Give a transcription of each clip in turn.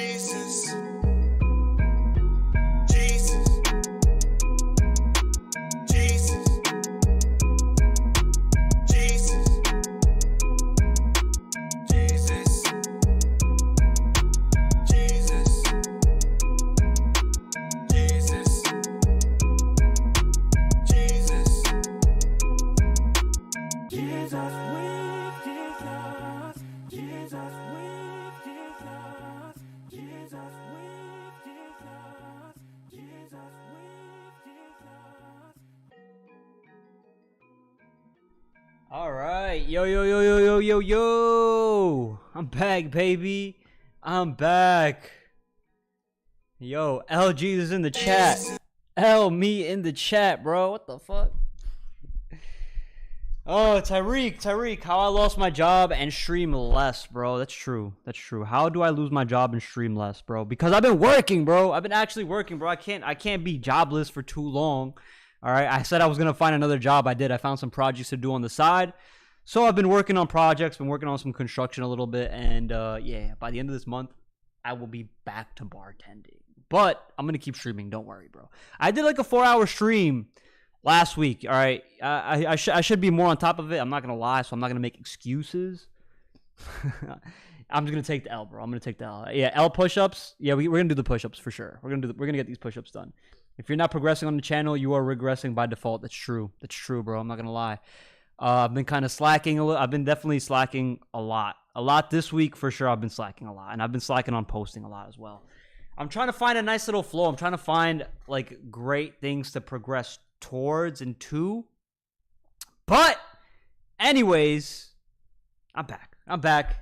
Jesus. Jesus. All right, yo, I'm back, baby. I'm back. Yo, LG is in the chat. Me in the chat, bro. What the fuck? Oh, Tyreek, how I lost my job and stream less, bro. That's true. How do I lose my job and stream less, bro? Because I've been working, bro. I've been actually working, bro. I can't be jobless for too long. All right, I said I was going to find another job. I did. I found some projects to do on the side. So I've been working on projects, been working on some construction a little bit. And yeah, by the end of this month, I will be back to bartending. But I'm going to keep streaming. Don't worry, bro. I did like a 4-hour stream last week. All right, I should be more on top of it. I'm not going to lie, so I'm not going to make excuses. I'm just going to take the L, bro. I'm going to take the L. Yeah, L push-ups. Yeah, we're going to do the push-ups for sure. We're going to get these push-ups done. If you're not progressing on the channel, you are regressing by default. That's true, bro. I'm not gonna lie. I've been kind of slacking a little. I've been definitely slacking a lot this week for sure. I've been slacking a lot, and I've been slacking on posting a lot as well. I'm trying to find a nice little flow. I'm trying to find like great things to progress towards and to. But anyways, I'm back,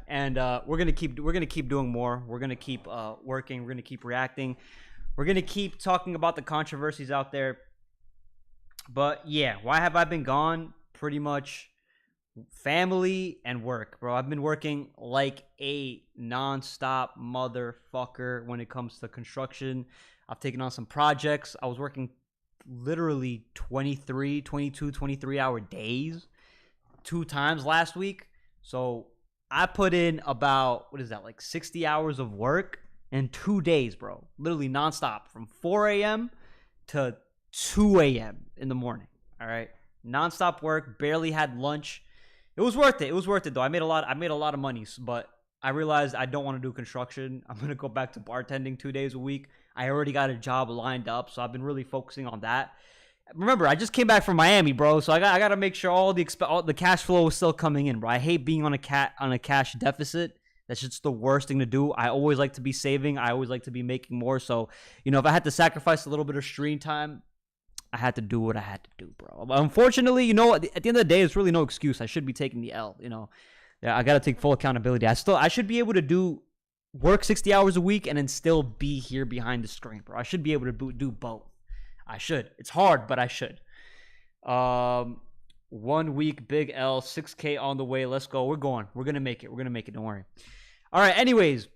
and we're gonna keep doing more. We're gonna keep working. We're gonna keep reacting. We're going to keep talking about the controversies out there. But yeah, why have I been gone? Pretty much family and work, bro. I've been working like a non-stop motherfucker when it comes to construction. I've taken on some projects. I was working literally 23-hour days 2 times last week. So I put in about, what is that, like 60 hours of work in 2 days, bro. Literally nonstop from 4 a.m. to 2 a.m. in the morning. All right, nonstop work. Barely had lunch. It was worth it. Though I made a lot of money, but I realized I don't want to do construction. I'm gonna go back to bartending 2 days a week. I already got a job lined up, so I've been really focusing on that. Remember, I just came back from Miami, bro. So I got to make sure all the cash flow is still coming in, bro. I hate being on a cash deficit. That's just the worst thing to do. I always like to be saving. I always like to be making more. So, if I had to sacrifice a little bit of stream time, I had to do what I had to do, bro. But unfortunately, at the end of the day, it's really no excuse. I should be taking the L, Yeah, I got to take full accountability. I should be able to work 60 hours a week and then still be here behind the screen, bro. I should be able to do both. I should. It's hard, but I should. 1 week, big L, 6K on the way. Let's go. We're going to make it. Don't worry. All right. Anyways,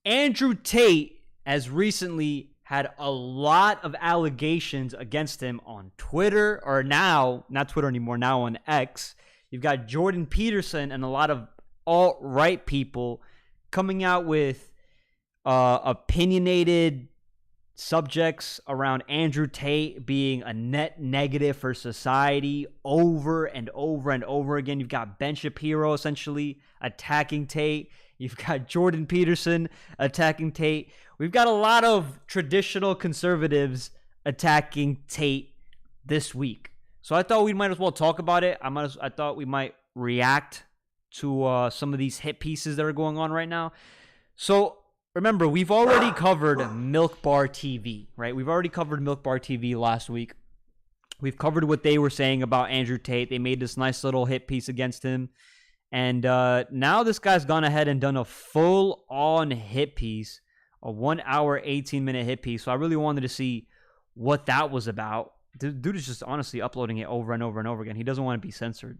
Andrew Tate has recently had a lot of allegations against him on Twitter, or now, not Twitter anymore, now on X. You've got Jordan Peterson and a lot of alt-right people coming out with opinionated subjects around Andrew Tate being a net negative for society over and over and over again. You've got Ben Shapiro essentially attacking Tate. You've got Jordan Peterson attacking Tate. We've got a lot of traditional conservatives attacking Tate this week. So I thought we might as well talk about it. I thought we might react to some of these hit pieces that are going on right now. So remember, we've already covered Milkbar TV, right? We've already covered Milkbar TV last week. We've covered what they were saying about Andrew Tate. They made this nice little hit piece against him. And now this guy's gone ahead and done a full-on hit piece, a 1 hour, 18-minute hit piece. So I really wanted to see what that was about. Dude is just honestly uploading it over and over and over again. He doesn't want to be censored.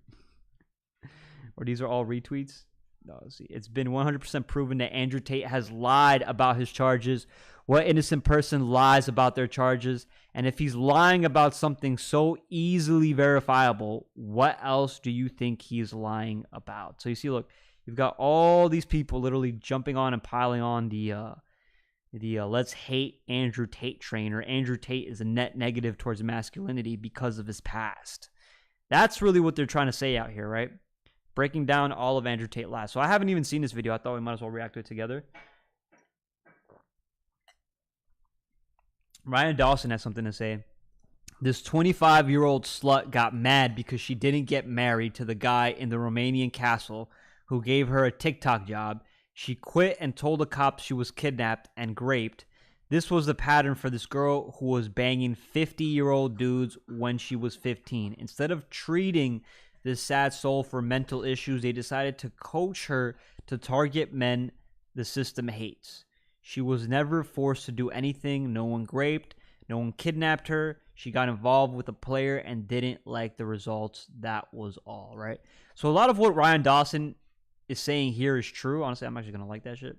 Or these are all retweets. No, see, it's been 100% proven that Andrew Tate has lied about his charges. What innocent person lies about their charges? And if he's lying about something so easily verifiable, what else do you think he's lying about? So you see, look, you've got all these people literally jumping on and piling on the let's hate Andrew Tate train, or Andrew Tate is a net negative towards masculinity because of his past. That's really what they're trying to say out here, right? Breaking down all of Andrew Tate lies. So I haven't even seen this video. I thought we might as well react to it together. Ryan Dawson has something to say. This 25-year-old slut got mad because she didn't get married to the guy in the Romanian castle who gave her a TikTok job. She quit and told the cops she was kidnapped and raped. This was the pattern for this girl who was banging 50-year-old dudes when she was 15. Instead of treating this sad soul for mental issues, they decided to coach her to target men the system hates. She was never forced to do anything. No one raped. No one kidnapped her. She got involved with a player and didn't like the results. That was all, right? So a lot of what Ryan Dawson is saying here is true. Honestly, I'm actually going to like that shit.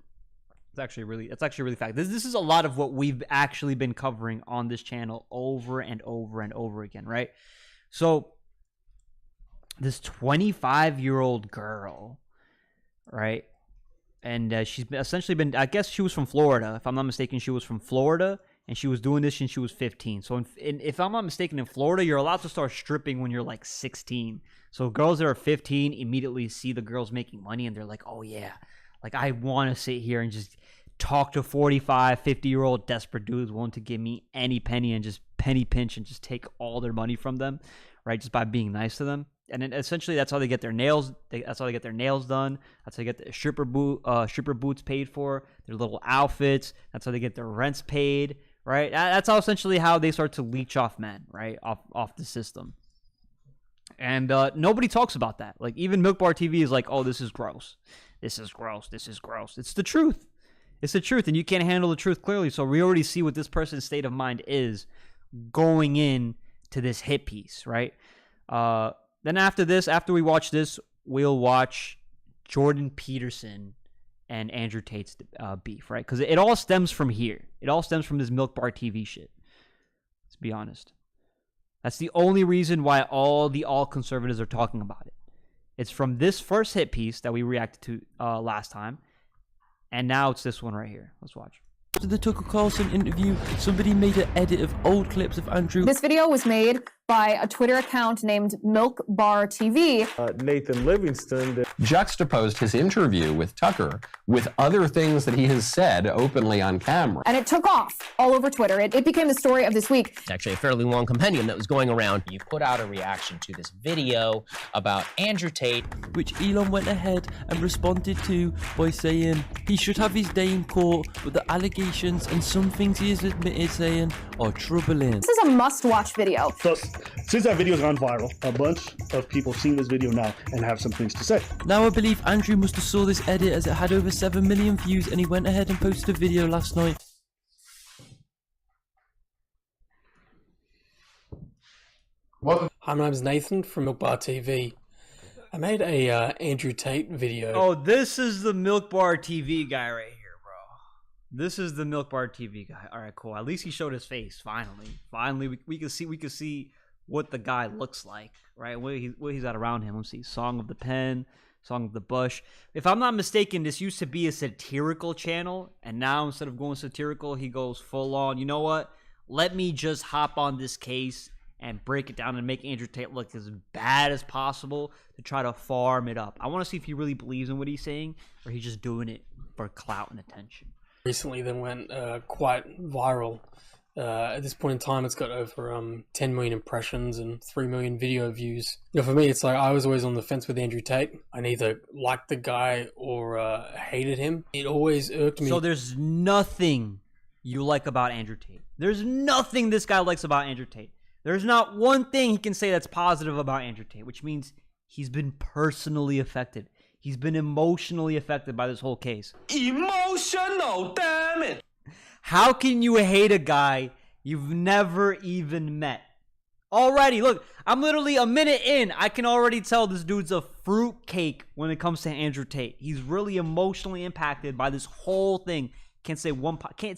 It's actually really fact. This is a lot of what we've actually been covering on this channel over and over and over again, right? So this 25-year-old girl, right? And she's essentially been, I guess she was from Florida. If I'm not mistaken, she was from Florida, and she was doing this since she was 15. So if I'm not mistaken, in Florida, you're allowed to start stripping when you're like 16. So girls that are 15 immediately see the girls making money, and they're like, oh yeah, like I want to sit here and just talk to 45, 50-year-old desperate dudes willing to give me any penny and just penny pinch and just take all their money from them, right? Just by being nice to them. And then essentially that's how they get their nails. That's how they get their nails done. That's how they get the stripper boots paid for, their little outfits. That's how they get their rents paid, right? That's how essentially how they start to leech off men, right? Off the system. And nobody talks about that. Like even Milkbar TV is like, oh, this is gross. This is gross. This is gross. It's the truth. It's the truth, and you can't handle the truth clearly. So we already see what this person's state of mind is going in to this hit piece, right? Then after this, after we watch this, we'll watch Jordan Peterson and Andrew Tate's beef, right? Because it all stems from here. It all stems from this Milkbar TV shit. Let's be honest. That's the only reason why all conservatives are talking about it. It's from this first hit piece that we reacted to last time, and now it's this one right here. Let's watch. After the Tucker Carlson interview, somebody made an edit of old clips of Andrew. This video was made by a Twitter account named Milkbar TV. Nathan Livingston juxtaposed his interview with Tucker with other things that he has said openly on camera. And it took off all over Twitter. It became the story of this week. It's actually a fairly long compendium that was going around. You put out a reaction to this video about Andrew Tate, which Elon went ahead and responded to by saying he should have his day in court, but the allegations and some things he has admitted saying are troubling. This is a must-watch video. So, since that video's gone viral, a bunch of people seen this video now and have some things to say. Now I believe Andrew must have saw this edit as it had over 7 million views, and he went ahead and posted a video last night. Hi, my name's Nathan from Milkbar TV. I made a Andrew Tate video. Oh, this is the Milkbar TV guy right here, bro. This is the Milkbar TV guy. All right, cool. At least he showed his face. Finally, we could see what the guy looks like, right? What he's got around him. Let's see. Song of the Pen, Song of the Bush. If I'm not mistaken, this used to be a satirical channel, and now instead of going satirical, he goes full on, you know what? Let me just hop on this case and break it down and make Andrew Tate look as bad as possible to try to farm it up. I want to see if he really believes in what he's saying, or he's just doing it for clout and attention. Recently, then went quite viral. At this point in time, it's got over 10 million impressions and 3 million video views. You know, for me, it's like I was always on the fence with Andrew Tate. I neither liked the guy or hated him. It always irked me. So there's nothing you like about Andrew Tate. There's nothing this guy likes about Andrew Tate. There's not one thing he can say that's positive about Andrew Tate, which means he's been personally affected. He's been emotionally affected by this whole case. Emotional, damn it! How can you hate a guy you've never even met? Already, look, I'm literally a minute in. I can already tell this dude's a fruitcake when it comes to Andrew Tate. He's really emotionally impacted by this whole thing. Can't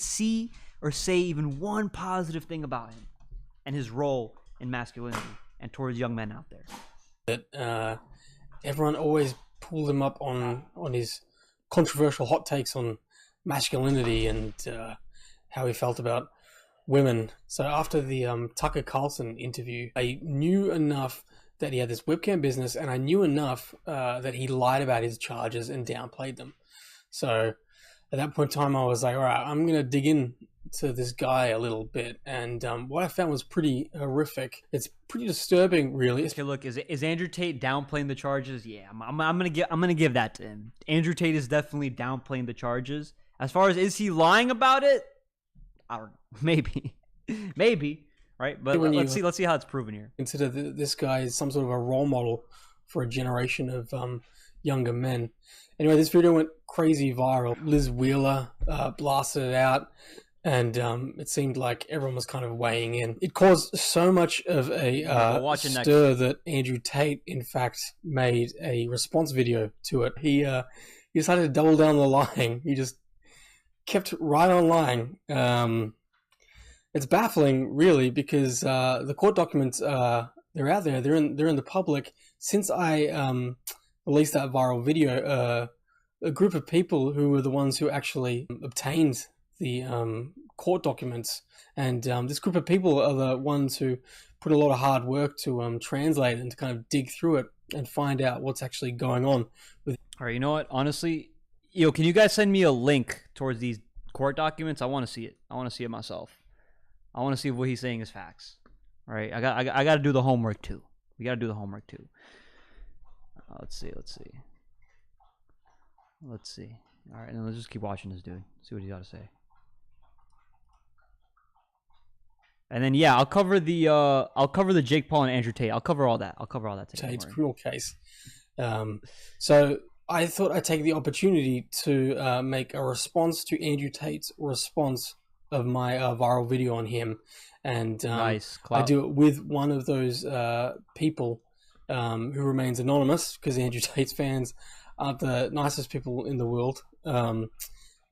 see or say even one positive thing about him and his role in masculinity and towards young men out there. That everyone always pulled him up on his controversial hot takes on masculinity and how he felt about women. So after the Tucker Carlson interview, I knew enough that he had this webcam business, and I knew enough that he lied about his charges and downplayed them. So at that point in time, I was like, all right, I'm going to dig in to this guy a little bit. And what I found was pretty horrific. It's pretty disturbing, really. Okay, look, is Andrew Tate downplaying the charges? Yeah, I'm gonna give that to him. Andrew Tate is definitely downplaying the charges. As far as is he lying about it? I don't know. Maybe, right? But let's see how it's proven here. Consider this guy is some sort of a role model for a generation of younger men. Anyway, this video went crazy viral. Liz Wheeler blasted it out, and it seemed like everyone was kind of weighing in. It caused so much of a stir that Andrew Tate, in fact, made a response video to it. He decided to double down the lying. He just kept right on lying. It's baffling, really, because the court documents they're out there. They're in the public. Since I released that viral video, a group of people who were the ones who actually obtained the court documents, and this group of people are the ones who put a lot of hard work to translate and to kind of dig through it and find out what's actually going on. All right, you know what? Honestly, can you guys send me a link towards these court documents? I want to see it. I want to see it myself. I want to see if what he's saying is facts. All right, I got to do the homework too. We got to do the homework too. Let's see. All right, and let's just keep watching this dude. See what he's got to say. And then I'll cover the Jake Paul and Andrew Tate. I'll cover all that. Today. Tate's criminal case. So I thought I'd take the opportunity to make a response to Andrew Tate's response of my viral video on him, and nice. I do it with one of those people who remains anonymous, because Andrew Tate's fans aren't the nicest people in the world.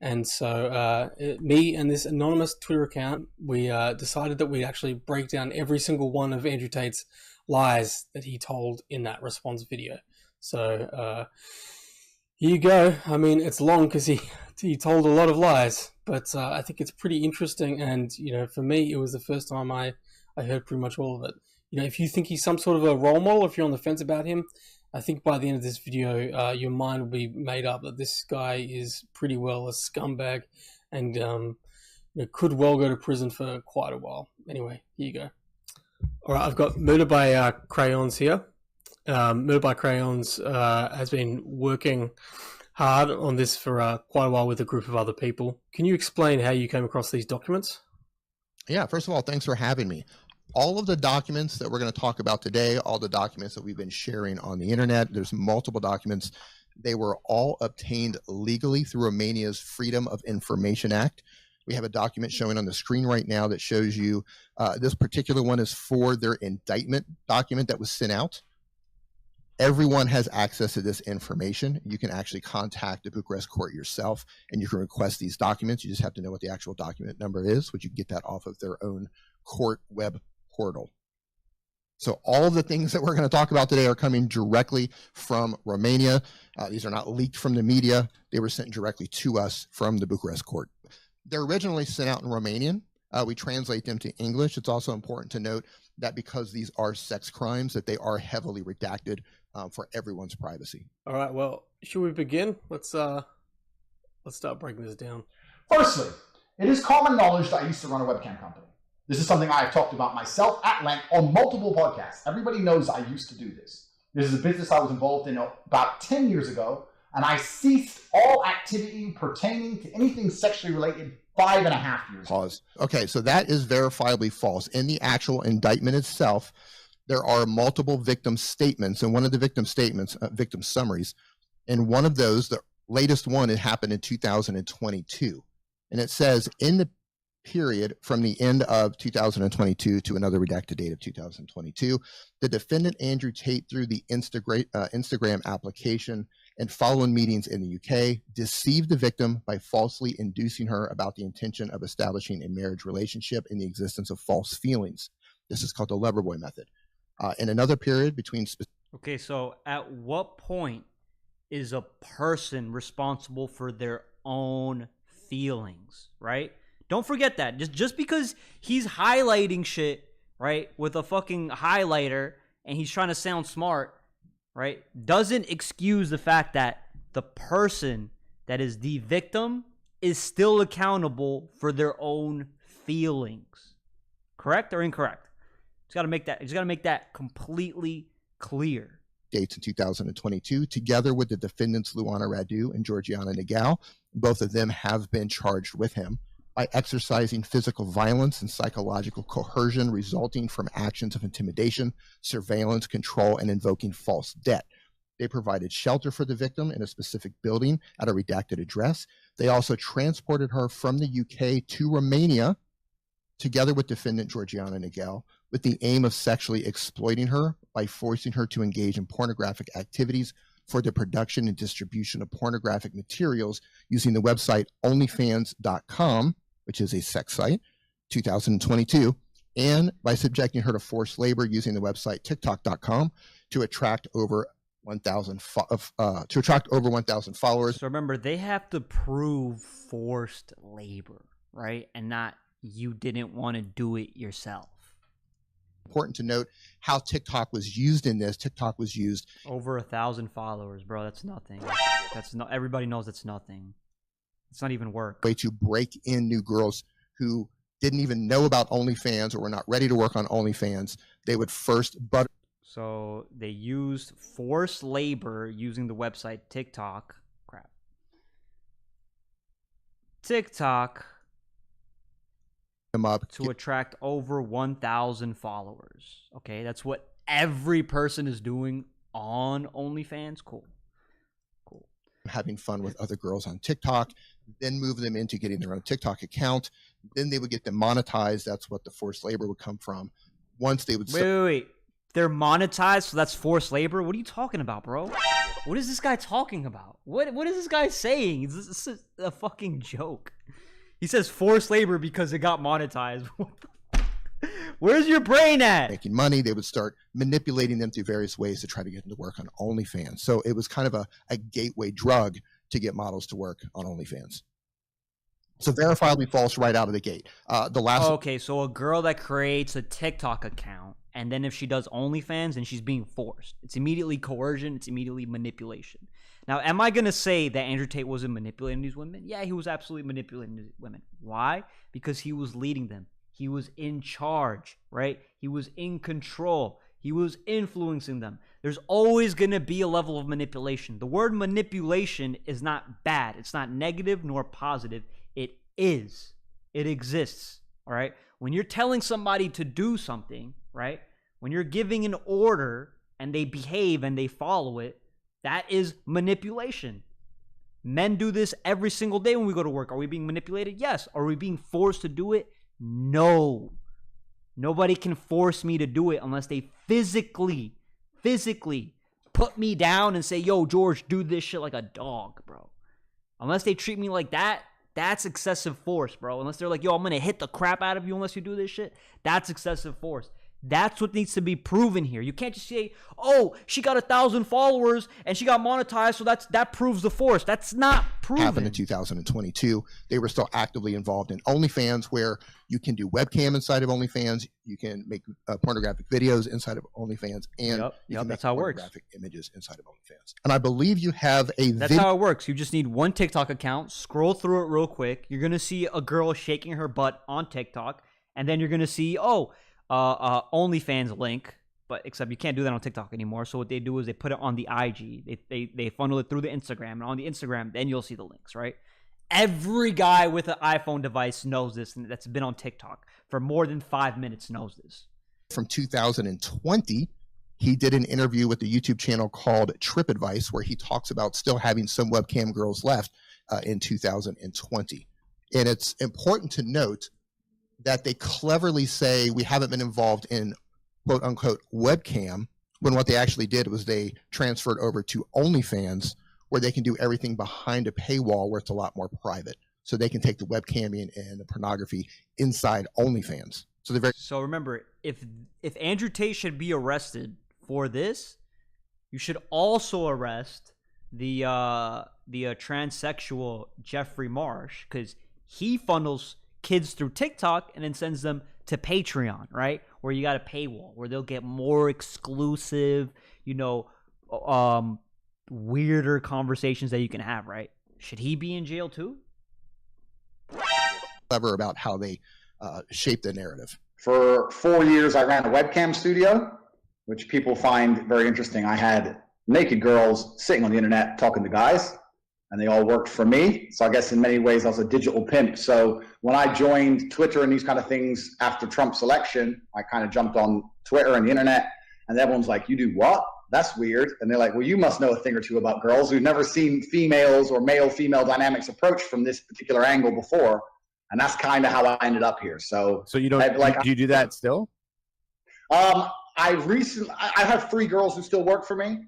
And so me and this anonymous Twitter account, we decided that we'd actually break down every single one of Andrew Tate's lies that he told in that response video. So here you go. I mean, it's long because he told a lot of lies, but I think it's pretty interesting. And, for me, it was the first time I heard pretty much all of it. If you think he's some sort of a role model, if you're on the fence about him, I think by the end of this video, your mind will be made up that this guy is pretty well a scumbag and could well go to prison for quite a while. Anyway, here you go. All right, I've got Murder by Crayons here. Murder by Crayons has been working hard on this for quite a while with a group of other people. Can you explain how you came across these documents? Yeah, first of all, thanks for having me. All of the documents that we're going to talk about today, all the documents that we've been sharing on the internet, there's multiple documents. They were all obtained legally through Romania's Freedom of Information Act. We have a document showing on the screen right now that shows you this particular one is for their indictment document that was sent out. Everyone has access to this information. You can actually contact the Bucharest court yourself, and you can request these documents. You just have to know what the actual document number is, which you can get that off of their own court web portal. So all of the things that we're going to talk about today are coming directly from Romania. These are not leaked from the media. They were sent directly to us from the Bucharest court. They're originally sent out in Romanian. We translate them to English. It's also important to note that because these are sex crimes, that they are heavily redacted for everyone's privacy. All right. Well, should we begin? Let's start breaking this down. Firstly, it is common knowledge that I used to run a webcam company. This is something I have talked about myself at length on multiple podcasts. Everybody knows I used to do this. This is a business I was involved in about 10 years ago, and I ceased all activity pertaining to anything sexually related 5.5 years ago. Pause. Okay, so that is verifiably false. In the actual indictment itself, there are multiple victim statements, and one of the victim statements, victim summaries, and one of those, the latest one, it happened in 2022. And it says, in the period from the end of 2022 to another redacted date of 2022, the defendant Andrew Tate, through the Instagram application and following meetings in the UK, deceived the victim by falsely inducing her about the intention of establishing a marriage relationship in the existence of false feelings. This is called the Loverboy method. In another period between... Okay, so at what point is a person responsible for their own feelings, right? Don't forget that. Just because he's highlighting shit, right, with a fucking highlighter and he's trying to sound smart, right, doesn't excuse the fact that the person that is the victim is still accountable for their own feelings. Correct or incorrect? Just got to make that completely clear. Dates in 2022, together with the defendants Luana Radu and Georgiana Nagel. Both of them have been charged with him by exercising physical violence and psychological coercion resulting from actions of intimidation, surveillance, control, and invoking false debt. They provided shelter for the victim in a specific building at a redacted address. They also transported her from the UK to Romania, together with defendant Georgiana Nagel, with the aim of sexually exploiting her by forcing her to engage in pornographic activities for the production and distribution of pornographic materials using the website onlyfans.com, which is a sex site, 2022, and by subjecting her to forced labor using the website tiktok.com to attract over 1,000 followers. So remember, they have to prove forced labor, right? And not you didn't want to do it yourself. Important to note how TikTok was used in this. TikTok was used over 1,000 followers, bro. That's nothing. That's not. Everybody knows that's nothing. It's not even work. Way to break in new girls who didn't even know about OnlyFans or were not ready to work on OnlyFans. They would first butter. So they used forced labor using the website TikTok. Crap. TikTok. Them up to attract over 1,000 followers. Okay, that's what every person is doing on OnlyFans. Cool. Having fun with other girls on TikTok, then move them into getting their own TikTok account. Then they would get them monetized. That's what the forced labor would come from. Once they would... Wait. They're monetized, so that's forced labor? What are you talking about, bro? What is this guy talking about? What is this guy saying? This is a fucking joke. He says forced labor because it got monetized. Where's your brain at? Making money, they would start manipulating them through various ways to try to get them to work on OnlyFans. So it was kind of a gateway drug to get models to work on OnlyFans. So verifiably false right out of the gate. Okay, so a girl that creates a TikTok account, and then if she does OnlyFans, then she's being forced. It's immediately coercion. It's immediately manipulation. Now, am I going to say that Andrew Tate wasn't manipulating these women? Yeah, he was absolutely manipulating these women. Why? Because he was leading them. He was in charge, right? He was in control. He was influencing them. There's always going to be a level of manipulation. The word manipulation is not bad. It's not negative nor positive. It is. It exists, all right? When you're telling somebody to do something, right? When you're giving an order and they behave and they follow it, that is manipulation. Men do this every single day when we go to work. Are we being manipulated? Yes. Are we being forced to do it? No. Nobody can force me to do it unless they physically put me down and say, yo, George, do this shit like a dog, bro. Unless they treat me like that, that's excessive force, bro. Unless they're like, yo, I'm going to hit the crap out of you unless you do this shit, that's excessive force. That's what needs to be proven here. You can't just say, oh, she got 1,000 followers and she got monetized, so that proves the force. That's not proven. Happened in 2022. They were still actively involved in OnlyFans, where you can do webcam inside of OnlyFans. You can make pornographic videos inside of OnlyFans, and you can make that's how it works. pornographic images inside of OnlyFans. And I believe you have a That's how it works. You just need one TikTok account, scroll through it real quick. You're going to see a girl shaking her butt on TikTok, and then you're going to see, OnlyFans link, but except you can't do that on TikTok anymore. So what they do is they put it on the IG. They funnel it through the Instagram, and on the Instagram, then you'll see the links, right? Every guy with an iPhone device knows this, and that's been on TikTok for more than 5 minutes knows this. From 2020, he did an interview with the YouTube channel called Trip Advice, where he talks about still having some webcam girls left in 2020. And it's important to note that they cleverly say we haven't been involved in quote unquote webcam, when what they actually did was they transferred over to OnlyFans, where they can do everything behind a paywall where it's a lot more private. So they can take the webcamming and the pornography inside OnlyFans. So remember, if Andrew Tate should be arrested for this, you should also arrest the transsexual Jeffrey Marsh, because he funnels kids through TikTok and then sends them to Patreon, right? Where you got a paywall, where they'll get more exclusive, weirder conversations that you can have, right? Should he be in jail too? Clever about how they shape the narrative. For 4 years, I ran a webcam studio, which people find very interesting. I had naked girls sitting on the internet talking to guys, and they all worked for me. So I guess in many ways I was a digital pimp. So when I joined Twitter and these kind of things after Trump's election, I kind of jumped on Twitter and the internet, and everyone's like, you do what? That's weird. And they're like, well, you must know a thing or two about girls. We've never seen females or male-female dynamics approached from this particular angle before. And that's kind of how I ended up here. So you don't, do you do that still? I have 3 girls who still work for me.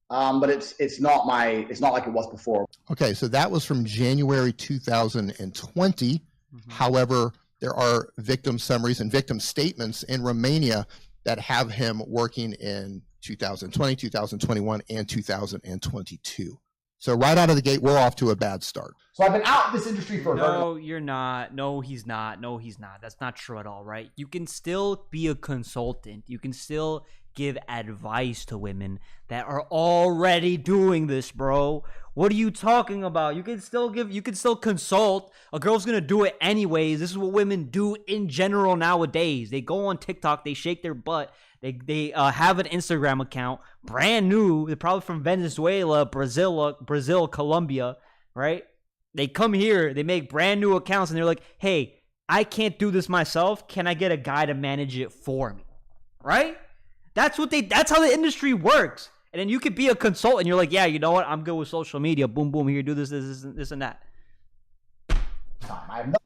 But it's not like it was before. Okay, so that was from January 2020. Mm-hmm. However, there are victim summaries and victim statements in Romania that have him working in 2020, 2021, and 2022. So right out of the gate, we're off to a bad start. So I've been out of this industry for No, you're not. No, he's not. No, he's not. That's not true at all, right? You can still be a consultant. You can still give advice to women that are already doing this, bro. What are you talking about? You can still consult. A girl's gonna do it anyways. This is what women do in general nowadays. They go on TikTok, they shake their butt, they have an Instagram account, brand new. They're probably from Venezuela, Brazil, Colombia, right? They come here, they make brand new accounts, and they're like, hey, I can't do this myself. Can I get a guy to manage it for me? Right? That's how the industry works. And then you could be a consultant. You're like, yeah, you know what? I'm good with social media. Boom, boom, here, do this, and that. I have nothing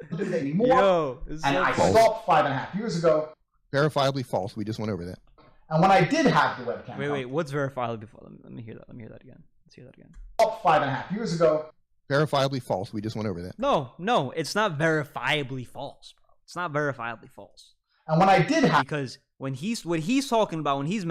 to do with it anymore. I stopped 5.5 years ago. Verifiably false. We just went over that. And when I did have the webcam. Wait, what's verifiably false? Let me hear that. Let me hear that again. Let's hear that again. Stopped 5.5 years ago. Verifiably false. We just went over that. No, it's not verifiably false, bro. It's not verifiably false. And when I did have, because what he's talking about, when he's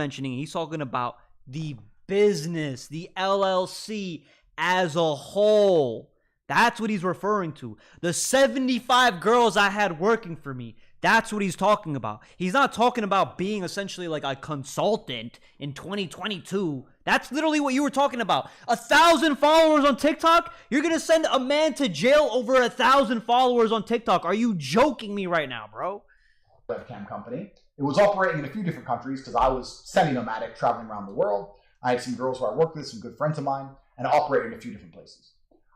talking about the business, the LLC as a whole. That's what he's referring to. The 75 girls I had working for me. That's what he's talking about. He's not talking about being essentially like a consultant in 2022. That's literally what you were talking about. 1,000 followers on TikTok? You're going to send a man to jail over 1,000 followers on TikTok. Are you joking me right now, bro? Webcam company. It was operating in a few different countries because I was semi-nomadic, traveling around the world. I had some girls who I worked with, some good friends of mine, and it operated in a few different places.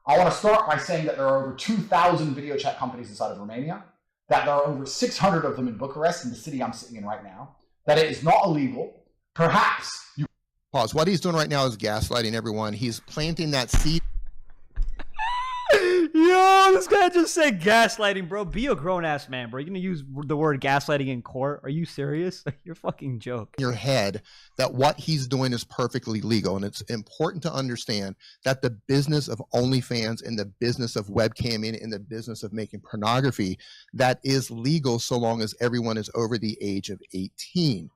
I want to start by saying that there are over 2,000 video chat companies inside of Romania, that there are over 600 of them in Bucharest, in the city I'm sitting in right now, that it is not illegal. Perhaps you... Pause. What he's doing right now is gaslighting everyone. He's planting that seed. Yo, this guy just said gaslighting, bro. Be a grown-ass man, bro. You're gonna use the word gaslighting in court? Are you serious? You're a fucking joke. Your head that what he's doing is perfectly legal. And it's important to understand that the business of OnlyFans and the business of webcamming and the business of making pornography, that is legal so long as everyone is over the age of 18.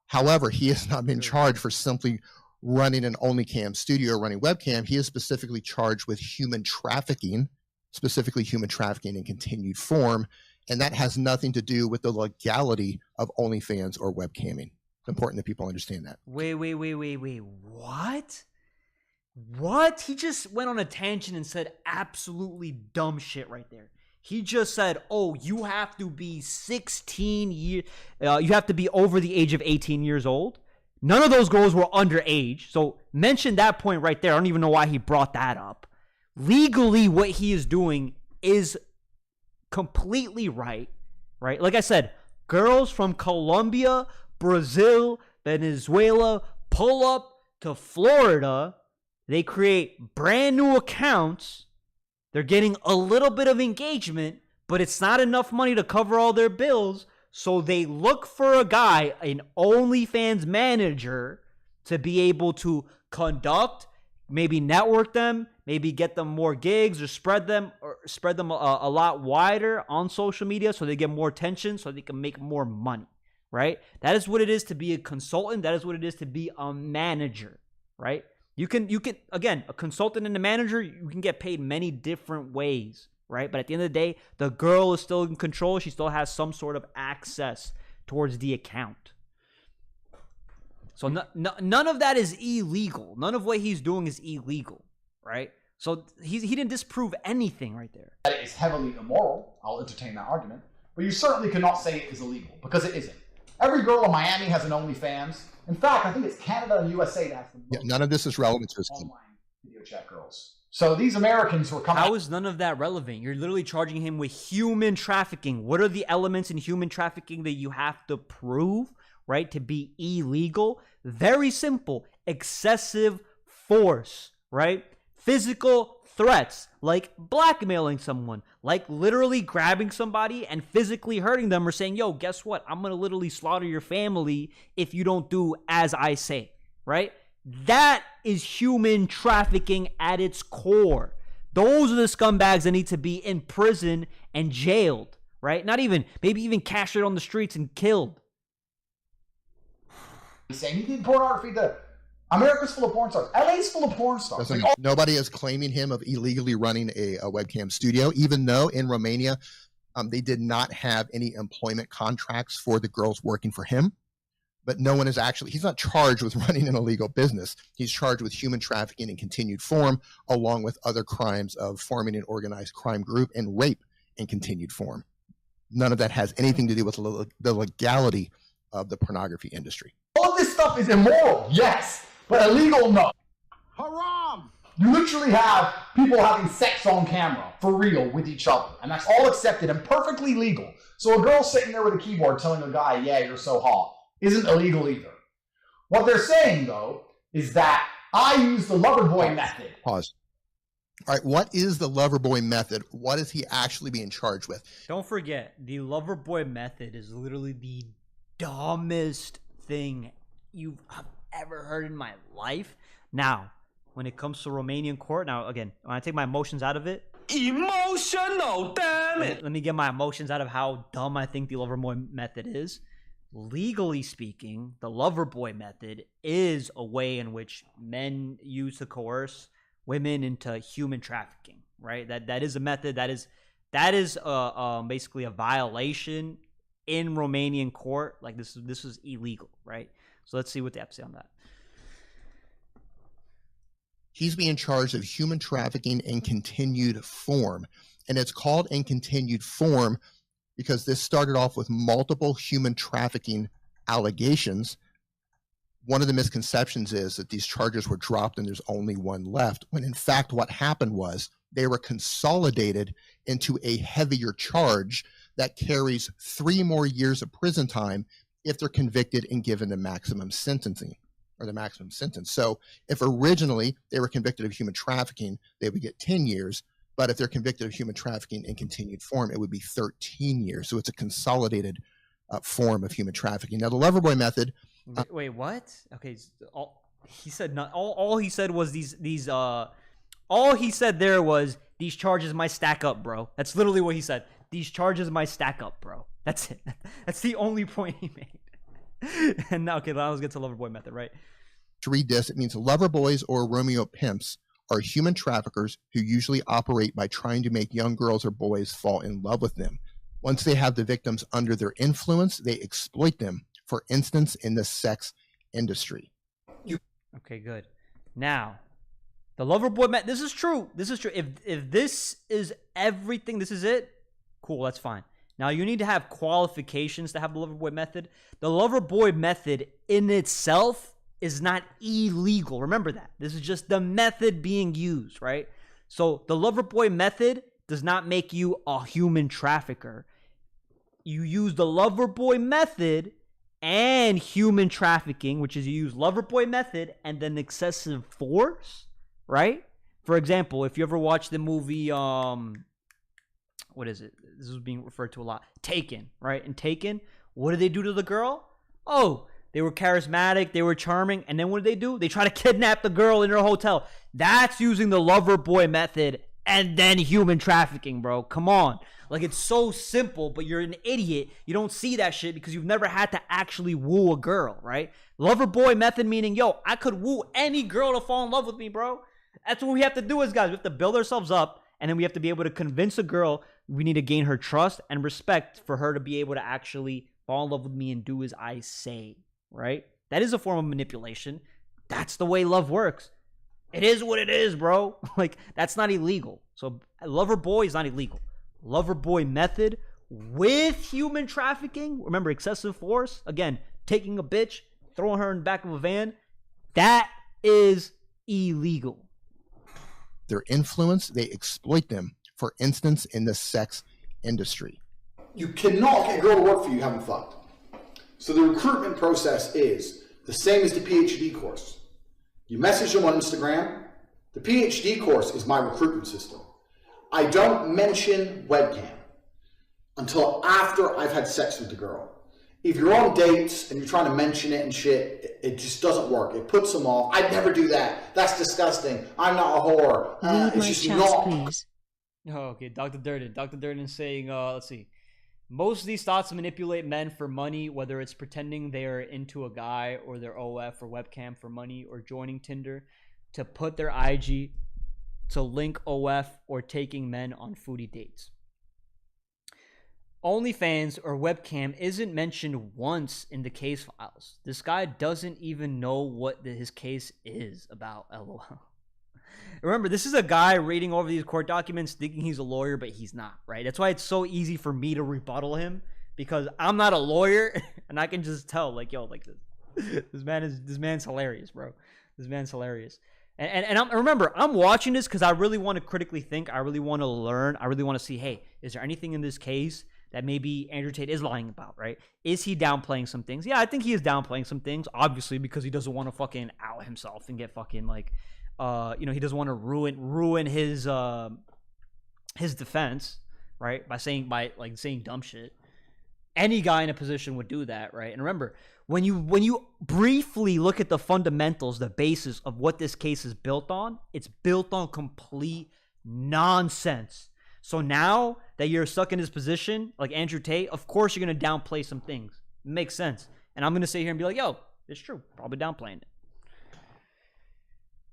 However, he has not been charged for simply running an OnlyCam studio or running webcam. He is specifically charged with human trafficking, specifically human trafficking in continued form. And that has nothing to do with the legality of OnlyFans or webcamming. It's important that people understand that. Wait. What? What? He just went on a tangent and said absolutely dumb shit right there. He just said, oh, you have to be 16 years, you have to be over the age of 18 years old. None of those girls were underage. So mention that point right there. I don't even know why he brought that up. Legally, what he is doing is completely right? Like I said, girls from Colombia, Brazil, Venezuela pull up to Florida. They create brand new accounts. They're getting a little bit of engagement, but it's not enough money to cover all their bills. So they look for a guy, an OnlyFans manager, to be able to conduct, maybe network them, maybe get them more gigs or spread them a lot wider on social media so they get more attention, so they can make more money, right? That is what it is to be a consultant. That is what it is to be a manager, right? You can again, a consultant and a manager, you can get paid many different ways, right? But at the end of the day, the girl is still in control. She still has some sort of access towards the account. So none of that is illegal. None of what he's doing is illegal, right? So he didn't disprove anything right there. That it is heavily immoral. I'll entertain that argument. But you certainly cannot say it is illegal, because it isn't. Every girl in Miami has an OnlyFans. In fact, I think it's Canada and USA that has the most none of this is relevant to his online video chat girls. So these Americans who are coming... How is none of that relevant? You're literally charging him with human trafficking. What are the elements in human trafficking that you have to prove, right, to be illegal? Very simple. Excessive force, right? Physical threats, like blackmailing someone, like literally grabbing somebody and physically hurting them, or saying, yo, guess what? I'm going to literally slaughter your family if you don't do as I say, right? That is human trafficking at its core. Those are the scumbags that need to be in prison and jailed, right? Not even, maybe even captured on the streets and killed. He's saying he did pornography. America's full of porn stars. LA's full of porn stars. Nobody is claiming him of illegally running a webcam studio, even though in Romania, they did not have any employment contracts for the girls working for him. But no one is actually, he's not charged with running an illegal business. He's charged with human trafficking in continued form, along with other crimes of forming an organized crime group and rape in continued form. None of that has anything to do with the legality of the pornography industry. All of this stuff is immoral, yes, but illegal, no. Haram! You literally have people having sex on camera, for real, with each other. And that's all accepted and perfectly legal. So a girl sitting there with a keyboard telling a guy, yeah, you're so hot, isn't illegal either. What they're saying, though, is that I use the lover boy method. Pause. All right, what is the lover boy method? What is he actually being charged with? Don't forget, the lover boy method is literally the dumbest thing you've ever heard in my life. Now, when it comes to Romanian court, now again, when I take my emotions out of it, Emotional, damn it! let me get my emotions out of how dumb I think the lover boy method is. Legally speaking, the lover boy method is a way in which men use to coerce women into human trafficking, right? That is a method that is basically a violation in Romanian court. Like this is illegal, right? So let's see what they have to say on that. He's being charged of human trafficking in continued form, and it's called in continued form because this started off with multiple human trafficking allegations. One of the misconceptions is that these charges were dropped and there's only one left, when in fact what happened was they were consolidated into a heavier charge that carries 3 more years of prison time if they're convicted and given the maximum sentencing or the maximum sentence. So if originally they were convicted of human trafficking, they would get 10 years. But if they're convicted of human trafficking in continued form, it would be 13 years. So it's a consolidated form of human trafficking. Now, the Loverboy method. Wait, what? Okay, he said not. All he said was these. All he said there was these charges might stack up, bro. That's literally what he said. These charges might stack up, bro. That's it. That's the only point he made. And now, okay, now let's get to Loverboy method, right? To read this, it means lover boys or Romeo pimps are human traffickers who usually operate by trying to make young girls or boys fall in love with them. Once they have the victims under their influence, they exploit them, for instance, in the sex industry. Okay, good. Now, the Loverboy method, this is true. This is true. If this is everything, this is it, cool, that's fine. Now, you need to have qualifications to have the Loverboy method. The Loverboy method in itself is not illegal. Remember that. This is just the method being used, right? So the Loverboy method does not make you a human trafficker. You use the Loverboy method and human trafficking, which is you use Loverboy method and then excessive force, right? For example, if you ever watch the movie, what is it? This is being referred to a lot. Taken, right? In Taken, what did they do to the girl? Oh, they were charismatic, they were charming, and then what did they do? They try to kidnap the girl in her hotel. That's using the Loverboy method and then human trafficking, bro. Come on. Like, it's so simple, but you're an idiot. You don't see that shit because you've never had to actually woo a girl, right? Loverboy method meaning, yo, I could woo any girl to fall in love with me, bro. That's what we have to do as guys. We have to build ourselves up, and then we have to be able to convince a girl. We need to gain her trust and respect for her to be able to actually fall in love with me and do as I say, right? That is a form of manipulation. That's the way love works. It is what it is, bro. Like, that's not illegal. So Loverboy is not illegal. Loverboy method with human trafficking, remember, excessive force, again, taking a bitch, throwing her in the back of a van, that is illegal. Their influence, they exploit them, for instance, in the sex industry. You cannot get a girl to work for you haven't fucked. So the recruitment process is the same as the PhD course. You message them on Instagram. The PhD course is my recruitment system. I don't mention webcam until after I've had sex with the girl. If you're on dates and you're trying to mention it and shit, it just doesn't work. It puts them off. I'd never do that. That's disgusting. I'm not a whore. It's just not. Please. Oh, okay, Dr. Durden. Dr. Durden is saying, let's see. Most of these thoughts manipulate men for money, whether it's pretending they are into a guy or their OF or webcam for money or joining Tinder to put their IG to link OF or taking men on foodie dates. OnlyFans or webcam isn't mentioned once in the case files. This guy doesn't even know what his case is about, LOL. Remember, this is a guy reading over these court documents thinking he's a lawyer, but he's not, right? That's why it's so easy for me to rebuttal him, because I'm not a lawyer and I can just tell, like, yo, like this man's hilarious, bro. This man's hilarious. And remember, I'm watching this because I really want to critically think. I really want to learn. I really want to see, hey, is there anything in this case that maybe Andrew Tate is lying about, right? Is he downplaying some things? Yeah, I think he is downplaying some things, obviously, because he doesn't want to fucking out himself and get fucking, like, he doesn't want to ruin his defense, right? By saying dumb shit. Any guy in a position would do that, right? And remember, when you briefly look at the fundamentals, the basis of what this case is built on, it's built on complete nonsense. So now that you're stuck in this position, like Andrew Tate, of course you're gonna downplay some things. It makes sense. And I'm gonna sit here and be like, yo, it's true. Probably downplaying it.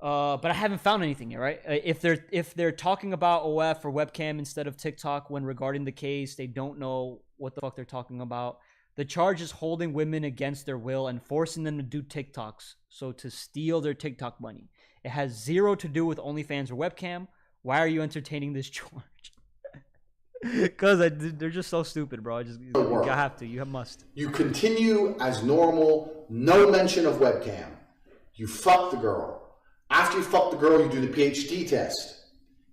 But I haven't found anything yet, right? If they're talking about OF or webcam instead of TikTok when regarding the case, they don't know what the fuck they're talking about. The charge is holding women against their will and forcing them to do TikToks, so to steal their TikTok money. It has zero to do with OnlyFans or webcam. Why are you entertaining this charge? Because they're just so stupid, bro. You have to. You must. You continue as normal, no mention of webcam. You fuck the girl. After you fuck the girl, you do the PhD test.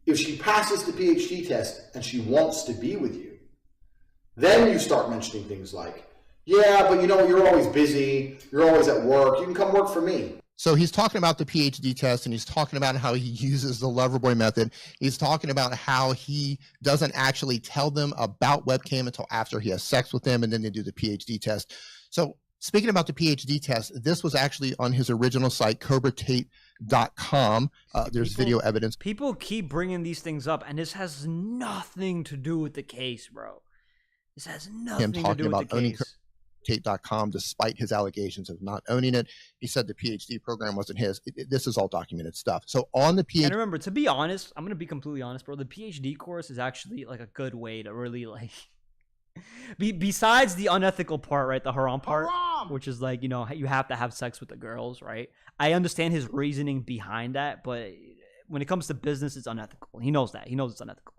If she passes the PhD test and she wants to be with you, then you start mentioning things like, yeah, but you know, you're always busy. You're always at work. You can come work for me. So he's talking about the PhD test, and he's talking about how he uses the Loverboy method. He's talking about how he doesn't actually tell them about webcam until after he has sex with them, and then they do the PhD test. So speaking about the PhD test, this was actually on his original site, cobratate.com. There's video evidence. People keep bringing these things up, and this has nothing to do with the case, bro. This has nothing to do with the case. Tate.com, despite his allegations of not owning it. He said the PhD program wasn't his. This is all documented stuff. So on the PhD, and remember, to be honest, I'm gonna be completely honest, bro. The PhD course is actually like a good way to really like, besides the unethical part, right? The haram part, which is like, you know, you have to have sex with the girls, right? I understand his reasoning behind that, but when it comes to business, it's unethical. He knows that. He knows it's unethical.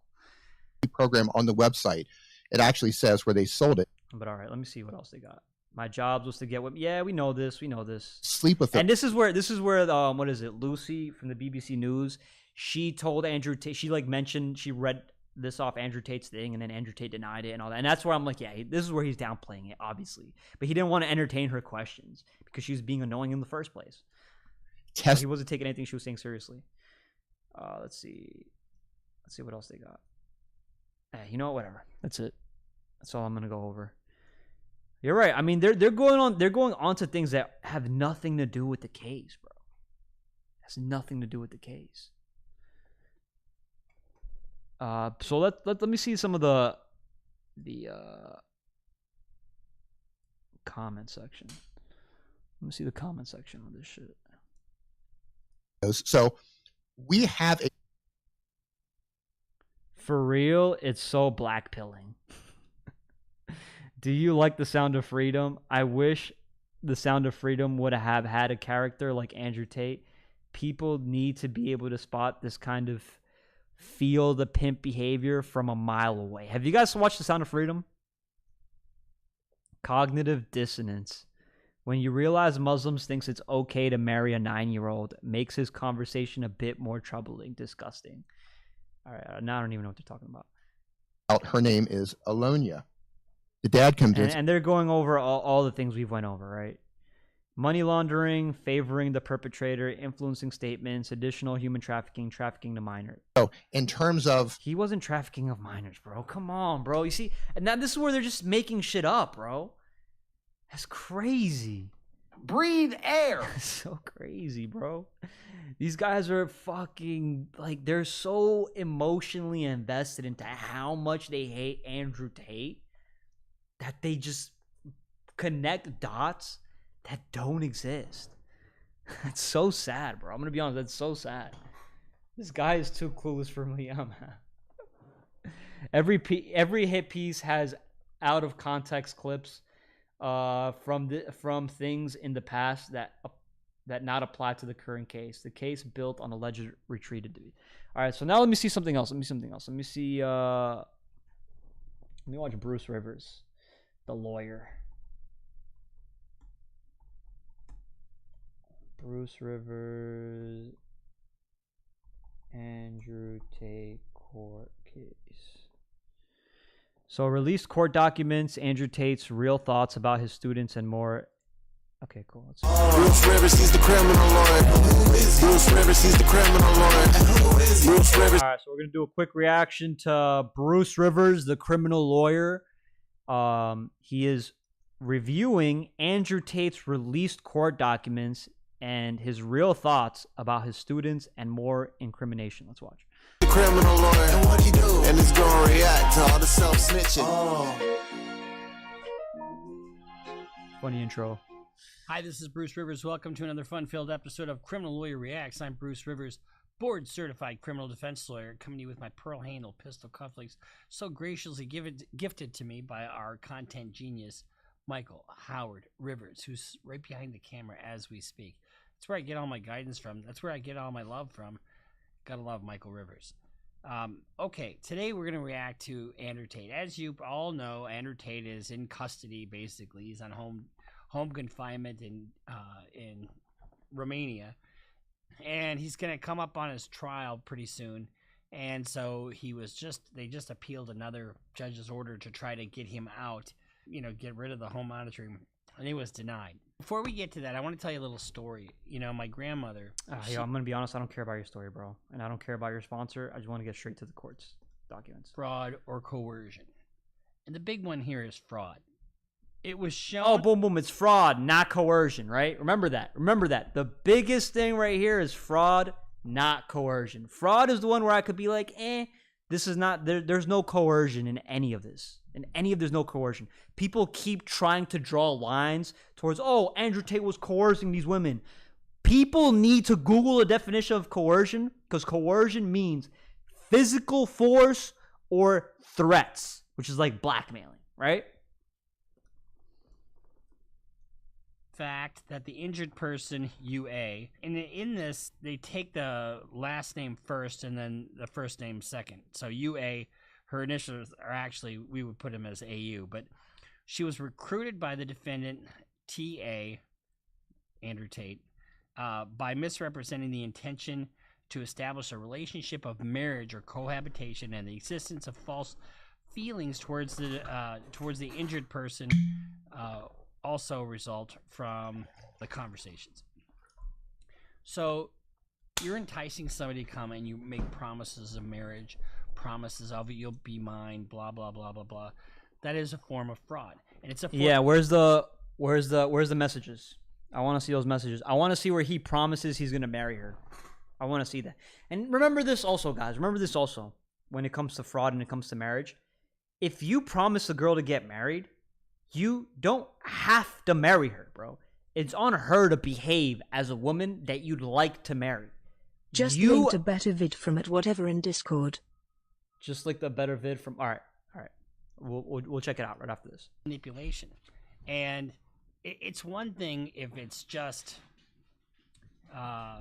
Program on the website, it actually says where they sold it. But all right, let me see what else they got. My job was to get with. Yeah, we know this. We know this. Sleep with them. And this is where what is it? Lucy from the BBC News. She told Andrew Tate. She like mentioned she read this off Andrew Tate's thing, and then Andrew Tate denied it and all that. And that's where I'm like, yeah, this is where he's downplaying it, obviously. But he didn't want to entertain her questions because she was being annoying in the first place. He wasn't taking anything she was saying seriously. Let's see what else they got. You know what? Whatever. That's it. That's all I'm gonna go over. You're right. I mean, they're going on to things that have nothing to do with the case, bro. Has nothing to do with the case. So let me see some of the comment section. Let me see the comment section of this shit. So we have a. For real, it's so blackpilling. Do you like The Sound of Freedom? I wish The Sound of Freedom would have had a character like Andrew Tate. People need to be able to spot this kind of feel the pimp behavior from a mile away. Have you guys watched The Sound of Freedom? Cognitive dissonance. When you realize Muslims thinks it's okay to marry a 9-year-old, makes his conversation a bit more troubling, disgusting. All right, now I don't even know what they're talking about. Her name is Alonia. The dad comes in. And they're going over all the things we've went over, right? Money laundering, favoring the perpetrator, influencing statements, additional human trafficking, trafficking to minors. So in terms of... He wasn't trafficking of minors, bro. Come on, bro. You see, and now this is where they're just making shit up, bro. That's crazy. Breathe air. So crazy, bro. These guys are fucking, like, they're so emotionally invested into how much they hate Andrew Tate that they just connect dots that don't exist. That's so sad, bro. I'm gonna be honest, that's so sad. This guy is too clueless for me. Every hit piece has out of context clips from things in the past that not apply to the current case. The case built on alleged retreated. All right, so now let me see something else. Let me see. Let me watch Bruce Rivers, the lawyer. Bruce Rivers, Andrew Tate court case. So released court documents, Andrew Tate's real thoughts about his students and more. Okay, cool. Bruce Rivers, he's the criminal lawyer. Bruce Rivers, he's the criminal lawyer. Bruce Rivers. All right, so we're gonna do a quick reaction to Bruce Rivers, the criminal lawyer. He is reviewing Andrew Tate's released court documents and his real thoughts about his students and more incrimination. Let's watch. The criminal lawyer, and what he do? And he's gonna react to all the self-snitching. Funny intro. Hi, this is Bruce Rivers. Welcome to another fun-filled episode of Criminal Lawyer Reacts. I'm Bruce Rivers, board-certified criminal defense lawyer, coming to you with my pearl handle pistol cufflinks, so graciously gifted to me by our content genius, Michael Howard Rivers, who's right behind the camera as we speak. That's where I get all my guidance from. That's where I get all my love from. Gotta love Michael Rivers. Okay, today we're going to react to Andrew Tate. As you all know, Andrew Tate is in custody, basically. He's on home confinement in Romania. And he's going to come up on his trial pretty soon. And so they just appealed another judge's order to try to get him out, get rid of the home and it was denied. Before we get to that, I want to tell you a little story. You know, my grandmother. Yo, I'm gonna be honest. I don't care about your story, bro, and I don't care about your sponsor. I just want to get straight to the court's documents. Fraud or coercion, and the big one here is fraud. It was shown. Oh, boom, boom! It's fraud, not coercion, right? Remember that. Remember that. The biggest thing right here is fraud, not coercion. Fraud is the one where I could be like, this is not. There's no coercion in any of this. There's no coercion. People keep trying to draw lines towards, Andrew Tate was coercing these women. People need to Google a definition of coercion, because coercion means physical force or threats, which is like blackmailing, right? Fact that the injured person, UA, and in this, they take the last name first and then the first name second. So UA, her initials are actually, we would put him as AU, but she was recruited by the defendant, TA, Andrew Tate, by misrepresenting the intention to establish a relationship of marriage or cohabitation and the existence of false feelings towards the injured person also result from the conversations. So you're enticing somebody to come and you make promises of marriage, promises of you'll be mine, blah blah blah blah blah. That is a form of fraud, and it's a form. Yeah. Where's the messages? I want to see those messages. I want to see where he promises he's gonna marry her. I want to see that. And remember this also, guys. Remember this also when it comes to fraud and it comes to marriage. If you promise a girl to get married, you don't have to marry her, bro. It's on her to behave as a woman that you'd like to marry. Just linked a better vid from it whatever in Discord. Just like the better vid from. All right. We'll check it out right after this. Manipulation, and it's one thing if it's just, I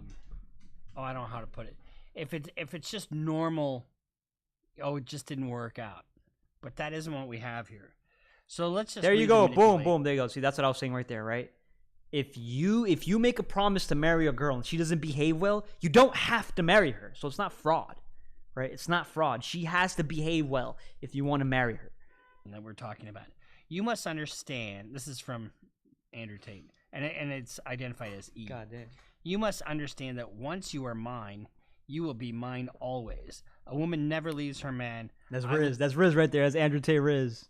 don't know how to put it. If it's just normal, it just didn't work out. But that isn't what we have here. So let's just. There you go. Boom, boom. There you go. See, that's what I was saying right there, right? If you make a promise to marry a girl and she doesn't behave well, you don't have to marry her. So it's not fraud, right? It's not fraud. She has to behave well if you want to marry her. That we're talking about. You must understand. This is from Andrew Tate, and it's identified as E. God damn. You must understand that once you are mine, you will be mine always. A woman never leaves her man. That's Riz. That's Riz right there. That's Andrew Tate Riz.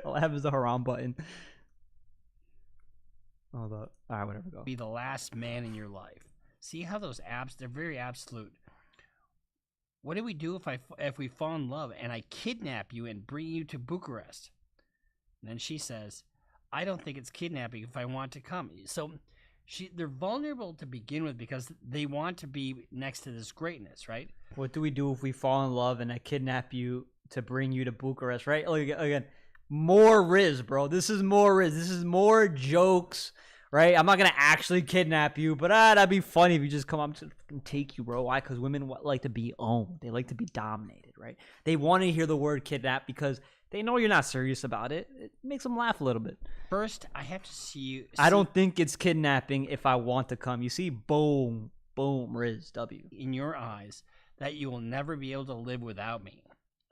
All I have is the haram button. All right, whatever. Go. Be the last man in your life. See how those they're very absolute. What do we do if we fall in love and I kidnap you and bring you to Bucharest? And then she says, I don't think it's kidnapping if I want to come. So they're vulnerable to begin with because they want to be next to this greatness, right? What do we do if we fall in love and I kidnap you to bring you to Bucharest, right? Again, more Riz, bro. This is more Riz. This is more jokes, right? I'm not going to actually kidnap you, but that'd be funny if you just come up to take you, bro. Why? Because women like to be owned. They like to be dominated, right? They want to hear the word kidnap because they know you're not serious about it. It makes them laugh a little bit. First, I have to see you. I don't think it's kidnapping if I want to come. You see, boom, boom, Riz, W. In your eyes, that you will never be able to live without me.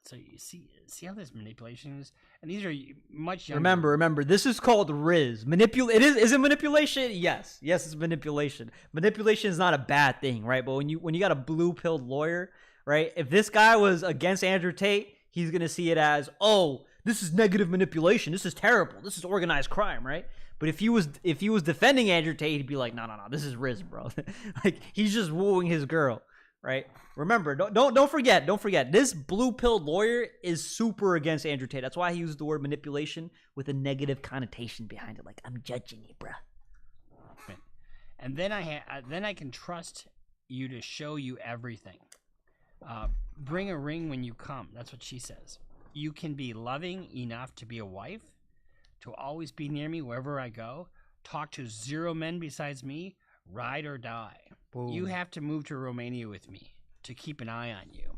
So you see how this manipulation is, and these are much younger. Remember, this is called Riz. Is it manipulation? Yes, it's manipulation. Manipulation is not a bad thing, right? But when you got a blue-pilled lawyer, right? If this guy was against Andrew Tate, he's gonna see it as, this is negative manipulation. This is terrible. This is organized crime, right? But if he was defending Andrew Tate, he'd be like, no, this is Riz, bro. Like he's just wooing his girl. Right? Remember, don't forget. This blue-pilled lawyer is super against Andrew Tate. That's why he used the word manipulation with a negative connotation behind it. Like, I'm judging you, bruh. And then I can trust you to show you everything. Bring a ring when you come. That's what she says. You can be loving enough to be a wife, to always be near me wherever I go, talk to 0 men besides me, ride or die. Boom. You have to move to Romania with me to keep an eye on you.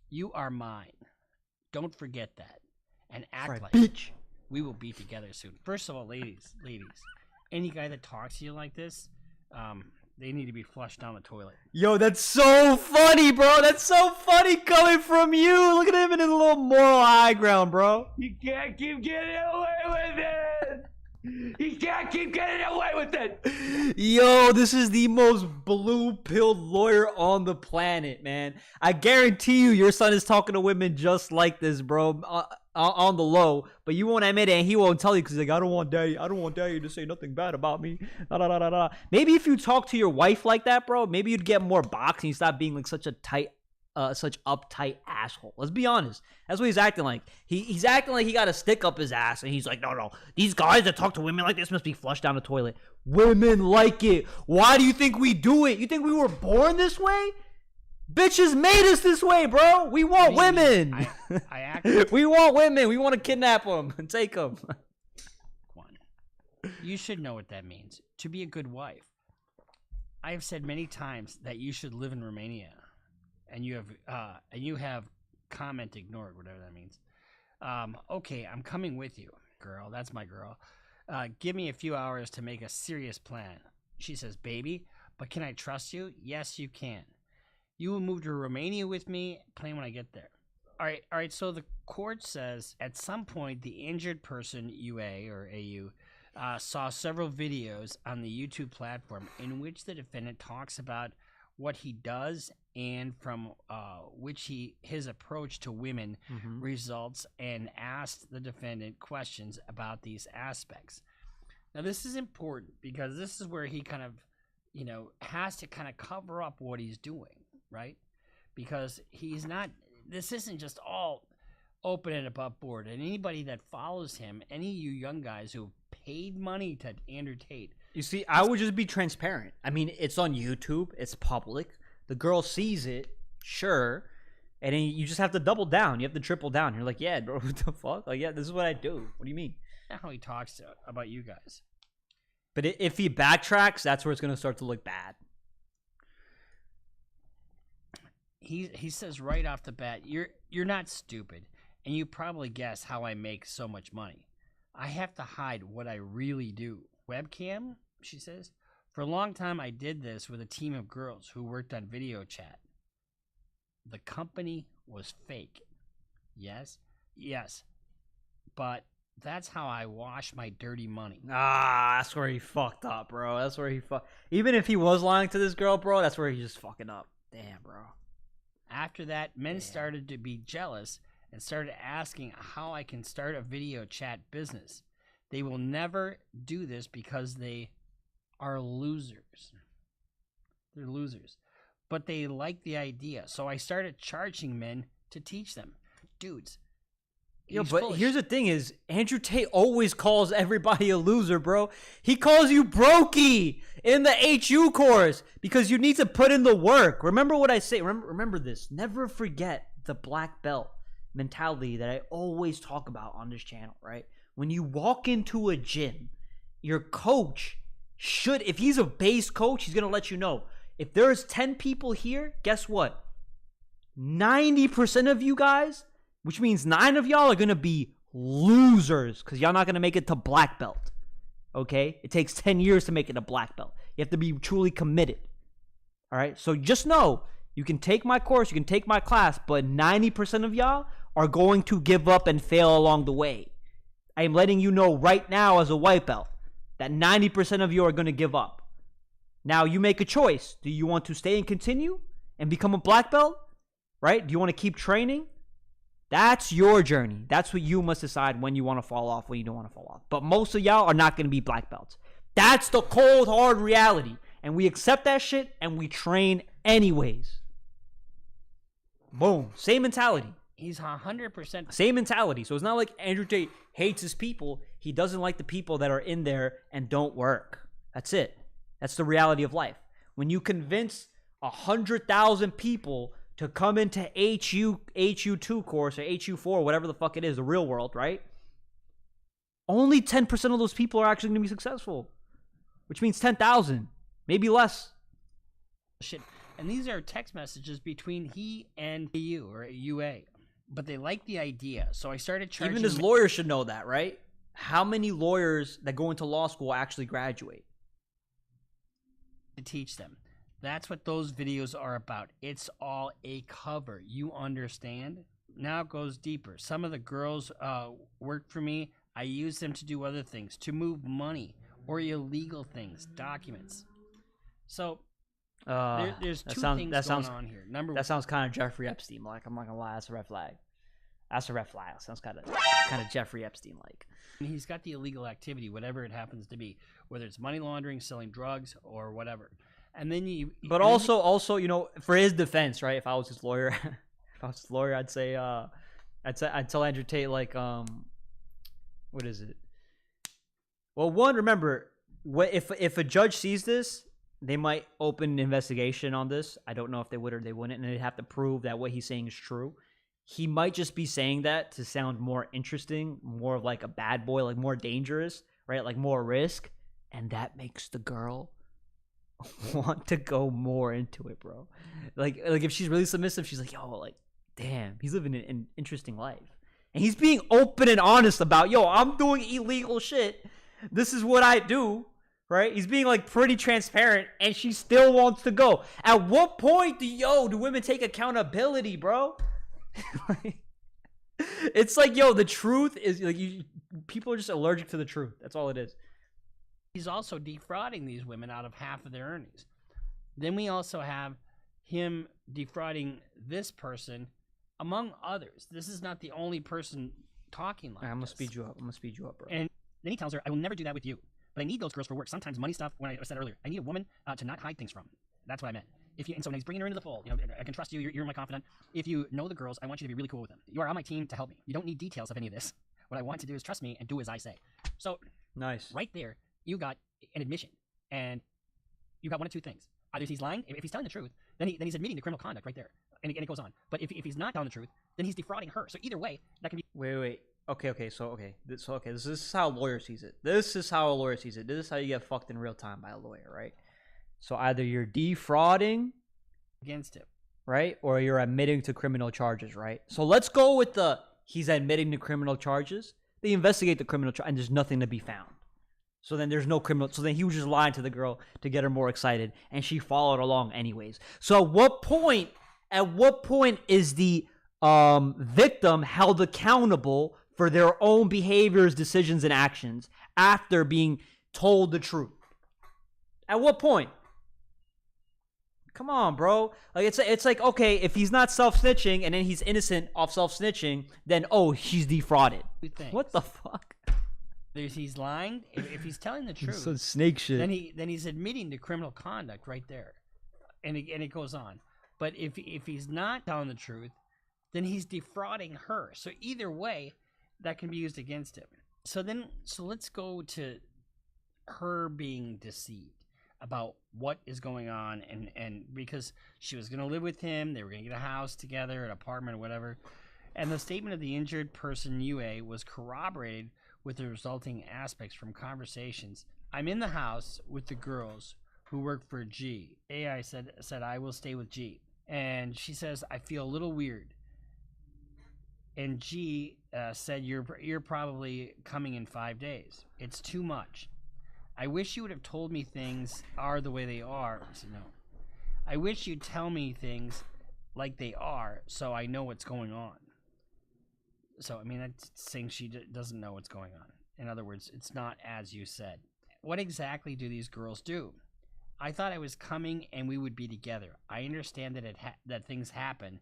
You are mine. Don't forget that. And act like bitch. We will be together soon. First of all, ladies, any guy that talks to you like this they need to be flushed down the toilet. Yo, that's so funny, bro. That's so funny coming from you. Look at him in his little moral high ground, bro. You can't keep getting away with it. You can't keep getting away with it. Yo, this is the most blue-pilled lawyer on the planet, man. I guarantee you your son is talking to women just like this, bro, on the low. But you won't admit it, and he won't tell you because he's like, I don't want daddy to say nothing bad about me. Da, da, da, da, da. Maybe if you talk to your wife like that, bro, maybe you'd get more box and you stop being like such uptight asshole. Let's be honest. That's what he's acting like. He's acting like he got a stick up his ass, and he's like, no. These guys that talk to women like this must be flushed down the toilet. Women like it. Why do you think we do it? You think we were born this way? Bitches made us this way, bro. We want women. We want women. We want to kidnap them and take them. You should know what that means. To be a good wife. I have said many times that you should live in Romania. And you have comment ignored, whatever that means. Okay, I'm coming with you, girl. That's my girl. Give me a few hours to make a serious plan. She says, baby, but can I trust you? Yes, you can. You will move to Romania with me. Plan when I get there. All right. So the court says at some point the injured person, UA or AU, saw several videos on the YouTube platform in which the defendant talks about what he does and from which his approach to women results, and asked the defendant questions about these aspects. Now this is important because this is where he kind of, has to kind of cover up what he's doing, right? Because he's not, this isn't just all open and above board. And anybody that follows him, any of you young guys who have paid money to Andrew Tate. You see, I would just be transparent. I mean, it's on YouTube. It's public. The girl sees it, sure. And then you just have to double down. You have to triple down. You're like, yeah, bro, what the fuck? Like, yeah, this is what I do. What do you mean? That's how he talks about you guys. But if he backtracks, that's where it's going to start to look bad. He says right off the bat, you're not stupid, and you probably guess how I make so much money. I have to hide what I really do. Webcam, she says. For a long time, I did this with a team of girls who worked on video chat. The company was fake. Yes, but that's how I wash my dirty money. That's where he fucked up, bro. That's where he fucked. Even if he was lying to this girl, bro, that's where he's just fucking up. Damn, bro. After that, men started to be jealous and started asking how I can start a video chat business. They will never do this because they are losers. They're losers. But they like the idea. So I started charging men to teach them. Dudes. Yo, but here's the thing is, Andrew Tate always calls everybody a loser, bro. He calls you brokey in the HU course because you need to put in the work. Remember what I say. Remember this. Never forget the black belt mentality that I always talk about on this channel, right? When you walk into a gym, your coach should, if he's a base coach, he's going to let you know. If there's 10 people here, guess what? 90% of you guys, which means 9 of y'all are going to be losers because y'all not going to make it to black belt. Okay? It takes 10 years to make it a black belt. You have to be truly committed. All right? So just know, you can take my course, you can take my class, but 90% of y'all are going to give up and fail along the way. I am letting you know right now as a white belt that 90% of you are going to give up. Now, you make a choice. Do you want to stay and continue and become a black belt? Right? Do you want to keep training? That's your journey. That's what you must decide when you want to fall off, when you don't want to fall off. But most of y'all are not going to be black belts. That's the cold, hard reality. And we accept that shit and we train anyways. Boom. Same mentality. He's 100%. Same mentality. So it's not like Andrew Tate hates his people. He doesn't like the people that are in there and don't work. That's it. That's the reality of life. When you convince 100,000 people to come into HU2 course or HU4, whatever the fuck it is, the real world, right? Only 10% of those people are actually going to be successful, which means 10,000, maybe less. Shit. And these are text messages between he and you or UA. But they like the idea. So I started charging. Even his lawyer should know that, right? How many lawyers that go into law school actually graduate? to teach them. That's what those videos are about. It's all a cover. You understand? Now it goes deeper. Some of the girls work for me. I use them to do other things, to move money or illegal things, documents. So there's two things going on here. That sounds kind of Jeffrey Epstein like. I'm not gonna lie, that's a red flag. That's a red flag. That sounds kind of Jeffrey Epstein like. And he's got the illegal activity, whatever it happens to be, whether it's money laundering, selling drugs, or whatever. And then But also, you know, for his defense, right? If I was his lawyer, I'd say, I'd tell Andrew Tate like, what is it? Well, one, remember, if a judge sees this, they might open an investigation on this. I don't know if they would or they wouldn't, and they'd have to prove that what he's saying is true. He might just be saying that to sound more interesting, more of like a bad boy, like more dangerous, right? Like more risk, and that makes the girl want to go more into it, bro. Like if she's really submissive, she's like, yo, like, damn, he's living an interesting life. And he's being open and honest about, yo, I'm doing illegal shit. This is what I do, right? He's being like pretty transparent, and she still wants to go. At what point do women take accountability, bro? It's like, yo, the truth is like people are just allergic to the truth. That's all it is. He's also defrauding these women out of half of their earnings. Then we also have him defrauding this person, among others. This is not the only person talking like I'm gonna this. speed you up. bro. And then he tells her, I will never do that with you. But I need those girls for work. Sometimes money stuff, when I said earlier, I need a woman to not hide things from. That's what I meant. And so when he's bringing her into the fold, you know, I can trust you, you're my confidant. If you know the girls, I want you to be really cool with them. You are on my team to help me. You don't need details of any of this. What I want to do is trust me and do as I say. So, nice. Right there, you got an admission. And you got one of two things. Either he's lying, if he's telling the truth, then he's admitting to criminal conduct right there. And it goes on. But if he's not telling the truth, then he's defrauding her. So either way, that can be... Wait. Okay. So this is how a lawyer sees it. This is how you get fucked in real time by a lawyer, right? So either you're defrauding against him, right? Or you're admitting to criminal charges, right? So let's go with he's admitting to criminal charges. They investigate the criminal charge, and there's nothing to be found. So then there's no criminal. So then he was just lying to the girl to get her more excited, and she followed along anyways. So at what point is the victim held accountable for their own behaviors, decisions, and actions after being told the truth? At what point? Come on, bro. Like it's like, okay, if he's not self-snitching and then he's innocent of self-snitching, then he's defrauded. What the fuck? He's lying. If he's telling the truth, some snake shit. Then he's admitting to criminal conduct right there, and it goes on. But if he's not telling the truth, then he's defrauding her. So either way, that can be used against him. So let's go to her being deceived about what is going on, and because she was going to live with him, they were going to get a house together, an apartment or whatever, and the statement of the injured person UA was corroborated with the resulting aspects from conversations. I'm in the house with the girls who work for G. AI said I will stay with G, and she says I feel a little weird, and G said you're probably coming in 5 days. It's too much. I wish you would have told me things are the way they are. I said, no. I wish you'd tell me things like they are so I know what's going on. So, I mean, that's saying she doesn't know what's going on. In other words, it's not as you said. What exactly do these girls do? I thought I was coming and we would be together. I understand that that things happen,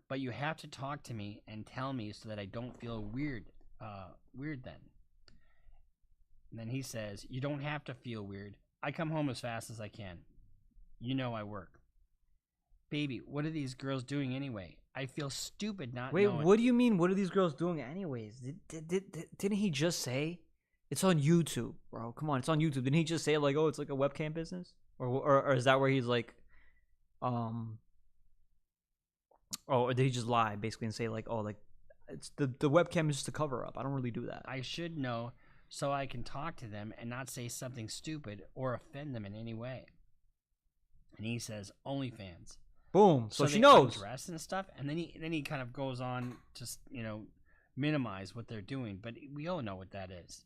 but you have to talk to me and tell me so that I don't feel weird then. And then he says, you don't have to feel weird. I come home as fast as I can. You know I work. Baby, what are these girls doing anyway? I feel stupid not knowing. Wait, what do you mean, what are these girls doing anyways? Didn't he just say? It's on YouTube, bro. Come on, it's on YouTube. Didn't he just say, like, oh, it's like a webcam business? Or is that where he's like, or did he just lie, basically, and say, like, oh, like, it's the webcam is just a cover-up. I don't really do that. I should know so I can talk to them and not say something stupid or offend them in any way. And he says, OnlyFans. Boom. So she knows. Dress and stuff, and then he kind of goes on to, you know, minimize what they're doing, but we all know what that is.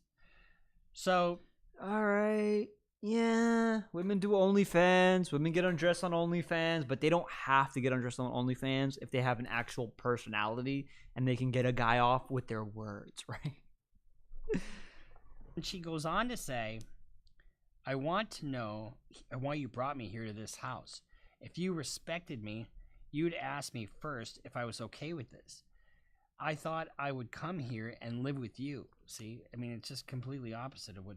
So, all right, Yeah, women do OnlyFans. Women get undressed on OnlyFans, but they don't have to get undressed on OnlyFans if they have an actual personality and they can get a guy off with their words, right? And she goes on to say, I want to know why you brought me here to this house. If you respected me, you'd ask me first if I was okay with this. I thought I would come here and live with you. See, I mean, it's just completely opposite of what.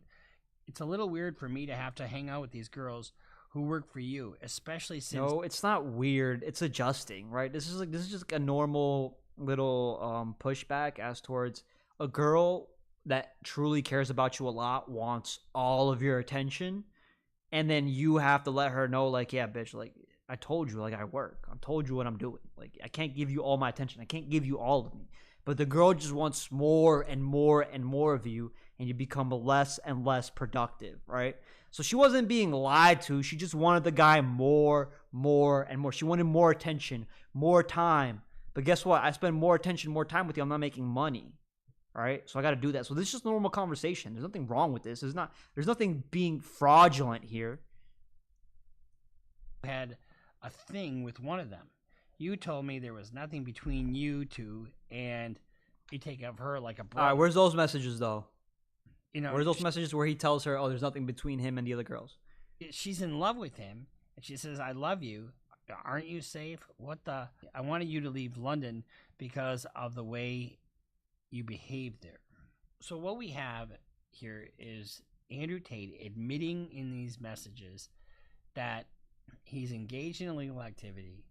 It's a little weird for me to have to hang out with these girls who work for you, especially since. No, it's not weird. It's adjusting, right? This is just a normal little pushback as towards a girl that truly cares about you a lot, wants all of your attention, and then you have to let her know, like, yeah, bitch, like, I told you, like, I work. I told you what I'm doing. Like, I can't give you all my attention. I can't give you all of me. But the girl just wants more and more and more of you, and you become less and less productive, right? So she wasn't being lied to. She just wanted the guy more, and more. She wanted more attention, more time. But guess what? I spend more attention, more time with you. I'm not making money, right? So I got to do that. So this is just normal conversation. There's nothing wrong with this. There's nothing being fraudulent here. Had a thing with one of them. You told me there was nothing between you two, and you take of her like a brother. All right, where's those messages, though? You know, where's those messages where he tells her, oh, there's nothing between him and the other girls? She's in love with him, and she says, I love you. Aren't you safe? What the? I wanted you to leave London because of the way you behaved there. So what we have here is Andrew Tate admitting in these messages that he's engaged in illegal activity.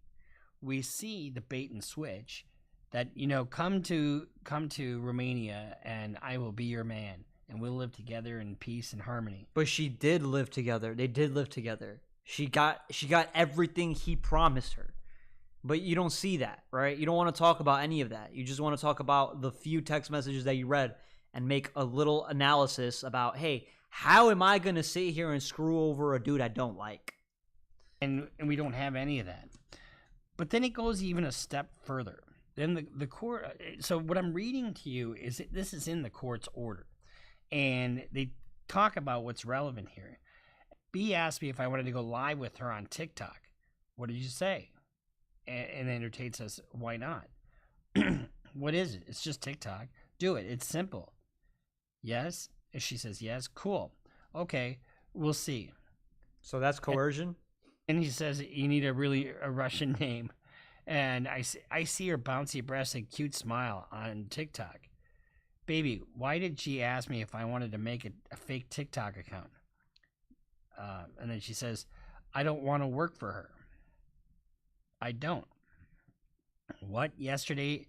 We see the bait and switch that, you know, come to Romania and I will be your man and we'll live together in peace and harmony. But she did live together. They did live together. She got everything he promised her. But you don't see that, right? You don't want to talk about any of that. You just want to talk about the few text messages that you read and make a little analysis about, hey, how am I going to sit here and screw over a dude I don't like? And we don't have any of that. But then it goes even a step further. Then the court. So what I'm reading to you is this is in the court's order, and they talk about what's relevant here. B asked me if I wanted to go live with her on TikTok. What did you say? And Andrew Tate says, "Why not? What is it? It's just TikTok. Do it. It's simple." Yes. And she says, "Yes." Cool. Okay. We'll see. So that's coercion. And he says, you need a Russian name. And I see her bouncy breasts and cute smile on TikTok. Baby, why did she ask me if I wanted to make a fake TikTok account? And then she says, I don't want to work for her. I don't. What? Yesterday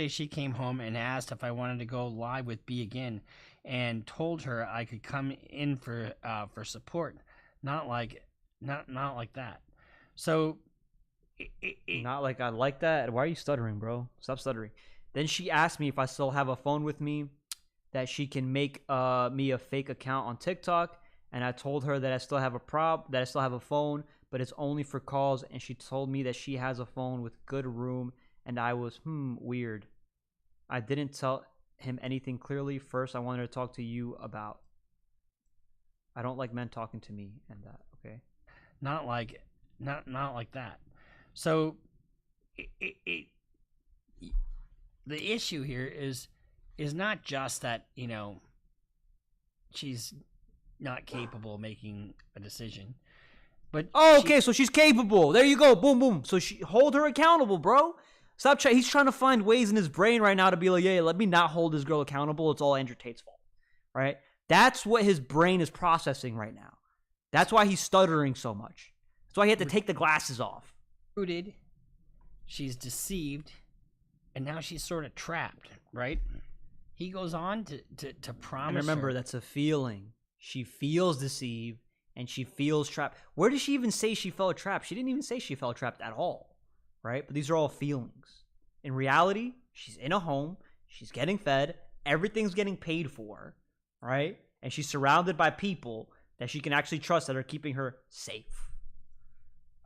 she came home and asked if I wanted to go live with B again and told her I could come in for support. Not like that. So not like I like that. Why are you stuttering, bro? Stop stuttering. Then she asked me if I still have a phone with me, that she can make me a fake account on TikTok, and I told her that I still have a phone, but it's only for calls, and she told me that she has a phone with good room, and I was weird. I didn't tell him anything clearly. First, I wanted to talk to you about. I don't like men talking to me and that. Okay. Not like that. So the issue here is not just that, you know, she's not capable of making a decision, but so she's capable. There you go. Boom, boom. So she hold her accountable, bro. Stop. He's trying to find ways in his brain right now to be like, yeah, let me not hold this girl accountable. It's all Andrew Tate's fault, right? That's what his brain is processing right now. That's why he's stuttering so much. That's why he had to take the glasses off. Rooted, she's deceived, and now she's sort of trapped, right? He goes on to promise. And remember, that's a feeling. She feels deceived, and she feels trapped. Where did she even say she felt trapped? She didn't even say she felt trapped at all, right? But these are all feelings. In reality, she's in a home. She's getting fed. Everything's getting paid for, right? And she's surrounded by people that she can actually trust that are keeping her safe.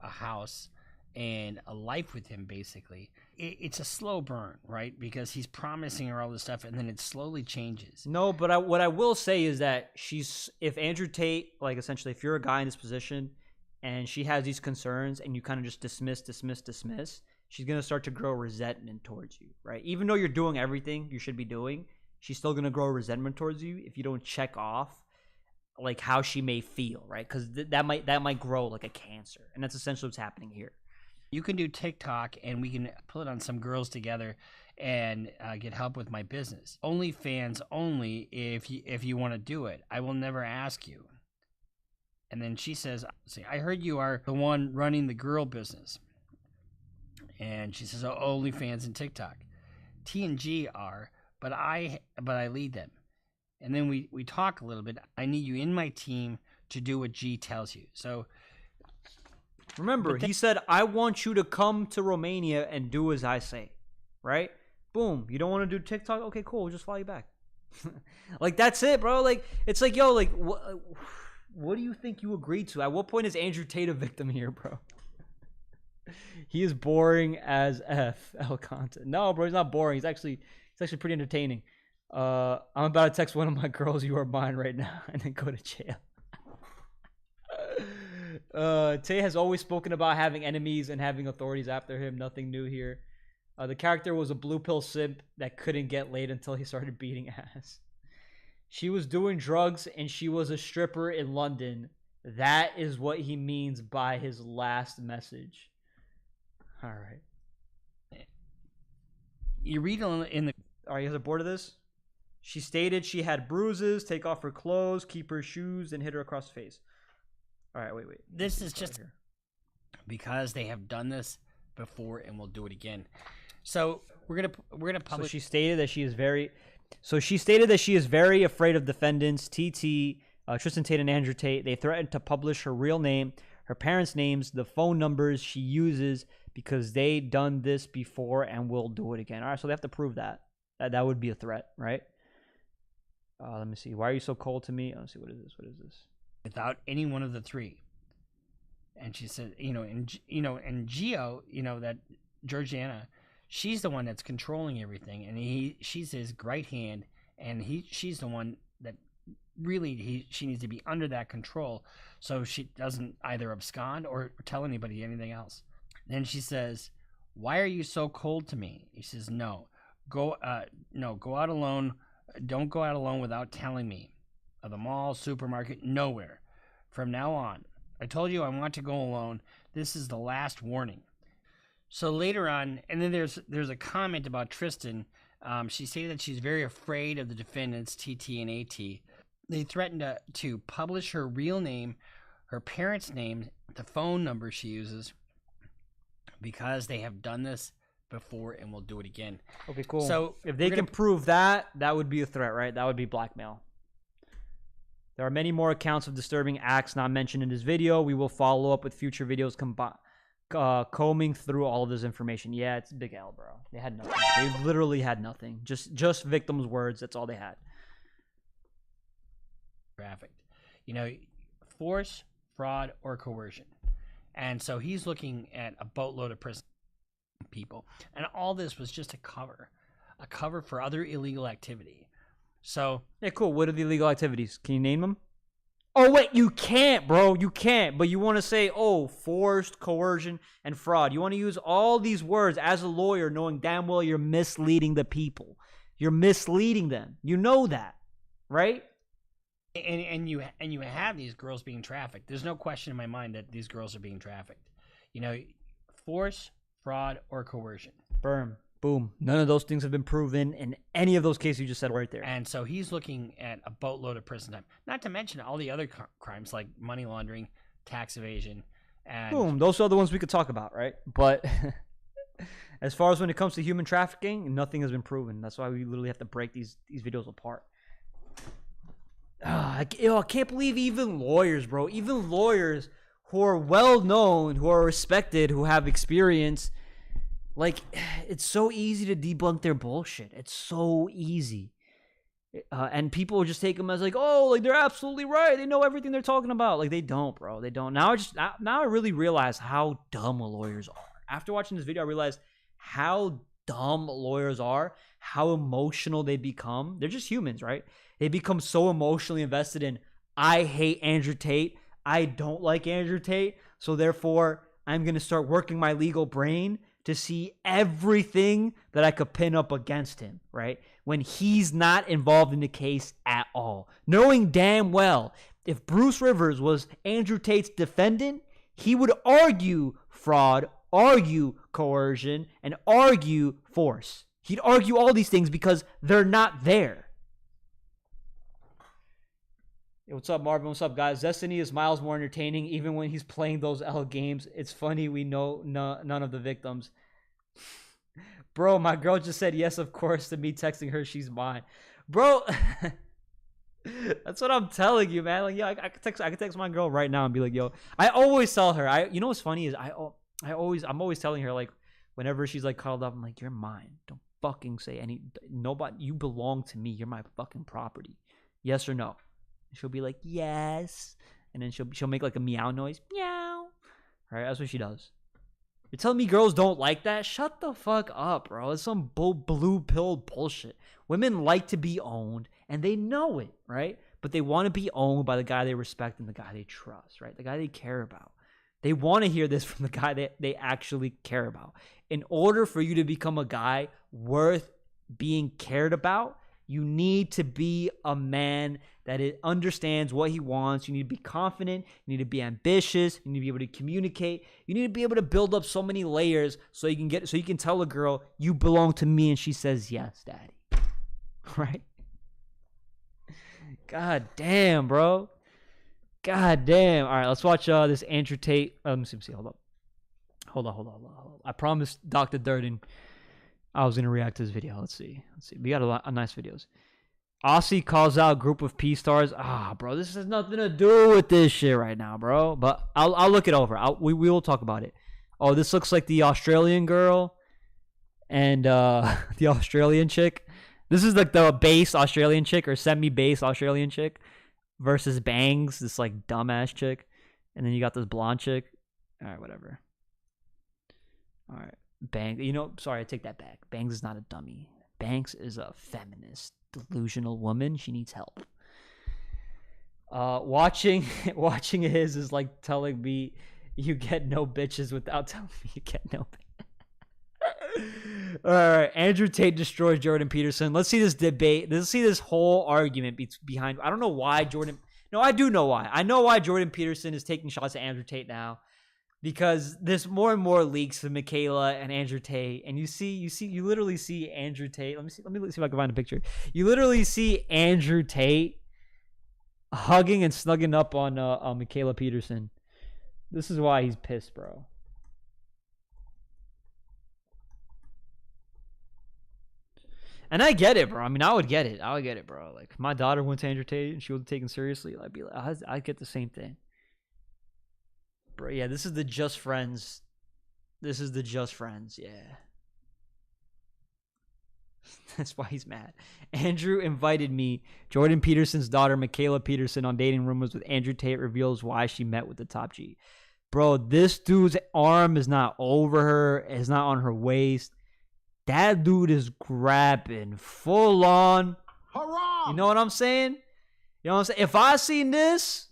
A house and a life with him, basically. It's a slow burn, right? Because he's promising her all this stuff, and then it slowly changes. No, but what I will say is that if Andrew Tate, like essentially, if you're a guy in this position and she has these concerns and you kind of just dismiss, she's going to start to grow resentment towards you, right? Even though you're doing everything you should be doing, she's still going to grow resentment towards you if you don't check off like how she may feel, right? Because that might grow like a cancer, and that's essentially what's happening here. You can do TikTok, and we can put it on some girls together and get help with my business. OnlyFans only if you want to do it. I will never ask you. And then she says, "See, I heard you are the one running the girl business." And she says, "Oh, OnlyFans and TikTok. T and G are, but I lead them." And then we talk a little bit. I need you in my team to do what G tells you. So remember, he said, I want you to come to Romania and do as I say, right? Boom. You don't want to do TikTok? Okay, cool. We'll just fly you back. Like, that's it, bro. Like, it's like, yo, like, what do you think you agreed to? At what point is Andrew Tate a victim here, bro? He is boring as F. L content. No, bro, he's not boring. He's actually pretty entertaining. I'm about to text one of my girls, "You are mine" right now, and then go to jail. Tate has always spoken about having enemies and having authorities after him. Nothing new here. The character was a blue pill simp that couldn't get laid until he started beating ass. She was doing drugs and she was a stripper in London. That is what he means by his last message. All right. You read in the... Are you guys bored of this? She stated she had bruises, take off her clothes, keep her shoes, and hit her across the face. All right, wait. This is just because they have done this before and will do it again. So we're gonna publish. So she stated that she is very. So she stated that she is very afraid of defendants TT, Tristan Tate and Andrew Tate. They threatened to publish her real name, her parents' names, the phone numbers she uses because they done this before and will do it again. All right, so they have to prove that. That would be a threat, right? Let me see. Why are you so cold to me? Let's see. What is this? Without any one of the three. And she said, and Gio, that Georgiana, she's the one that's controlling everything, and she's his right hand, and she's the one that really she needs to be under that control, so she doesn't either abscond or tell anybody anything else. Then she says, "Why are you so cold to me?" He says, "No, go out alone. Don't go out alone without telling me. Of the mall, supermarket, nowhere. From now on. I told you I want to go alone. This is the last warning." So later on, and then there's a comment about Tristan. She stated that she's very afraid of the defendants, TT and AT. They threatened to publish her real name, her parents' name, the phone number she uses, because they have done this before and will do it again. Okay, cool. So if they can prove that would be a threat, right? That would be blackmail. There are many more accounts of disturbing acts not mentioned in this video. We will follow up with future videos combing through all of this information. Yeah, it's big L, bro. They had nothing. They literally had nothing. Just victims' words. That's all they had. Trafficked. Force, fraud, or coercion. And so he's looking at a boatload of prison people. And all this was just a cover for other illegal activity. So yeah, cool. What are the illegal activities? Can you name them? Oh wait, you can't, bro. You can't. But you want to say, forced, coercion, and fraud. You want to use all these words as a lawyer, knowing damn well you're misleading the people. You're misleading them. You know that, right? And you have these girls being trafficked. There's no question in my mind that these girls are being trafficked. Force, fraud, or coercion. Boom. None of those things have been proven in any of those cases you just said right there. And so he's looking at a boatload of prison time. Not to mention all the other crimes like money laundering, tax evasion, and boom. Those are the ones we could talk about, right? But as far as when it comes to human trafficking, nothing has been proven. That's why we literally have to break these videos apart. I can't believe even lawyers, bro. Even lawyers who are well known, who are respected, who have experience. Like, it's so easy to debunk their bullshit. It's so easy. And people just take them as like, oh, like they're absolutely right. They know everything they're talking about. Like they don't, bro. They don't. Now I really realize how dumb lawyers are. After watching this video, I realized how dumb lawyers are, how emotional they become. They're just humans, right? They become so emotionally invested in, I hate Andrew Tate. I don't like Andrew Tate. So therefore, I'm going to start working my legal brain to see everything that I could pin up against him, right? When he's not involved in the case at all. Knowing damn well, if Bruce Rivers was Andrew Tate's defendant, he would argue fraud, argue coercion, and argue force. He'd argue all these things because they're not there. Hey, what's up, Marvin? What's up, guys? Destiny is miles more entertaining even when he's playing those L games. It's funny we know none of the victims. Bro, my girl just said yes, of course, to me texting her she's mine. Bro, that's what I'm telling you, man. Like, yeah, I could text my girl right now and be like, yo, I always tell her. You know what's funny is I'm always telling her, like, whenever she's like cuddled up, I'm like, you're mine. Don't fucking say nobody. You belong to me. You're my fucking property. Yes or no? And she'll be like, yes. And then she'll make like a meow noise. Meow. Right? That's what she does. You're telling me girls don't like that? Shut the fuck up, bro. It's some blue pill bullshit. Women like to be owned, and they know it, right? But they want to be owned by the guy they respect and the guy they trust, right? The guy they care about. They want to hear this from the guy that they actually care about. In order for you to become a guy worth being cared about, you need to be a man that understands what he wants. You need to be confident. You need to be ambitious. You need to be able to communicate. You need to be able to build up so many layers so you can tell a girl, you belong to me, and she says, yes, daddy. Right? God damn, bro. God damn. All right, let's watch this Andrew Tate. Let me see. Hold on. I promised Dr. Durden I was going to react to this video. Let's see. We got a lot of nice videos. Aussie calls out group of P stars. Bro, this has nothing to do with this shit right now, bro. But I'll look it over. We will talk about it. Oh, this looks like the Australian girl and the Australian chick. This is like the base Australian chick or semi-base Australian chick versus Bangs, this like dumbass chick. And then you got this blonde chick. All right, whatever. All right. Bangs, sorry, I take that back. Bangs is not a dummy. Banks is a feminist, delusional woman. She needs help. Watching his is like telling me you get no bitches without telling me you get no bitches. All right, Andrew Tate destroys Jordan Peterson. Let's see this debate. Let's see this whole argument behind. I don't know why Jordan. No, I do know why. I know why Jordan Peterson is taking shots at Andrew Tate now. Because there's more and more leaks of Michaela and Andrew Tate, and you literally see Andrew Tate. Let me see if I can find a picture. You literally see Andrew Tate hugging and snugging up on Michaela Peterson. This is why he's pissed, bro. And I get it, bro. I mean, I would get it, bro. Like, if my daughter went to Andrew Tate and she wasn't taken seriously, I'd be like, I'd get the same thing. Bro, yeah, this is the just friends. Yeah. That's why he's mad. Andrew invited me, Jordan Peterson's daughter, Michaela Peterson, on dating rumors with Andrew Tate reveals why she met with the top G. Bro, this dude's arm is not over her. It's not on her waist. That dude is grabbing full on. Haram! You know what I'm saying? If I seen this,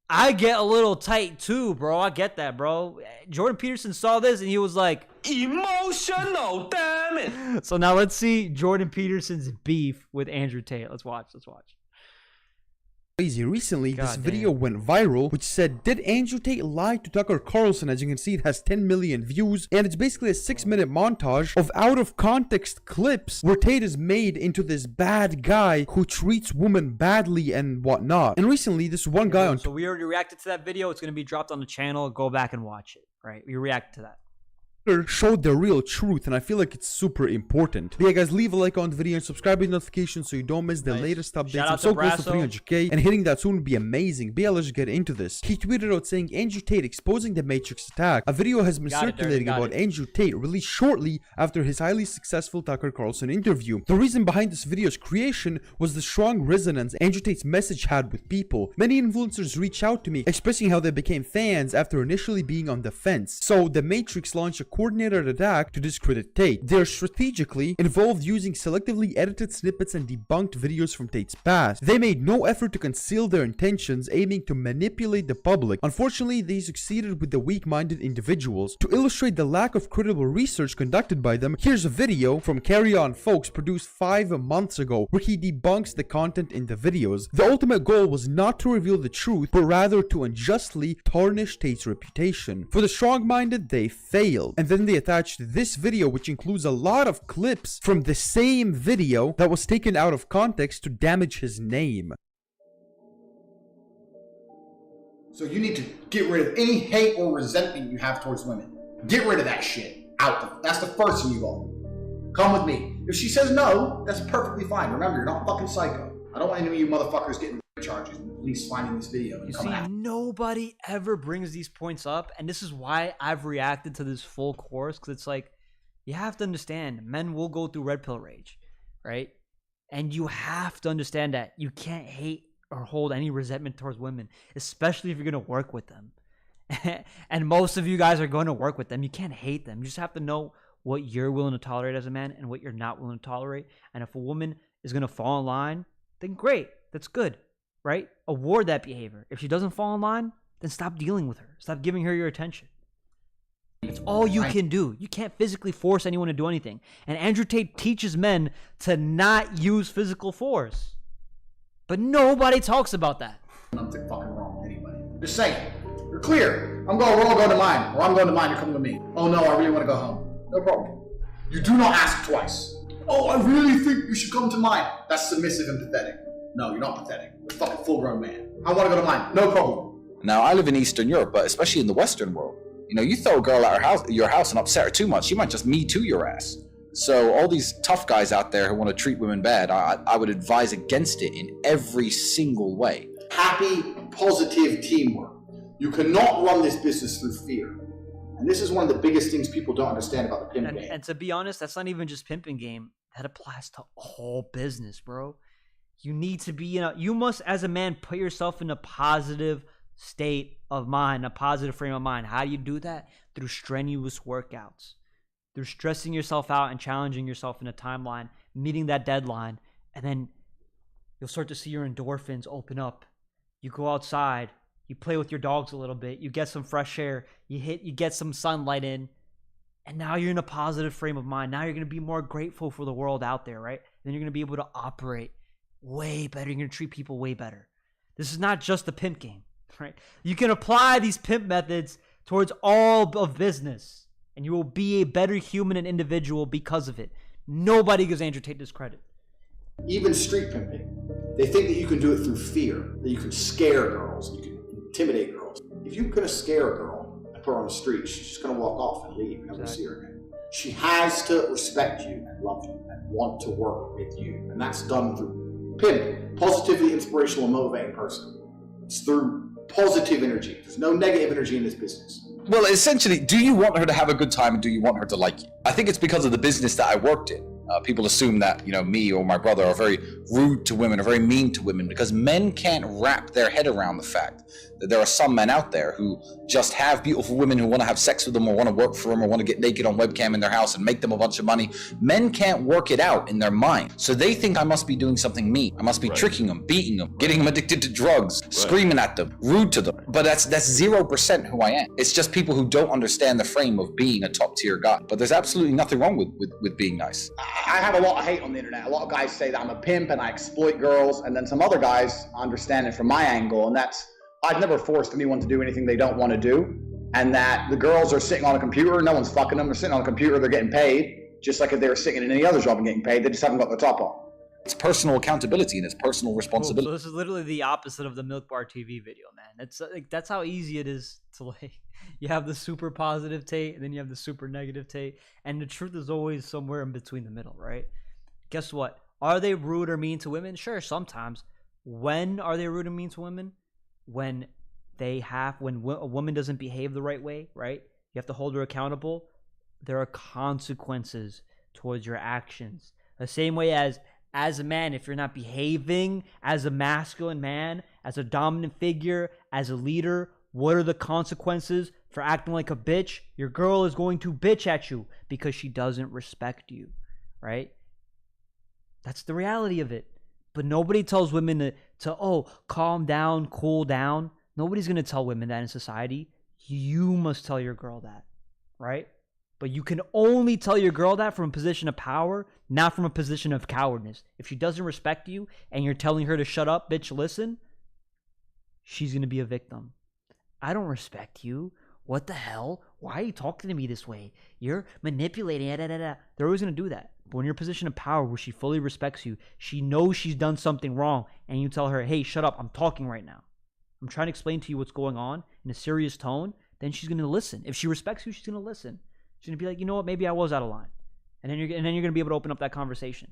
I get a little tight too, bro. I get that, bro. Jordan Peterson saw this and he was like, emotional, damn it. So now let's see Jordan Peterson's beef with Andrew Tate. Let's watch. Crazy. Recently, this video went viral, which said, did Andrew Tate lie to Tucker Carlson? As you can see, it has 10 million views, and it's basically a 6-minute montage of out-of-context clips where Tate is made into this bad guy who treats women badly and whatnot. And recently, this one guy on... So we already reacted to that video. It's going to be dropped on the channel. Go back and watch it, right? We reacted to that. showed the real truth, and I feel like it's super important. But yeah, guys, leave a like on the video and subscribe with notifications so you don't miss the latest updates. I'm so close to 300k, and hitting that soon would be amazing. But yeah, let's get into this. He tweeted out saying, Andrew Tate exposing the Matrix attack. A video has been circulating about Andrew Tate, released shortly after his highly successful Tucker Carlson interview. The reason behind this video's creation was the strong resonance Andrew Tate's message had with people. Many influencers reached out to me, expressing how they became fans after initially being on the fence. So, the Matrix launched a coordinated attack to discredit Tate. They're strategically involved using selectively edited snippets and debunked videos from Tate's past. They made no effort to conceal their intentions, aiming to manipulate the public. Unfortunately, they succeeded with the weak-minded individuals. To illustrate the lack of credible research conducted by them, here's a video from Carry On Folks produced 5 months ago where he debunks the content in the videos. The ultimate goal was not to reveal the truth, but rather to unjustly tarnish Tate's reputation. For the strong-minded, they failed. And then they attached this video, which includes a lot of clips from the same video that was taken out of context to damage his name. So you need to get rid of any hate or resentment you have towards women. Get rid of that shit. That's the first thing you got. Come with me. If she says no, that's perfectly fine. Remember, you're not fucking psycho. I don't want any of you motherfuckers getting charges and the police finding this video and coming after. Nobody ever brings these points up, and this is why I've reacted to this full course, because it's like, you have to understand, men will go through red pill rage, right? And you have to understand that you can't hate or hold any resentment towards women, especially if you're going to work with them. And most of you guys are going to work with them. You can't hate them. You just have to know what you're willing to tolerate as a man and what you're not willing to tolerate. And if a woman is going to fall in line, then great. That's good, right? Award that behavior. If she doesn't fall in line, then stop dealing with her. Stop giving her your attention. That's all you can do. You can't physically force anyone to do anything. And Andrew Tate teaches men to not use physical force. But nobody talks about that. Nothing fucking wrong with anybody. Just saying. You're clear. We're all going to mine. Or I'm going to mine, you're coming with me. Oh no, I really want to go home. No problem. You do not ask twice. Oh, I really think you should come to mine. That's submissive and pathetic. No, you're not pathetic. You're a fucking full-grown man. I want to go to mine. No problem. Now, I live in Eastern Europe, but especially in the Western world, you know, you throw a girl out your house and upset her too much, she might just Me Too your ass. So all these tough guys out there who want to treat women bad, I would advise against it in every single way. Happy, positive teamwork. You cannot run this business through fear. And this is one of the biggest things people don't understand about the pimp game. And to be honest, that's not even just pimping game. That applies to all business, bro. You need to be, you must, as a man, put yourself in a positive state of mind, a positive frame of mind. How do you do that? Through strenuous workouts. Through stressing yourself out and challenging yourself in a timeline, meeting that deadline, and then you'll start to see your endorphins open up. You go outside, you play with your dogs a little bit, you get some fresh air, you get some sunlight in, and now you're in a positive frame of mind. Now you're going to be more grateful for the world out there, right? Then you're going to be able to operate way better. You're going to treat people way better. This is not just the pimp game, right? You can apply these pimp methods towards all of business, and you will be a better human and individual because of it. Nobody gives Andrew Tate this credit. Even street pimping, they think that you can do it through fear, that you can scare girls, you can intimidate girls. If you're going to scare a girl and put her on the street, she's just going to walk off and leave. You're not going to see her again. She has to respect you and love you and want to work with you. And that's done through pimp, positively inspirational and motivating person. It's through positive energy. There's no negative energy in this business. Well, essentially, do you want her to have a good time and do you want her to like you? I think it's because of the business that I worked in. People assume that, me or my brother are very rude to women, or very mean to women, because men can't wrap their head around the fact that there are some men out there who just have beautiful women who want to have sex with them, or want to work for them, or want to get naked on webcam in their house and make them a bunch of money. Men can't work it out in their mind. So they think I must be doing something mean. I must be tricking them, beating them, getting them addicted to drugs, screaming at them, rude to them. But that's 0% who I am. It's just people who don't understand the frame of being a top tier guy. But there's absolutely nothing wrong with being nice. I have a lot of hate on the internet. A lot of guys say that I'm a pimp and I exploit girls, and then some other guys understand it from my angle, and that's, I've never forced anyone to do anything they don't want to do, and that the girls are sitting on a computer, no one's fucking them, they're sitting on a computer, they're getting paid, just like if they were sitting in any other job and getting paid, they just haven't got the top on. It's personal accountability and it's personal Cool. responsibility. So this is literally the opposite of the Milkbar TV video, man. That's like that's how easy it is to like. You have the super positive Tate, and then you have the super negative Tate, and the truth is always somewhere in between the middle, right? Guess what? Are they rude or mean to women? Sure, sometimes. When are they rude and mean to women? When a woman doesn't behave the right way, right? You have to hold her accountable. There are consequences towards your actions. The same way as a man, if you're not behaving as a masculine man, as a dominant figure, as a leader, what are the consequences for acting like a bitch? Your girl is going to bitch at you because she doesn't respect you, right? That's the reality of it. But nobody tells women to calm down, cool down. Nobody's going to tell women that in society. You must tell your girl that, right? But you can only tell your girl that from a position of power, not from a position of cowardness. If she doesn't respect you and you're telling her to shut up, bitch, listen, she's going to be a victim. I don't respect you. What the hell? Why are you talking to me this way? You're manipulating. They're always going to do that. But when you're in a position of power where she fully respects you, she knows she's done something wrong, and you tell her, hey, shut up, I'm talking right now. I'm trying to explain to you what's going on in a serious tone, then she's going to listen. If she respects you, she's going to listen. She's going to be like, you know what, maybe I was out of line. And then you're going to be able to open up that conversation.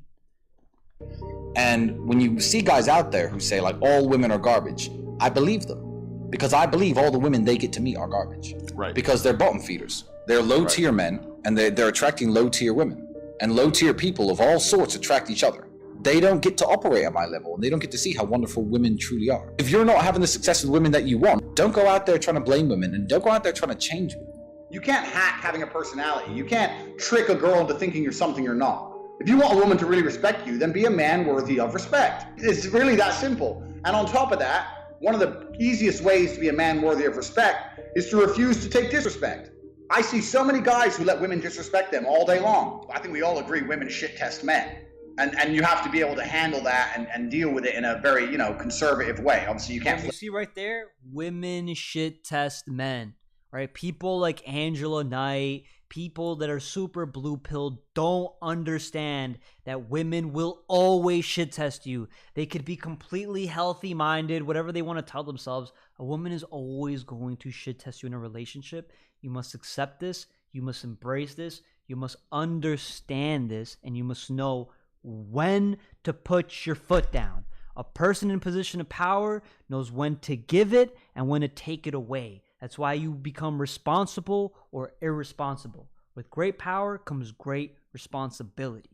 And when you see guys out there who say like all women are garbage, I believe them. Because I believe all the women they get to meet are garbage. Right. Because they're bottom feeders. They're low tier men and they're attracting low tier women. And low tier people of all sorts attract each other. They don't get to operate at my level and they don't get to see how wonderful women truly are. If you're not having the success with women that you want, don't go out there trying to blame women and don't go out there trying to change women. You can't hack having a personality. You can't trick a girl into thinking you're something you're not. If you want a woman to really respect you, then be a man worthy of respect. It's really that simple. And on top of that, one of the easiest ways to be a man worthy of respect is to refuse to take disrespect. I see so many guys who let women disrespect them all day long. I think we all agree women shit test men. And you have to be able to handle that and deal with it in a very, conservative way. Obviously, you can't. You see right there, women shit test men, right? People like Angela Knight, people that are super blue pilled don't understand that women will always shit test you. They could be completely healthy minded, whatever they want to tell themselves. A woman is always going to shit test you in a relationship. You must accept this. You must embrace this. You must understand this, and you must know when to put your foot down. A person in a position of power knows when to give it and when to take it away. That's why you become responsible or irresponsible. With great power comes great responsibility.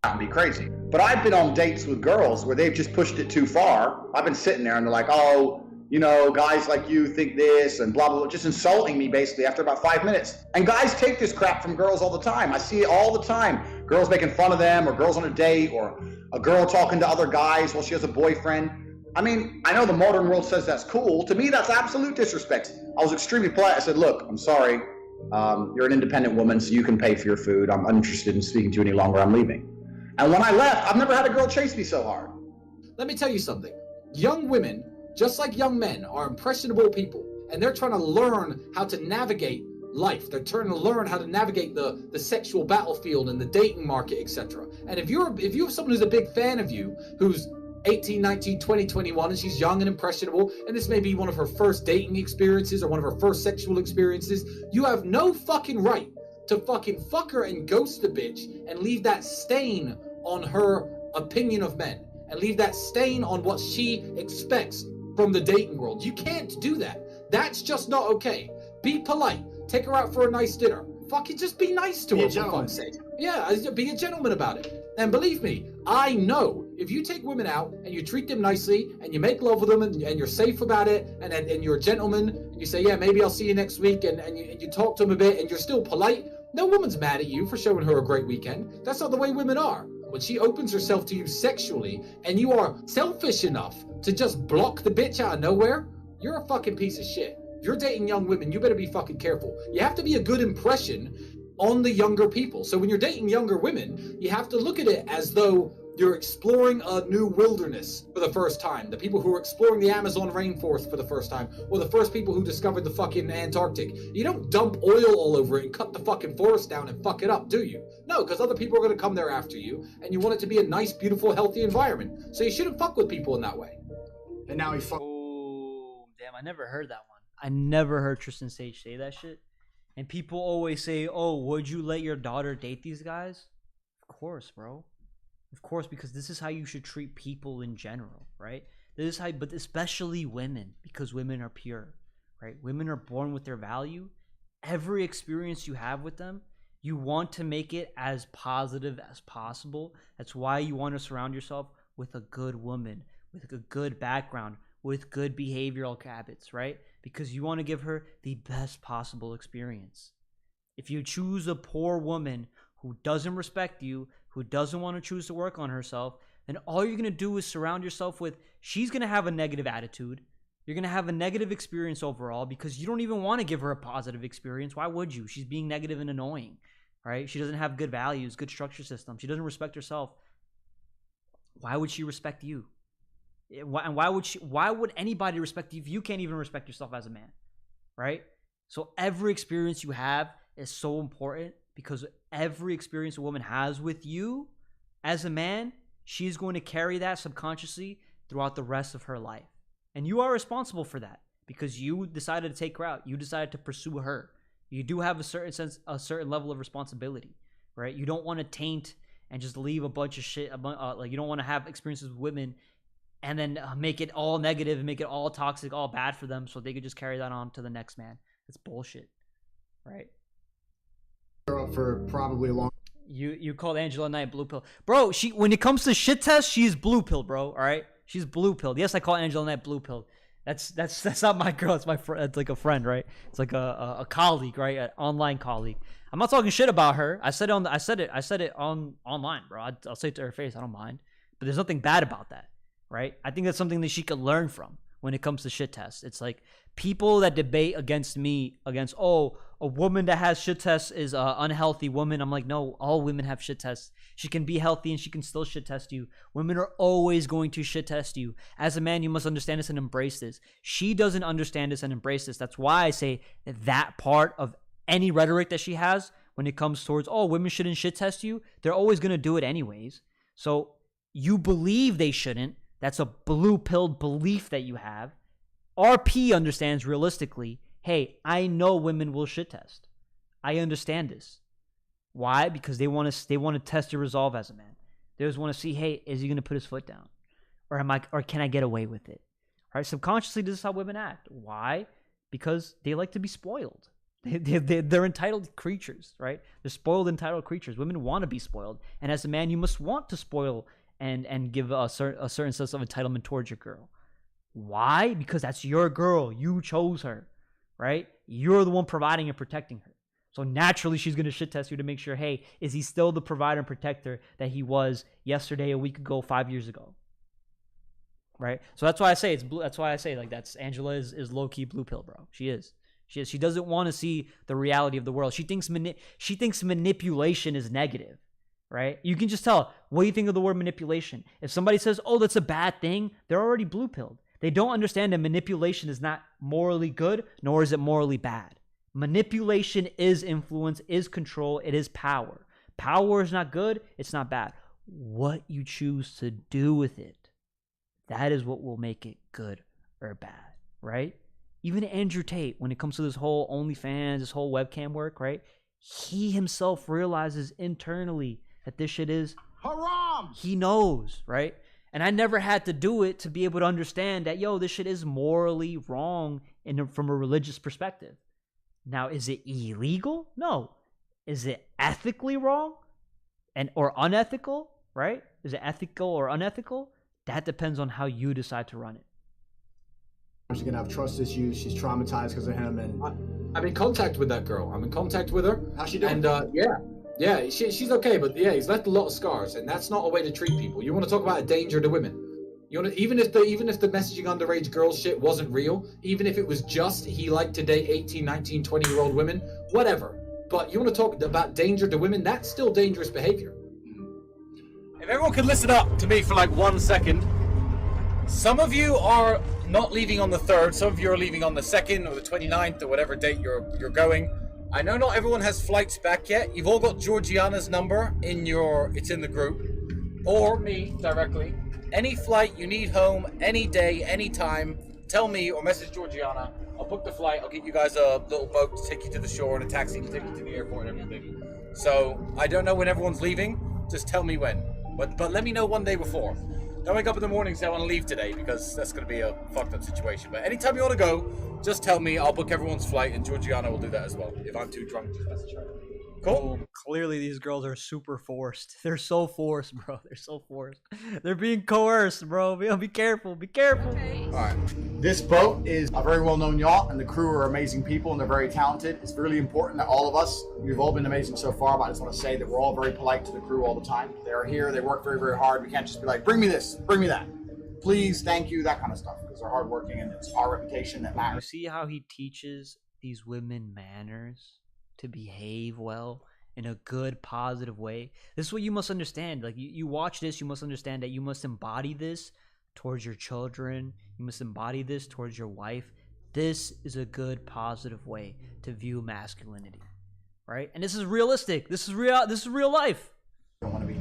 That would be crazy. But I've been on dates with girls where they've just pushed it too far. I've been sitting there and they're like, guys like you think this and blah, blah, blah, just insulting me basically after about 5 minutes. And guys take this crap from girls all the time. I see it all the time. Girls making fun of them, or girls on a date, or a girl talking to other guys while she has a boyfriend. I mean, I know the modern world says that's cool. To me, that's absolute disrespect. I was extremely polite. I said, look, I'm sorry. You're an independent woman, so you can pay for your food. I'm uninterested in speaking to you any longer. I'm leaving. And when I left, I've never had a girl chase me so hard. Let me tell you something. Young women, just like young men, are impressionable people, and they're trying to learn how to navigate life. They're trying to learn how to navigate the sexual battlefield and the dating market, etc. And if you have someone who's a big fan of you, who's 18, 19, 20, 21, and she's young and impressionable, and this may be one of her first dating experiences or one of her first sexual experiences, you have no fucking right to fucking fuck her and ghost the bitch and leave that stain on her opinion of men and leave that stain on what she expects from the dating world. You can't do that. That's just not okay. Be polite. Take her out for a nice dinner. Fucking just be nice to her, for fuck's sake. Yeah, be a gentleman about it. And believe me, I know if you take women out and you treat them nicely and you make love with them and you're safe about it and you're a gentleman and you say, yeah, maybe I'll see you next week and you talk to them a bit and you're still polite, no woman's mad at you for showing her a great weekend. That's not the way women are. When she opens herself to you sexually and you are selfish enough to just block the bitch out of nowhere, you're a fucking piece of shit. If you're dating young women, you better be fucking careful. You have to be a good impression on the younger people. So when you're dating younger women, you have to look at it as though You're exploring a new wilderness for the first time. The people who are exploring the Amazon rainforest for the first time, or the first people who discovered the fucking Antarctic. You don't dump oil all over it and cut the fucking forest down and fuck it up, do you? No, because other people are going to come there after you, and you want it to be a nice, beautiful, healthy environment. So you shouldn't fuck with people in that way. And now he Oh, damn, I never heard that one. I never heard Tristan Sage say that shit. And people always say, oh, would you let your daughter date these guys? Of course, bro. Of course, because this is how you should treat people in general, right? This is how, but especially women, because women are pure, right? Women are born with their value. Every experience you have with them, you want to make it as positive as possible. That's why you want to surround yourself with a good woman, with a good background, with good behavioral habits, right? Because you want to give her the best possible experience. If you choose a poor woman who doesn't respect you, who doesn't want to choose to work on herself, then all you're going to do is surround yourself with, she's going to have a negative attitude. You're going to have a negative experience overall because you don't even want to give her a positive experience. Why would you? She's being negative and annoying, right? She doesn't have good values, good structure system. She doesn't respect herself. Why would she respect you? And why would anybody respect you if you can't even respect yourself as a man, right? So every experience you have is so important because every experience a woman has with you as a man, she's going to carry that subconsciously throughout the rest of her life. And you are responsible for that because you decided to take her out. You decided to pursue her. You do have a certain level of responsibility, right? You don't want to taint and just leave a bunch of shit. Like you don't want to have experiences with women and then make it all negative and make it all toxic, all bad for them, so they could just carry that on to the next man. That's bullshit, right? For probably a long. You called Angela Knight blue pill, bro. She, when it comes to shit tests, she's blue pill, bro. All right, she's blue pilled. Yes, I call Angela Knight blue pill. That's not my girl. It's my friend. It's like a friend, right? It's like a colleague, right? An online colleague. I'm not talking shit about her. I said it on online, bro. I'll say it to her face. I don't mind. But there's nothing bad about that, right? I think that's something that she could learn from when it comes to shit tests. It's like people that debate against a woman that has shit tests is an unhealthy woman. I'm like, no, all women have shit tests. She can be healthy and she can still shit test you. Women are always going to shit test you. As a man, you must understand this and embrace this. She doesn't understand this and embrace this. That's why I say that part of any rhetoric that she has when it comes towards, oh, women shouldn't shit test you, they're always going to do it anyways. So you believe they shouldn't. That's a blue-pilled belief that you have. RP understands realistically, hey, I know women will shit test. I understand this. Why? Because they want to test your resolve as a man. They just want to see, hey, is he going to put his foot down? Or can I get away with it? Right? Subconsciously, this is how women act. Why? Because they like to be spoiled. They're entitled creatures, right? They're spoiled, entitled creatures. Women want to be spoiled. And as a man, you must want to spoil and give a certain sense of entitlement towards your girl. Why? Because that's your girl. You chose her, right? You're the one providing and protecting her. So naturally, she's going to shit test you to make sure, hey, is he still the provider and protector that he was yesterday, a week ago, 5 years ago? Right? So that's why I say it's blue. That's why I say, like, that's Angela is low-key blue pill, bro. She is. She doesn't want to see the reality of the world. She thinks manipulation is negative. Right? You can just tell, what do you think of the word manipulation? If somebody says, oh, that's a bad thing, they're already blue-pilled. They don't understand that manipulation is not morally good, nor is it morally bad. Manipulation is influence, is control, it is power. Power is not good, it's not bad. What you choose to do with it, that is what will make it good or bad, right? Even Andrew Tate, when it comes to this whole OnlyFans, this whole webcam work, right? He himself realizes internally that this shit is haram. He knows, right? And I never had to do it to be able to understand that, yo, this shit is morally wrong from a religious perspective. Now, is it illegal? No. Is it ethically wrong or unethical, right? Is it ethical or unethical? That depends on how you decide to run it. She's gonna have trust issues. She's traumatized because of him, and I'm in contact with that girl. I'm in contact with her. How's she doing? And yeah, she's okay, but yeah, he's left a lot of scars, and that's not a way to treat people. You want to talk about a danger to women? You want to, even if the messaging underage girl shit wasn't real, even if it was just he liked to date 18, 19, 20-year-old women, whatever. But you want to talk about danger to women? That's still dangerous behavior. If everyone could listen up to me for like 1 second. Some of you are not leaving on the 3rd. Some of you are leaving on the 2nd or the 29th or whatever date you're going. I know not everyone has flights back yet. You've all got Georgiana's number it's in the group. Or me directly. Any flight you need home, any day, any time, tell me or message Georgiana. I'll book the flight. I'll get you guys a little boat to take you to the shore and a taxi to take you to the airport and everything. So I don't know when everyone's leaving. Just tell me when. But let me know one day before. Don't wake up in the morning and say I want to leave today, because that's going to be a fucked up situation. But anytime you want to go, just tell me. I'll book everyone's flight, and Georgiana will do that as well. If I'm too drunk, just message her. Cool. Clearly, these girls are super forced. They're so forced, bro. They're so forced. They're being coerced, bro. Be careful. Be careful. All right. This boat is a very well-known yacht, and the crew are amazing people, and they're very talented. It's really important that all of us, we've all been amazing so far, but I just want to say that we're all very polite to the crew all the time. They're here. They work very, very hard. We can't just be like, bring me this, bring me that. Please, thank you, that kind of stuff, because they're hardworking, and it's our reputation that matters. You see how he teaches these women manners? To behave well in a good, positive way. This is what you must understand. Like, you watch this, you must understand that you must embody this towards your children. You must embody this towards your wife. This is a good, positive way to view masculinity, right? And this is realistic. This is real life. I don't want to be.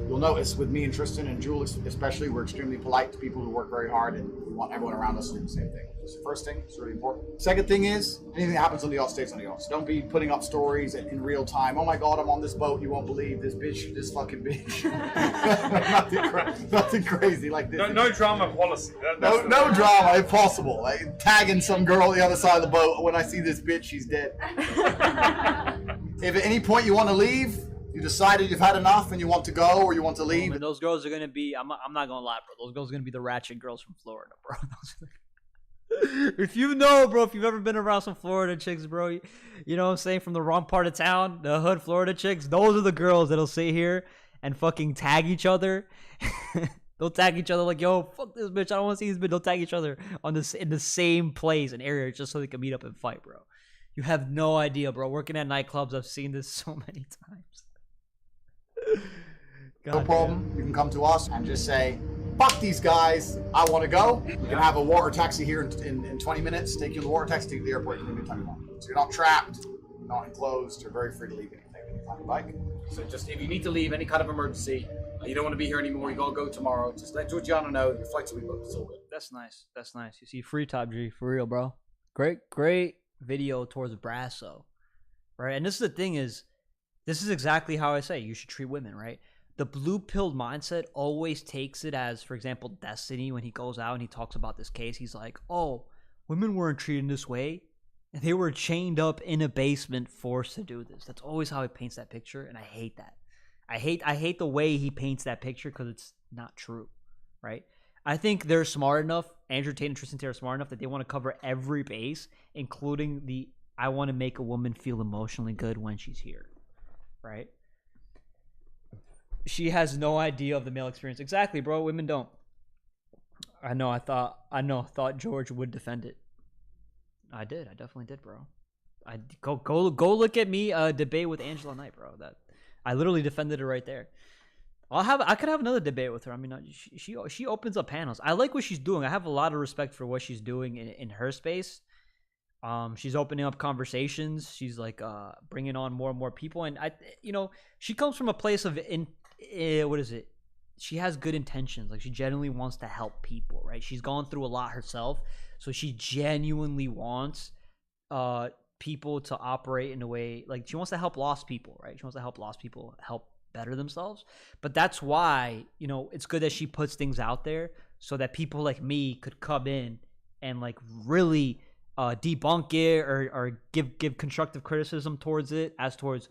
You'll notice with me and Tristan and Jules especially, we're extremely polite to people who work very hard, and we want everyone around us to do the same thing. That's the first thing. It's really important. Second thing is, anything that happens on the yacht stays on the yacht. So don't be putting up stories in real time. Oh my God, I'm on this boat. You won't believe this bitch, this fucking bitch. nothing crazy like this. No drama policy. No drama, if possible. Like, tagging some girl on the other side of the boat. When I see this bitch, she's dead. If at any point you want to leave, you decided you've had enough and you want to go or you want to leave. And those girls are gonna be. I'm not gonna lie, bro. Those girls are gonna be the ratchet girls from Florida, bro. If you know, bro, if you've ever been around some Florida chicks, bro, you know what I'm saying, from the wrong part of town, the hood Florida chicks, those are the girls that'll sit here and fucking tag each other. They'll tag each other like, yo, fuck this bitch, I don't want to see this bitch. They'll tag each other in the same place and area just so they can meet up and fight, bro. You have no idea, bro. Working at nightclubs, I've seen this so many times. No problem. You can come to us and just say, fuck these guys, I want to go. We can have a water taxi here in 20 minutes, take you in the water taxi, take you to the airport, you can leave anytime you want. So you're not trapped, you're not enclosed, you're very free to leave anytime you like. So just, if you need to leave, any kind of emergency, you don't want to be here anymore, you gotta go tomorrow, just let Georgiana know your flights will be booked. It's all good. That's nice. That's nice. You see, free Top G, for real, bro. Great video towards Brasso, right? And this is the thing is, this is exactly how I say you should treat women, right? The blue-pilled mindset always takes it as, for example, Destiny, when he goes out and he talks about this case, he's like, oh, women weren't treated this way, and they were chained up in a basement forced to do this. That's always how he paints that picture, and I hate that. I hate the way he paints that picture because it's not true, right? I think they're smart enough, Andrew Tate and Tristan Tate are smart enough that they want to cover every base, including the I want to make a woman feel emotionally good when she's here. Right? She has no idea of the male experience. Exactly, bro. Women don't. I thought George would defend it. I did. I definitely did, bro. I go look at me debate with Angela Knight, bro. That I literally defended it right there. I could have another debate with her. I mean, she opens up panels. I like what she's doing. I have a lot of respect for what she's doing in her space. She's opening up conversations. She's like bringing on more and more people, and she comes from a place of what is it? She has good intentions. Like, she genuinely wants to help people, right? She's gone through a lot herself, so she genuinely wants people to operate in a way, like, she wants to help lost people, right? She wants to help lost people help better themselves. But that's why it's good that she puts things out there so that people like me could come in and like really debunk it or give constructive criticism towards it, as towards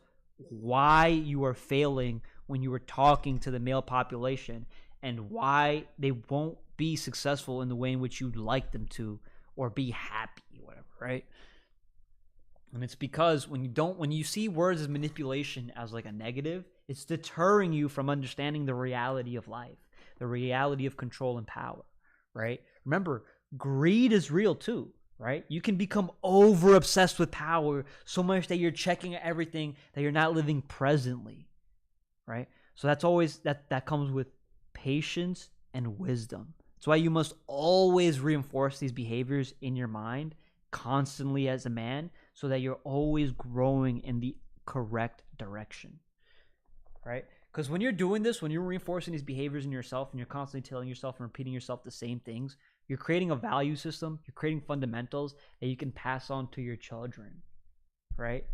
why you are failing when you were talking to the male population and why they won't be successful in the way in which you'd like them to, or be happy, whatever, right? And it's because when you see words as manipulation as like a negative, it's deterring you from understanding the reality of life, the reality of control and power, right? Remember, greed is real too. Right? You can become over obsessed with power so much that you're checking everything, that you're not living presently. Right? So that's always that comes with patience and wisdom. That's why you must always reinforce these behaviors in your mind constantly as a man, so that you're always growing in the correct direction, right? Because when you're doing this, when you're reinforcing these behaviors in yourself and you're constantly telling yourself and repeating yourself the same things, you're creating a value system, you're creating fundamentals that you can pass on to your children, right?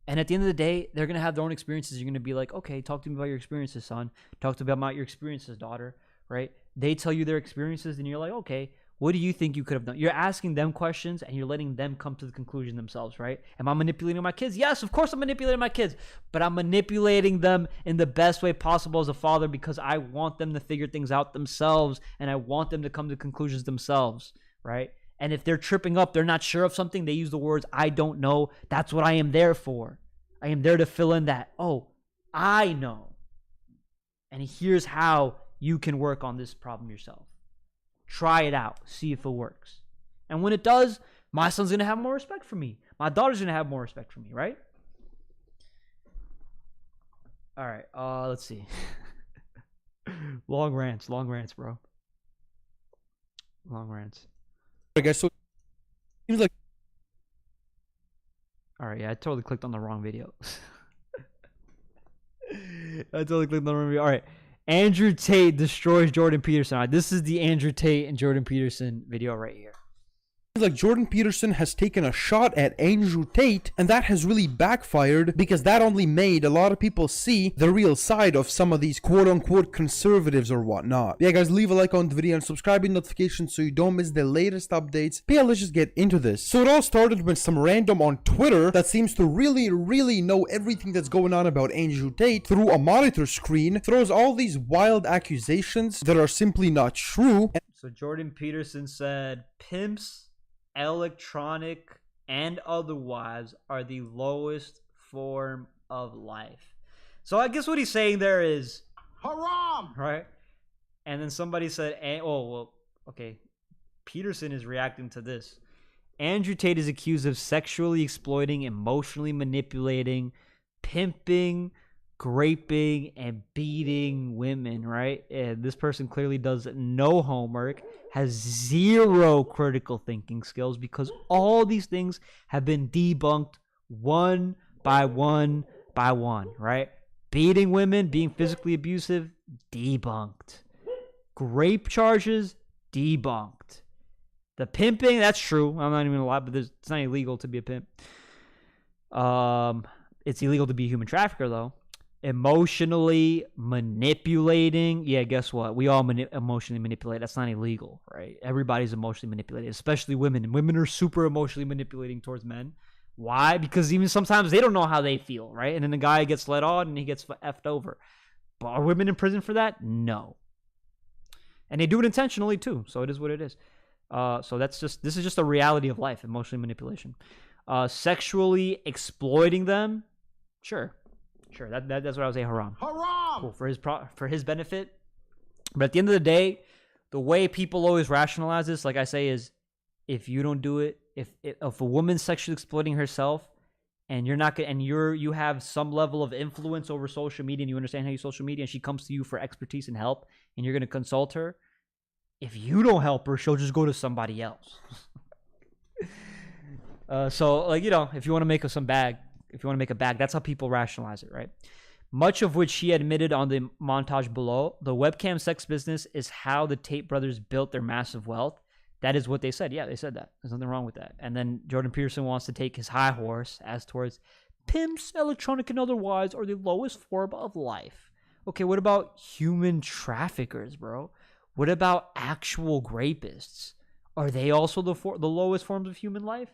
And at the end of the day, they're going to have their own experiences. You're going to be like, okay, talk to me about your experiences, son. Talk to me about your experiences, daughter, right? They tell you their experiences and you're like, okay, what do you think you could have done? You're asking them questions and you're letting them come to the conclusion themselves, right? Am I manipulating my kids? Yes, of course I'm manipulating my kids, but I'm manipulating them in the best way possible as a father because I want them to figure things out themselves and I want them to come to conclusions themselves, right? And if they're tripping up, they're not sure of something, they use the words, I don't know. That's what I am there for. I am there to fill in that, oh, I know. And here's how you can work on this problem yourself. Try it out. See if it works. And when it does, my son's going to have more respect for me. My daughter's going to have more respect for me, right? All right. Let's see. Long rants, bro. Long rants. I guess so. Seems like. All right. Yeah, I totally clicked on the wrong video. All right. Andrew Tate destroys Jordan Peterson. All right, this is the Andrew Tate and Jordan Peterson video right here. Like Jordan Peterson has taken a shot at Andrew Tate, and that has really backfired because that only made a lot of people see the real side of some of these quote-unquote conservatives or whatnot. Yeah, guys, leave a like on the video and subscribe with notifications so you don't miss the latest updates. But yeah, let's just get into this. So it all started with some random on Twitter that seems to really know everything that's going on about Andrew Tate through a monitor screen, throws all these wild accusations that are simply not true. So Jordan Peterson said, pimps, electronic and otherwise, are the lowest form of life. So I guess what he's saying there is haram, right? And then somebody said, oh, well, okay. Peterson is reacting to this. Andrew Tate is accused of sexually exploiting, emotionally manipulating, pimping, graping, and beating women, right? And this person clearly does no homework, has zero critical thinking skills, because all these things have been debunked one by one, right? Beating women, being physically abusive, debunked. Grape charges, debunked. The pimping, that's true. I'm not even gonna lie, but it's not illegal to be a pimp. It's illegal to be a human trafficker, though. Emotionally manipulating, yeah, guess what? We all emotionally manipulate. That's not illegal, right? Everybody's emotionally manipulated, especially women. And women are super emotionally manipulating towards men. Why? Because even sometimes they don't know how they feel, right? And then the guy gets let on and he gets effed over. But are women in prison for that? No. And they do it intentionally too, so it is what it is. So this is just a reality of life, emotional manipulation. Sexually exploiting them, sure, that's what I would say, haram. Cool, for his benefit. But at the end of the day, the way people always rationalize this, like I say, is if you don't do it, if a woman's sexually exploiting herself, and you're not and you have some level of influence over social media, and you understand how you use social media, and she comes to you for expertise and help, and you're going to consult her, if you don't help her, she'll just go to somebody else. So, like, you know, if you want to make a bag, that's how people rationalize it, right? Much of which she admitted on the montage below. The webcam sex business is how the Tate brothers built their massive wealth. That is what they said. Yeah, they said that. There's nothing wrong with that. And then Jordan Peterson wants to take his high horse as towards pimps, electronic and otherwise, are the lowest form of life. Okay, what about human traffickers, bro? What about actual rapists? Are they also the lowest forms of human life?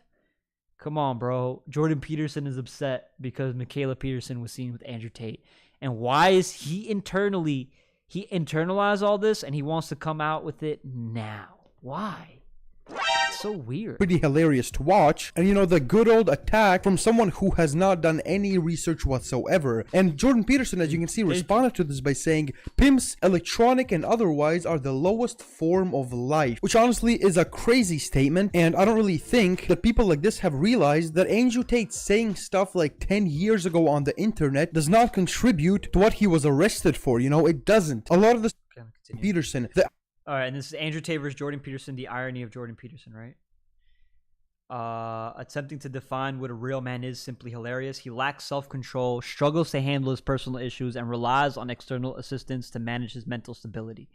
Come on, bro. Jordan Peterson is upset because Michaela Peterson was seen with Andrew Tate. And why is he internalized all this and he wants to come out with it now? Why? It's so weird. Pretty hilarious to watch. And you know, the good old attack from someone who has not done any research whatsoever. And Jordan Peterson, as you can see, responded to this by saying, pimps, electronic and otherwise, are the lowest form of life. Which honestly is a crazy statement. And I don't really think that people like this have realized that Andrew Tate saying stuff like 10 years ago on the internet does not contribute to what he was arrested for. You know, it doesn't. A lot of this Peterson. All right, and this is Andrew Tate versus Jordan Peterson, the irony of Jordan Peterson, right? Attempting to define what a real man is simply hilarious. He lacks self-control, struggles to handle his personal issues, and relies on external assistance to manage his mental stability.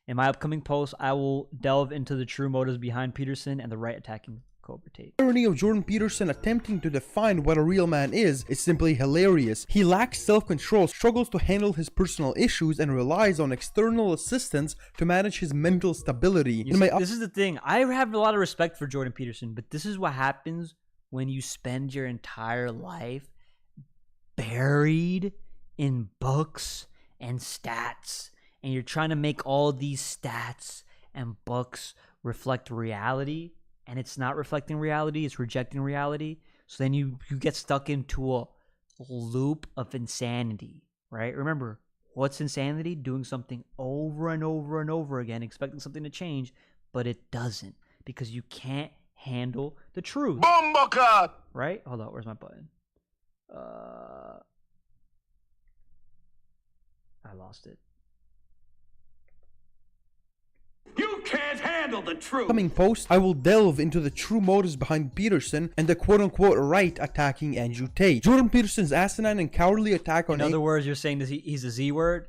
In my upcoming post, I will delve into the true motives behind Peterson and the right attacking Cobra Tate. The irony of Jordan Peterson attempting to define what a real man is simply hilarious. He lacks self-control, struggles to handle his personal issues, and relies on external assistance to manage his mental stability. This is the thing. I have a lot of respect for Jordan Peterson, but this is what happens when you spend your entire life buried in books and stats, and you're trying to make all these stats and books reflect reality. And it's not reflecting reality, it's rejecting reality. So then you get stuck into a loop of insanity, right? Remember, what's insanity? Doing something over and over and over again, expecting something to change, but it doesn't, because you can't handle the truth. Bomba! Right? Hold on, where's my button? I lost it. You can't handle the truth. Coming post, I will delve into the true motives behind Peterson and the quote-unquote right attacking Andrew Tate. Jordan Peterson's asinine and cowardly attack on... In other words, you're saying that he's a Z word?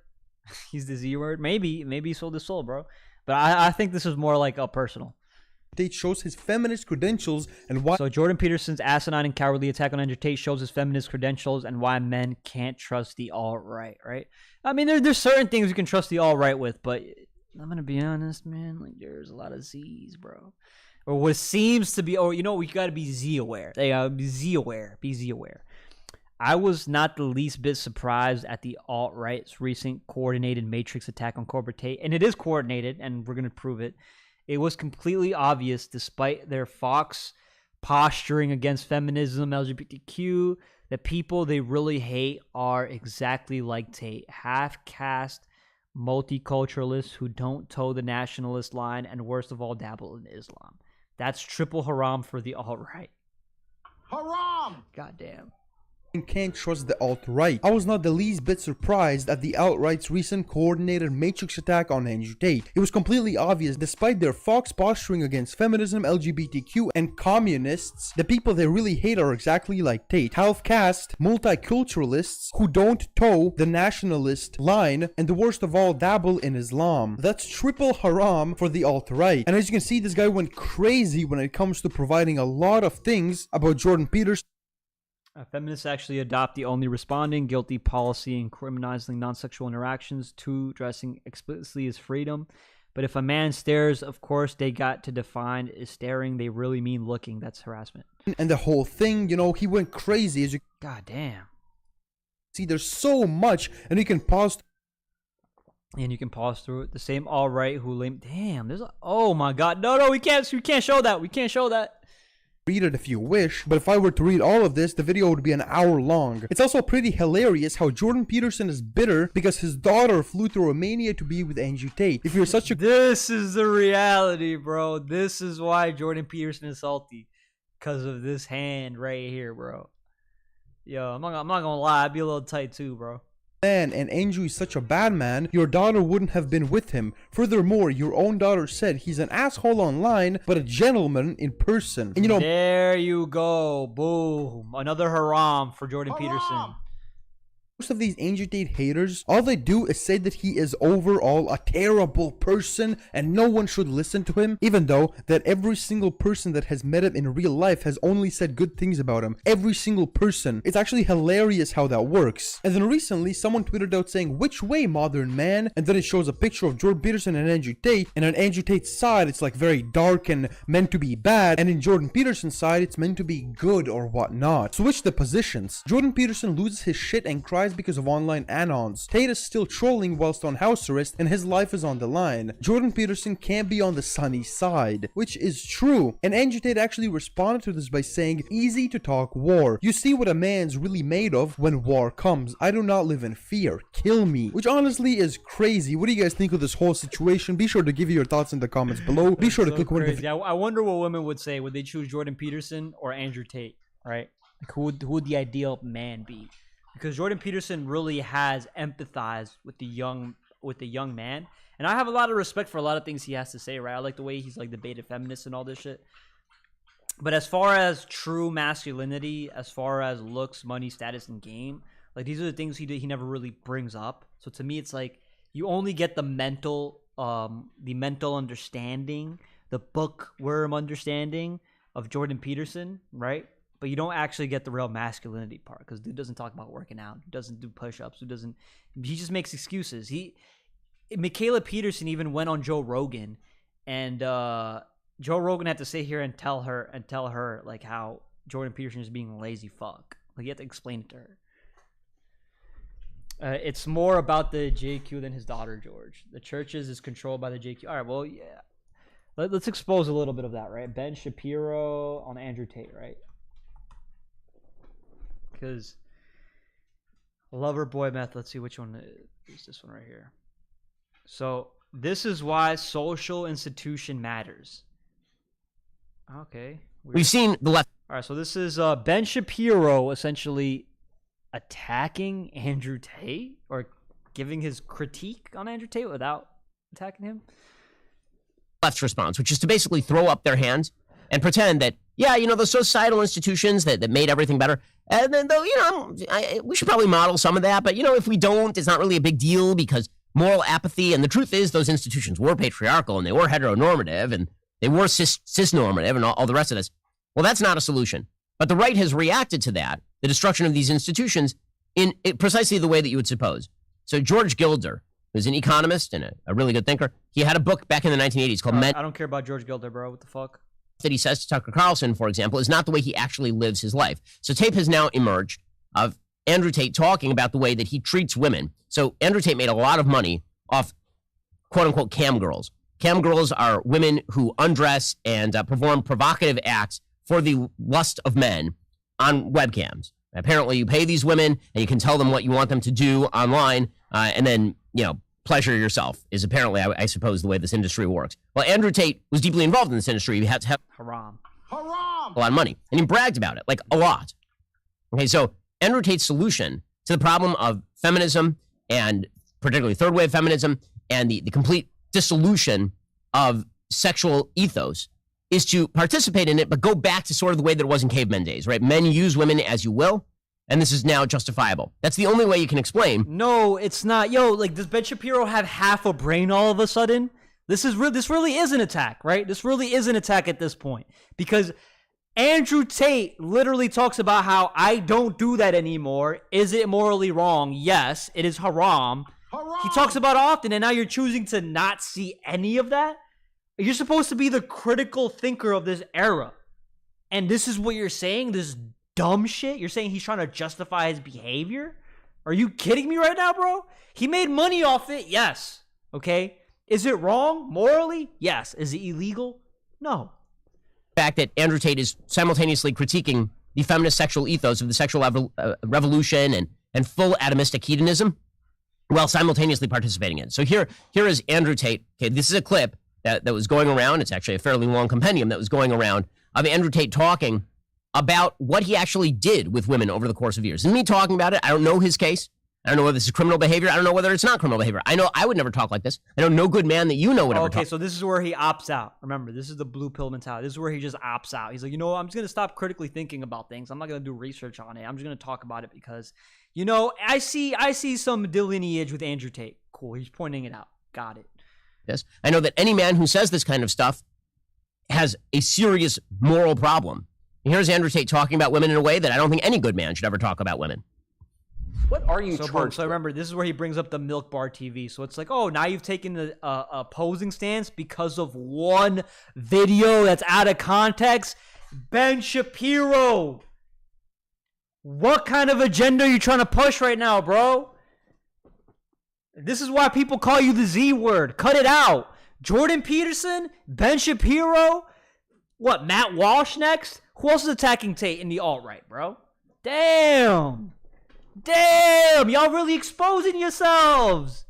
He's the Z word? Maybe he sold his soul, bro. But I think this is more like a personal. Tate shows his feminist credentials and why... So Jordan Peterson's asinine and cowardly attack on Andrew Tate shows his feminist credentials and why men can't trust the alt-right, right? I mean, there's certain things you can trust the alt-right with, but... I'm gonna be honest, man. Like, there's a lot of Z's, bro. Or what seems to be, or you know, we gotta be Z aware. Be Z aware. Be Z aware. I was not the least bit surprised at the alt-right's recent coordinated matrix attack on Cobra Tate, and it is coordinated, and we're gonna prove it. It was completely obvious, despite their Fox posturing against feminism, LGBTQ, the people they really hate are exactly like Tate, half-caste, multiculturalists who don't toe the nationalist line, and worst of all, dabble in Islam. That's triple haram for the alt-right. Haram! Goddamn. Can't trust the alt-right. I was not the least bit surprised at the alt-right's recent coordinated matrix attack on Andrew Tate. It was completely obvious, despite their Fox posturing against feminism, LGBTQ, and communists, the people they really hate are exactly like Tate. Half-caste, multiculturalists who don't toe the nationalist line, and the worst of all, dabble in Islam. That's triple haram for the alt-right. And as you can see, this guy went crazy when it comes to providing a lot of things about Jordan Peterson. Feminists actually adopt the only responding guilty policy in criminalizing non-sexual interactions. 2, dressing explicitly as freedom. But if a man stares, of course, they got to define is staring. They really mean looking. That's harassment. And the whole thing, you know, he went crazy. As you God damn. See, there's so much, and you can pause. And you can pause through it. The same alt-right who damn, there's a, oh my God. No, we can't show that. We can't show that. Read it if you wish, but if I were to read all of this, the video would be an hour long. It's also pretty hilarious how Jordan Peterson is bitter because his daughter flew to Romania to be with Andrew Tate. If you're such a... This is the reality, bro. This is why Jordan Peterson is salty. Because of this hand right here, bro. Yo, I'm not gonna lie, I'd be a little tight too, bro. Man, and Andrew is such a bad man, your daughter wouldn't have been with him. Furthermore, your own daughter said he's an asshole online, but a gentleman in person. And you know, there you go. Boom. Another haram for Jordan Peterson. Most of these Andrew Tate haters, all they do is say that he is overall a terrible person and no one should listen to him, even though that every single person that has met him in real life has only said good things about him. Every single person. It's actually hilarious how that works. And then recently, someone tweeted out saying, "Which way, modern man?" And then it shows a picture of Jordan Peterson and Andrew Tate, and on Andrew Tate's side, it's like very dark and meant to be bad, and in Jordan Peterson's side, it's meant to be good or whatnot. Switch the positions. Jordan Peterson loses his shit and cries dies because of online anons. Tate is still trolling whilst on house arrest and his life is on the line. Jordan Peterson can't be on the sunny side, which is true. And Andrew Tate actually responded to this by saying, easy to talk war. You see what a man's really made of when war comes. I do not live in fear. Kill me. Which honestly is crazy. What do you guys think of this whole situation? Be sure to give your thoughts in the comments below. Be sure to click one of the... I wonder what women would say. Would they choose Jordan Peterson or Andrew Tate, right? Like who would the ideal man be? Because Jordan Peterson really has empathized with the young man. And I have a lot of respect for a lot of things he has to say, right? I like the way he's like debated feminists and all this shit. But as far as true masculinity, as far as looks, money, status, and game, like these are the things he never really brings up. So to me, it's like you only get the mental understanding, the bookworm understanding of Jordan Peterson, right? But you don't actually get the real masculinity part because dude doesn't talk about working out, doesn't do push-ups, he just makes excuses. Michaela Peterson even went on Joe Rogan, and Joe Rogan had to sit here and tell her like how Jordan Peterson is being a lazy fuck. Like you have to explain it to her. It's more about the JQ than his daughter George. The churches is controlled by the JQ. All right, well, yeah. Let's expose a little bit of that, right? Ben Shapiro on Andrew Tate, right? Because Lover Boy Meth. Let's see which one is this one right here. So this is why social institution matters. Okay. We've seen the left. All right, so this is Ben Shapiro essentially attacking Andrew Tate or giving his critique on Andrew Tate without attacking him. Left's response, which is to basically throw up their hands and pretend that, yeah, you know, those societal institutions that made everything better, and then though, you know, we should probably model some of that, but you know, if we don't, it's not really a big deal because moral apathy, and the truth is those institutions were patriarchal and they were heteronormative and they were cisnormative and all the rest of this. Well, that's not a solution. But the right has reacted to that, the destruction of these institutions, in precisely the way that you would suppose. So George Gilder, who's an economist and a really good thinker, he had a book back in the 1980s called Men. I don't care about George Gilder, bro. What the fuck? That he says to Tucker Carlson, for example, is not the way he actually lives his life. So tape has now emerged of Andrew Tate talking about the way that he treats women. So Andrew Tate made a lot of money off quote-unquote cam girls. Cam girls are women who undress and perform provocative acts for the lust of men on webcams. Apparently, you pay these women and you can tell them what you want them to do online, and then, you know, pleasure yourself is apparently, I suppose, the way this industry works. Well, Andrew Tate was deeply involved in this industry. He had to have a lot of money, and he bragged about it, like a lot. Okay, so Andrew Tate's solution to the problem of feminism, and particularly third wave feminism, and the complete dissolution of sexual ethos is to participate in it, but go back to sort of the way that it was in cavemen days, right? Men use women as you will, and this is now justifiable. That's the only way you can explain. No, it's not. Yo, like, does Ben Shapiro have half a brain all of a sudden? This really is an attack, right? This really is an attack at this point. Because Andrew Tate literally talks about how I don't do that anymore. Is it morally wrong? Yes, it is haram. He talks about it often, and now you're choosing to not see any of that? You're supposed to be the critical thinker of this era. And this is what you're saying? This dumb shit? You're saying he's trying to justify his behavior? Are you kidding me right now, bro? He made money off it? Yes. Okay? Is it wrong morally? Yes. Is it illegal? No. The fact that Andrew Tate is simultaneously critiquing the feminist sexual ethos of the sexual revolution and full atomistic hedonism while simultaneously participating in it. So here is Andrew Tate. Okay, this is a clip that was going around. It's actually a fairly long compendium that was going around of Andrew Tate talking about what he actually did with women over the course of years. And me talking about it, I don't know his case. I don't know whether this is criminal behavior. I don't know whether it's not criminal behavior. I know I would never talk like this. I know no good man that you know would ever talk. Okay, so this is where he opts out. Remember, this is the blue pill mentality. This is where he just opts out. He's like, you know what? I'm just going to stop critically thinking about things. I'm not going to do research on it. I'm just going to talk about it because, you know, I see some lineage with Andrew Tate. Cool. He's pointing it out. Got it. Yes. I know that any man who says this kind of stuff has a serious moral problem. And here's Andrew Tate talking about women in a way that I don't think any good man should ever talk about women. What are you charged? So remember, this is where he brings up the Milkbar TV. So it's like, oh, now you've taken the opposing stance because of one video that's out of context. Ben Shapiro, What kind of agenda are you trying to push right now, bro? This is why people call you the Z word. Cut it out. Jordan Peterson, Ben Shapiro, what, Matt Walsh next? Who else is attacking Tate in the alt-right, bro? Damn. Damn, y'all really exposing yourselves.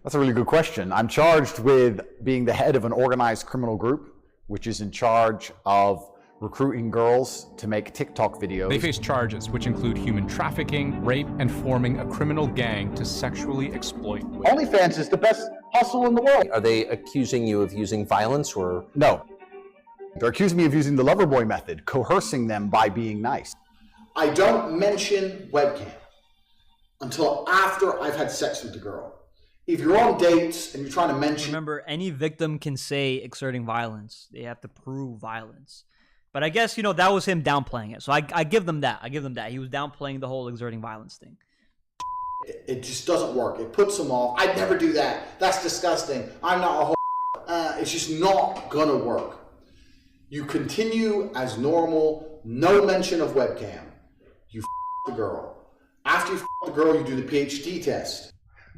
That's a really good question. I'm charged with being the head of an organized criminal group, which is in charge of recruiting girls to make TikTok videos. They face charges which include human trafficking, rape, and forming a criminal gang to sexually exploit women. OnlyFans is the best hustle in the world. Are they accusing you of using violence or? No. They're accusing me of using the lover boy method, coercing them by being nice. I don't mention webcam until after I've had sex with the girl. If you're on dates and you're trying to mention... Remember, any victim can say exerting violence. They have to prove violence. But I guess, you know, that was him downplaying it. So I give them that. I give them that. He was downplaying the whole exerting violence thing. It just doesn't work. It puts them off. I'd never do that. That's disgusting. I'm not a whole... it's just not gonna work. You continue as normal. No mention of webcam. You the girl. After you the girl, you do the PhD test.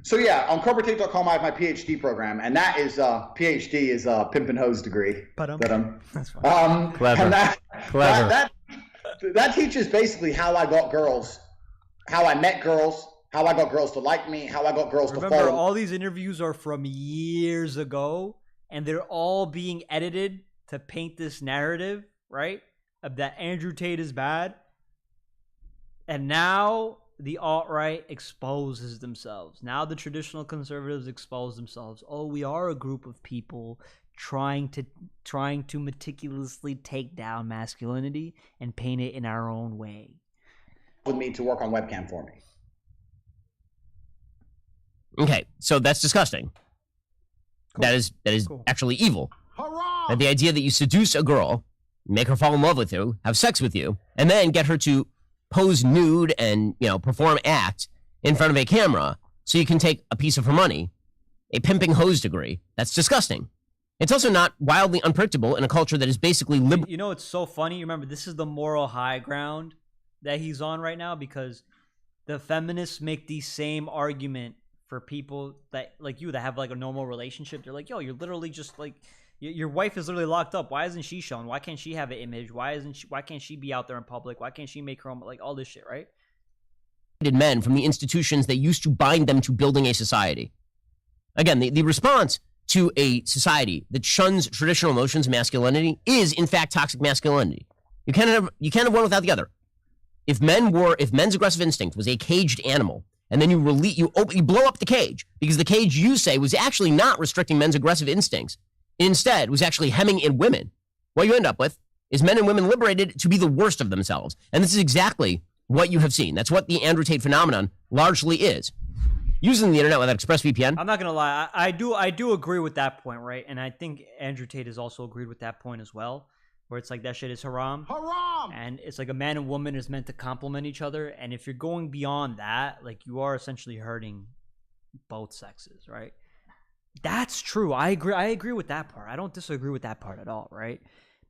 So yeah, on CobraTape.com, I have my PhD program, and that is PhD is a pimp and hose degree. That's fine. Clever. And Clever. That teaches basically how I got girls, how I met girls, how I got girls to like me, how I got girls to Remember, follow. all these interviews are from years ago, and they're all being edited to paint this narrative, right, of that Andrew Tate is bad. And now the alt-right exposes themselves. Now the traditional conservatives expose themselves. Oh, we are a group of people trying to meticulously take down masculinity and paint it in our own way. With me to work on webcam for me. Okay, so that's disgusting. Cool. That is cool. Actually evil. That the idea that you seduce a girl, make her fall in love with you, have sex with you, and then get her to pose nude and, you know, perform acts in front of a camera so you can take a piece of her money, a pimping hose degree. That's disgusting. It's also not wildly unpredictable in a culture that is basically liberal. You know, it's so funny. Remember, this is the moral high ground that he's on right now, because the feminists make the same argument for people that, like you, that have like a normal relationship. They're like, yo, you're literally just like, your wife is literally locked up. Why isn't she shown? Why can't she have an image? Why can't she be out there in public? Why can't she make her own, like, all this shit, right? Men from the institutions that used to bind them to building a society. Again, the response to a society that shuns traditional notions of masculinity is, in fact, toxic masculinity. You can't have one without the other. If men's aggressive instinct was a caged animal, and then you blow up the cage, because the cage, you say, was actually not restricting men's aggressive instincts, instead was actually hemming in women, what you end up with is men and women liberated to be the worst of themselves. And this is exactly what you have seen. That's what the Andrew Tate phenomenon largely is. Using the internet without ExpressVPN. I'm not gonna lie, I do agree with that point, right? And I think Andrew Tate has also agreed with that point as well, where it's like that shit is haram. Haram! And it's like a man and woman is meant to complement each other, and if you're going beyond that, like, you are essentially hurting both sexes, right? That's true. I agree with that part. I don't disagree with that part at all, right?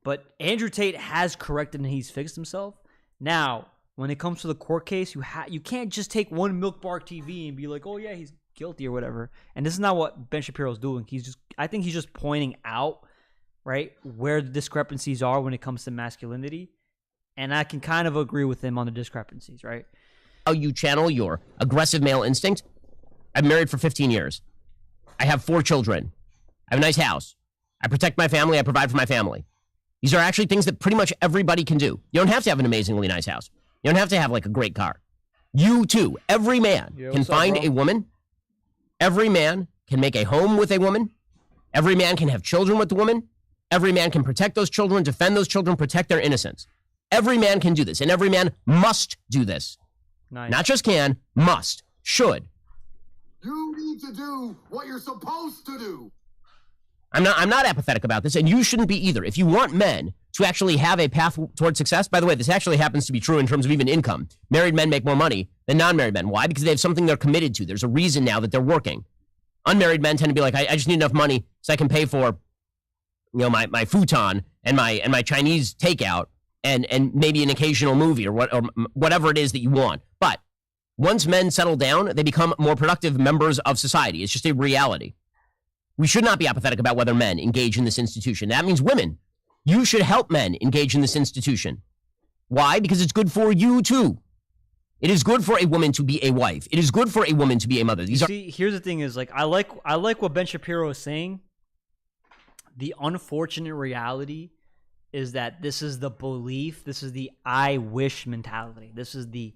But Andrew Tate has corrected and he's fixed himself. Now, when it comes to the court case, you can't just take one Milkbar TV and be like, oh yeah, he's guilty or whatever. And this is not what Ben Shapiro's doing. I think he's just pointing out, right, where the discrepancies are when it comes to masculinity. And I can kind of agree with him on the discrepancies, right? How you channel your aggressive male instinct. I'm married for 15 years. I have 4 children. I have a nice house. I protect my family. I provide for my family. These are actually things that pretty much everybody can do. You don't have to have an amazingly nice house. You don't have to have like a great car. You too, every man can find a woman. Every man can make a home with a woman. Every man can have children with the woman. Every man can protect those children, defend those children, protect their innocence. Every man can do this, and every man must do this. Nice. Not just can, must, should. You need to do what you're supposed to do. I'm not apathetic about this, and you shouldn't be either. If you want men to actually have a path toward success, by the way, this actually happens to be true in terms of even income. Married men make more money than non-married men. Why? Because they have something they're committed to. There's a reason now that they're working. Unmarried men tend to be like, I just need enough money so I can pay for, you know, my futon and my Chinese takeout and maybe an occasional movie or whatever it is that you want. But once men settle down, they become more productive members of society. It's just a reality. We should not be apathetic about whether men engage in this institution. That means women, you should help men engage in this institution. Why? Because it's good for you too. It is good for a woman to be a wife. It is good for a woman to be a mother. See, here's the thing is, like, I like what Ben Shapiro is saying. The unfortunate reality is that this is the belief, this is the I wish mentality. This is the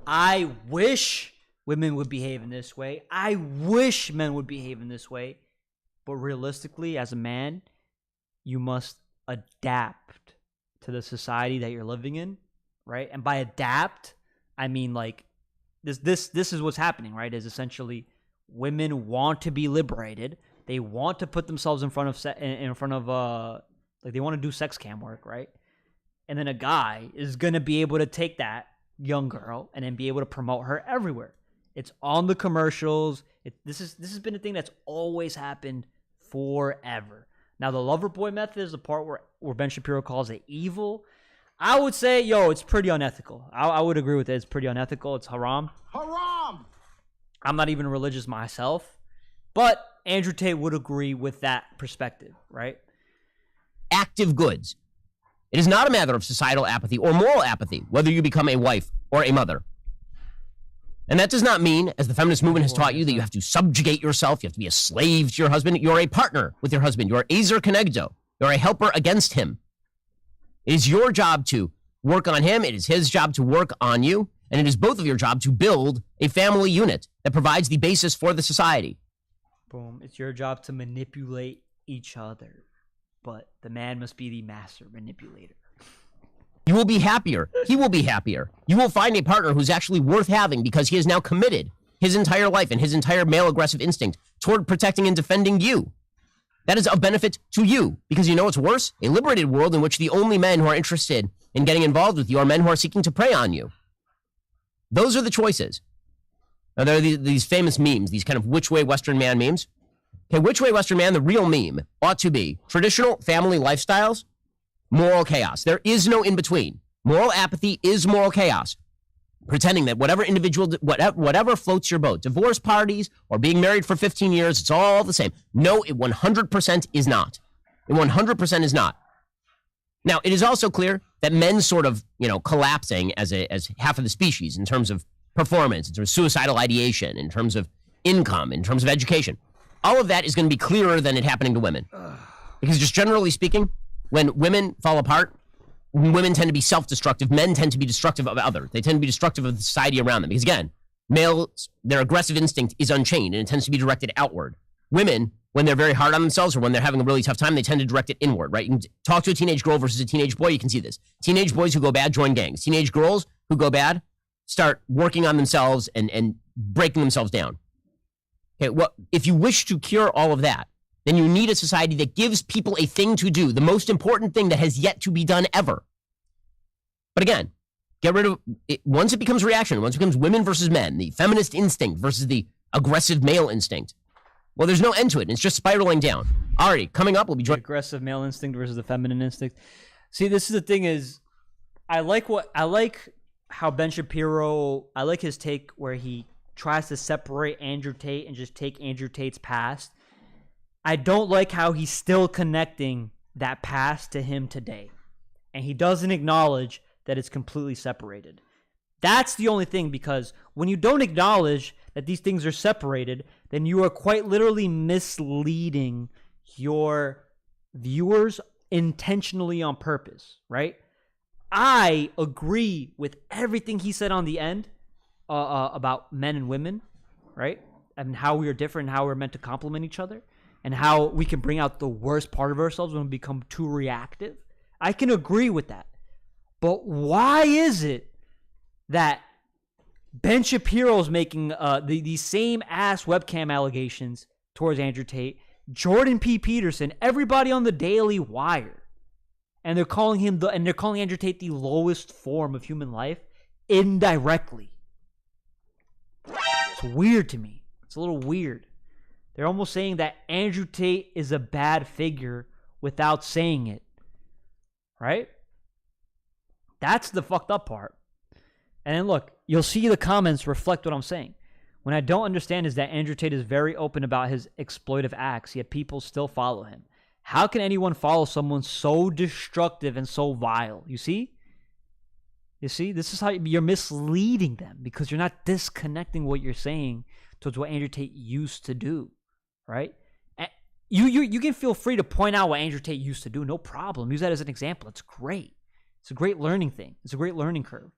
I wish women would behave in this way. I wish men would behave in this way. But realistically, as a man, you must adapt to the society that you're living in, right? And by adapt, I mean, like, this is what's happening, right? Is essentially women want to be liberated. They want to put themselves in front of like, they want to do sex cam work, right? And then a guy is gonna be able to take that young girl and then be able to promote her everywhere. It's on the commercials. This has been a thing that's always happened forever. Now, the lover boy method is the part where Ben Shapiro calls it evil. I would say, it's pretty unethical. I would agree with it. It's pretty unethical. It's haram. Haram! I'm not even religious myself, but Andrew Tate would agree with that perspective, right? Active goods. It is not a matter of societal apathy or moral apathy, whether you become a wife or a mother. And that does not mean, as the feminist movement has taught you, that you have to subjugate yourself. You have to be a slave to your husband. You're a partner with your husband. You're ezer kenegdo. You're a helper against him. It is your job to work on him. It is his job to work on you. And it is both of your job to build a family unit that provides the basis for the society. Boom. It's your job to manipulate each other. But the man must be the master manipulator. You will be happier. He will be happier. You will find a partner who's actually worth having because he has now committed his entire life and his entire male aggressive instinct toward protecting and defending you. That is of benefit to you because you know what's worse? A liberated world in which the only men who are interested in getting involved with you are men who are seeking to prey on you. Those are the choices. Now, there are these famous memes, these kind of which way Western man memes. Okay, which way Western man, the real meme ought to be traditional family lifestyles, moral chaos. There is no in between. Moral apathy is moral chaos. Pretending that whatever individual, whatever floats your boat, divorce parties or being married for 15 years, it's all the same. No, it 100% is not. It 100% is not. Now, it is also clear that men sort of, collapsing as half of the species in terms of performance, in terms of suicidal ideation, in terms of income, in terms of education. All of that is going to be clearer than it happening to women. Because just generally speaking, when women fall apart, women tend to be self-destructive. Men tend to be destructive of others. They tend to be destructive of the society around them. Because again, males, their aggressive instinct is unchained and it tends to be directed outward. Women, when they're very hard on themselves or when they're having a really tough time, they tend to direct it inward, right? You can talk to a teenage girl versus a teenage boy, you can see this. Teenage boys who go bad join gangs. Teenage girls who go bad start working on themselves and breaking themselves down. Okay, well, if you wish to cure all of that, then you need a society that gives people a thing to do, the most important thing that has yet to be done ever. But again, get rid of it. Once it becomes reaction, once it becomes women versus men, the feminist instinct versus the aggressive male instinct, well, there's no end to it. It's just spiraling down. Alrighty, coming up, we'll be joined. Aggressive male instinct versus the feminine instinct. See, this is the thing is, I like how Ben Shapiro, I like his take where he tries to separate Andrew Tate and just take Andrew Tate's past. I don't like how he's still connecting that past to him today. And he doesn't acknowledge that it's completely separated. That's the only thing, because when you don't acknowledge that these things are separated, then you are quite literally misleading your viewers intentionally on purpose, right? I agree with everything he said on the end about men and women, right? And how we are different and how we're meant to complement each other and how we can bring out the worst part of ourselves when we become too reactive. I can agree with that. But why is it that Ben Shapiro's making these same ass webcam allegations towards Andrew Tate, Jordan P. Peterson, everybody on the Daily Wire, and they're calling Andrew Tate the lowest form of human life indirectly? It's weird to me. It's a little weird. They're almost saying that Andrew Tate is a bad figure without saying it. Right? That's the fucked up part. And then look, you'll see the comments reflect what I'm saying. What I don't understand is that Andrew Tate is very open about his exploitive acts, yet people still follow him. How can anyone follow someone so destructive and so vile? You see? You see? This is how you're misleading them because you're not disconnecting what you're saying towards what Andrew Tate used to do, right? You can feel free to point out what Andrew Tate used to do. No problem. Use that as an example. It's great. It's a great learning thing. It's a great learning curve.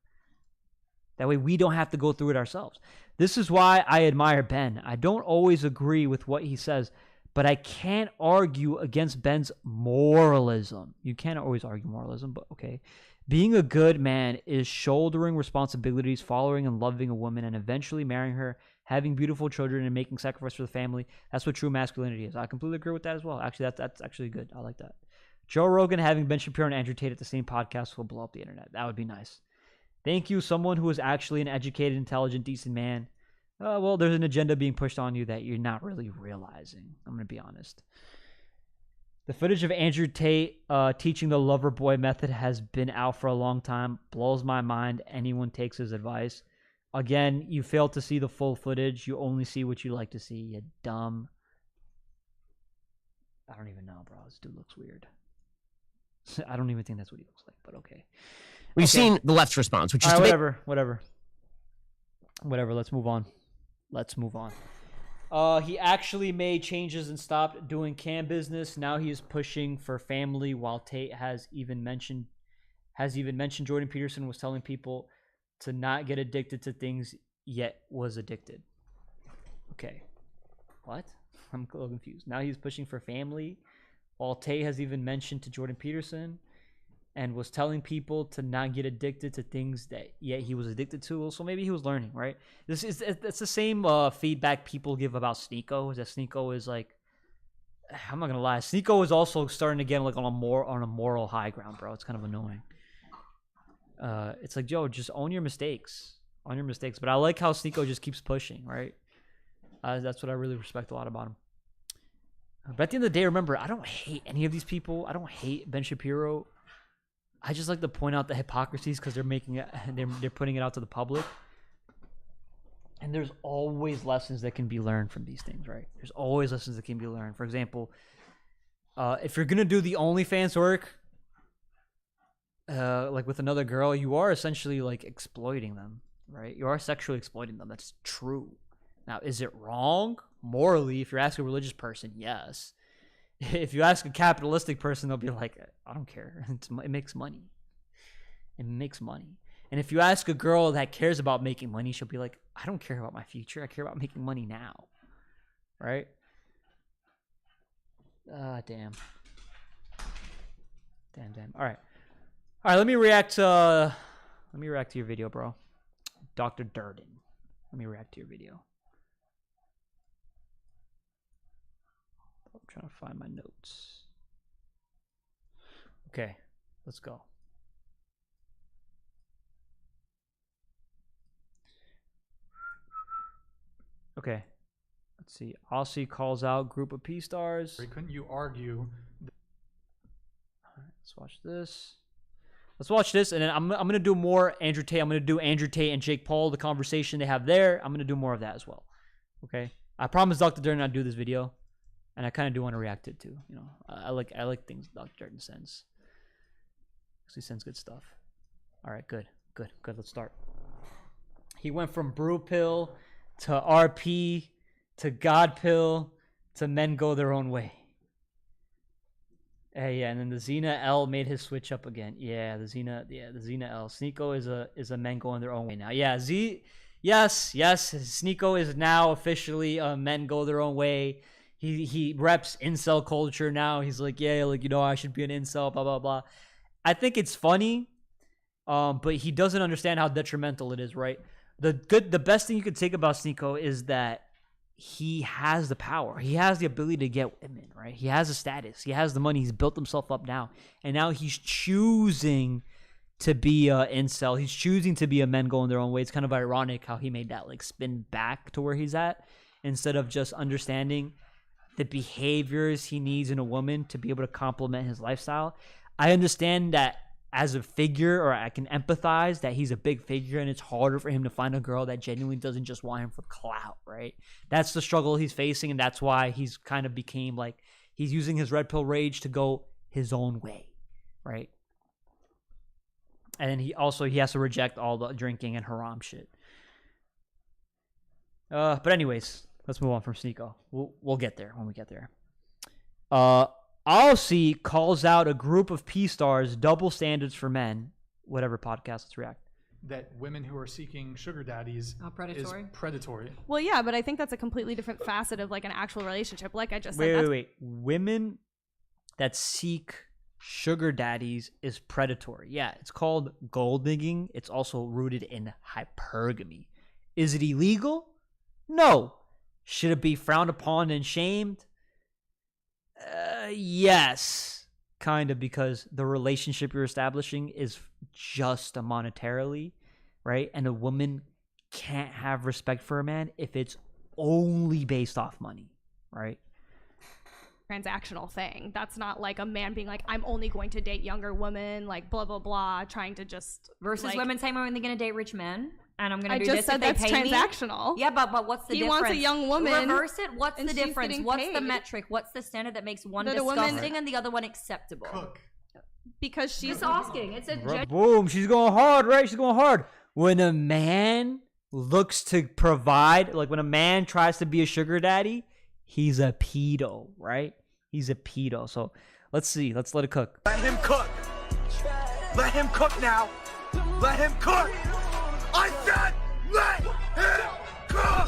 That way we don't have to go through it ourselves. This is why I admire Ben. I don't always agree with what he says, but I can't argue against Ben's moralism. You can't always argue moralism, but okay. Being a good man is shouldering responsibilities, following and loving a woman, and eventually marrying her, having beautiful children, and making sacrifice for the family. That's what true masculinity is. I completely agree with that as well. Actually, that's actually good. I like that. Joe Rogan having Ben Shapiro and Andrew Tate at the same podcast will blow up the internet. That would be nice. Thank you, someone who is actually an educated, intelligent, decent man. Well, there's an agenda being pushed on you that you're not really realizing. I'm going to be honest. The footage of Andrew Tate teaching the lover boy method has been out for a long time. Blows my mind. Anyone takes his advice. Again, you fail to see the full footage. You only see what you like to see. You dumb. I don't even know, bro. This dude looks weird. I don't even think that's what he looks like, but okay. We've seen the left's response, which is All right, to whatever. Let's move on. He actually made changes and stopped doing cam business. Now he is pushing for family, while Tate has even mentioned Jordan Peterson was telling people to not get addicted to things, yet was addicted. Okay. What? I'm a little confused. Now he's pushing for family, while Tate has even mentioned to Jordan Peterson and was telling people to not get addicted to things that yet he was addicted to. So maybe he was learning, right? It's the same feedback people give about Sneeko. Is that Sneeko is like, I'm not gonna lie, Sneeko is also starting to get like on a moral high ground, bro. It's kind of annoying. It's like, Joe, just own your mistakes. But I like how Sneeko just keeps pushing, right? That's what I really respect a lot about him. But at the end of the day, remember, I don't hate any of these people. I don't hate Ben Shapiro. I just like to point out the hypocrisies because they're making it, they're putting it out to the public. And there's always lessons that can be learned from these things, right? There's always lessons that can be learned. For example, if you're gonna do the OnlyFans work, like with another girl, you are essentially like exploiting them, right? You are sexually exploiting them. That's true. Now, is it wrong morally? If you're asking a religious person, yes. If you ask a capitalistic person, they'll be like, I don't care. It makes money. And if you ask a girl that cares about making money, she'll be like, I don't care about my future. I care about making money now. Right? Damn. All right, let me react to your video, bro. Dr. Durden. Let me react to your video. I'm trying to find my notes. Okay, let's go. Okay, let's see. Aussie calls out group of P stars. Couldn't you argue? All right, let's watch this. And then I'm gonna do more Andrew Tate. I'm gonna do Andrew Tate and Jake Paul, the conversation they have there. I'm gonna do more of that as well. Okay, I promised Dr. Durden I'd do this video. And I kind of do want to react to it too. You know, I like things Dr. Durden sends. He sends good stuff. All right, good. Let's start. He went from Brew Pill to RP to God Pill to Men Go Their Own Way. Yeah, and then the Xena L made his switch up again. The Xena L. Sneeko is a Men Going Their Own Way now. Yeah, yes. Sneeko is now officially a Men Go Their Own Way. He reps incel culture now. He's like, I should be an incel, blah, blah, blah. I think it's funny, but he doesn't understand how detrimental it is, right? The best thing you could take about Sneeko is that he has the power. He has the ability to get women, right? He has a status. He has the money. He's built himself up now. And now he's choosing to be an incel. He's choosing to be a Men Going Their Own Way. It's kind of ironic how he made that like spin back to where he's at instead of just understanding the behaviors he needs in a woman to be able to complement his lifestyle. I understand that as a figure, or I can empathize that he's a big figure and it's harder for him to find a girl that genuinely doesn't just want him for clout, right? That's the struggle he's facing, and that's why he's kind of became like, he's using his red pill rage to go his own way, right? And then he has to reject all the drinking and haram shit. But anyways, let's move on from Sneeko. We'll get there when we get there. Aussie calls out a group of P-stars double standards for men. Whatever podcast, let's react. That women who are seeking sugar daddies is predatory. Well, yeah, but I think that's a completely different facet of like an actual relationship. Like I just said, Wait. Women that seek sugar daddies is predatory. Yeah, it's called gold digging. It's also rooted in hypergamy. Is it illegal? No. Should it be frowned upon and shamed? Yes, kind of, because the relationship you're establishing is just a monetarily, right? And a woman can't have respect for a man if it's only based off money, right? transactional thing. That's not like a man being like, I'm only going to date younger women, like blah blah blah, trying to just versus like, women saying I'm only going to date rich men and I'm going to do just this said if they that's pay transactional. Me. Yeah, but what's the he difference? Wants a young woman. Reverse it. What's the difference? What's the paid. metric? What's the standard that makes one That disgusting and the other one acceptable? Cook. Because she's just asking. It's a boom. She's going hard, right? She's going hard. When a man looks to provide, like when a man tries to be a sugar daddy, he's a pedo, right? He's a pedo. So let's see. Let's let it cook. Let him cook. Let him cook now. Let him cook. I said let him cook.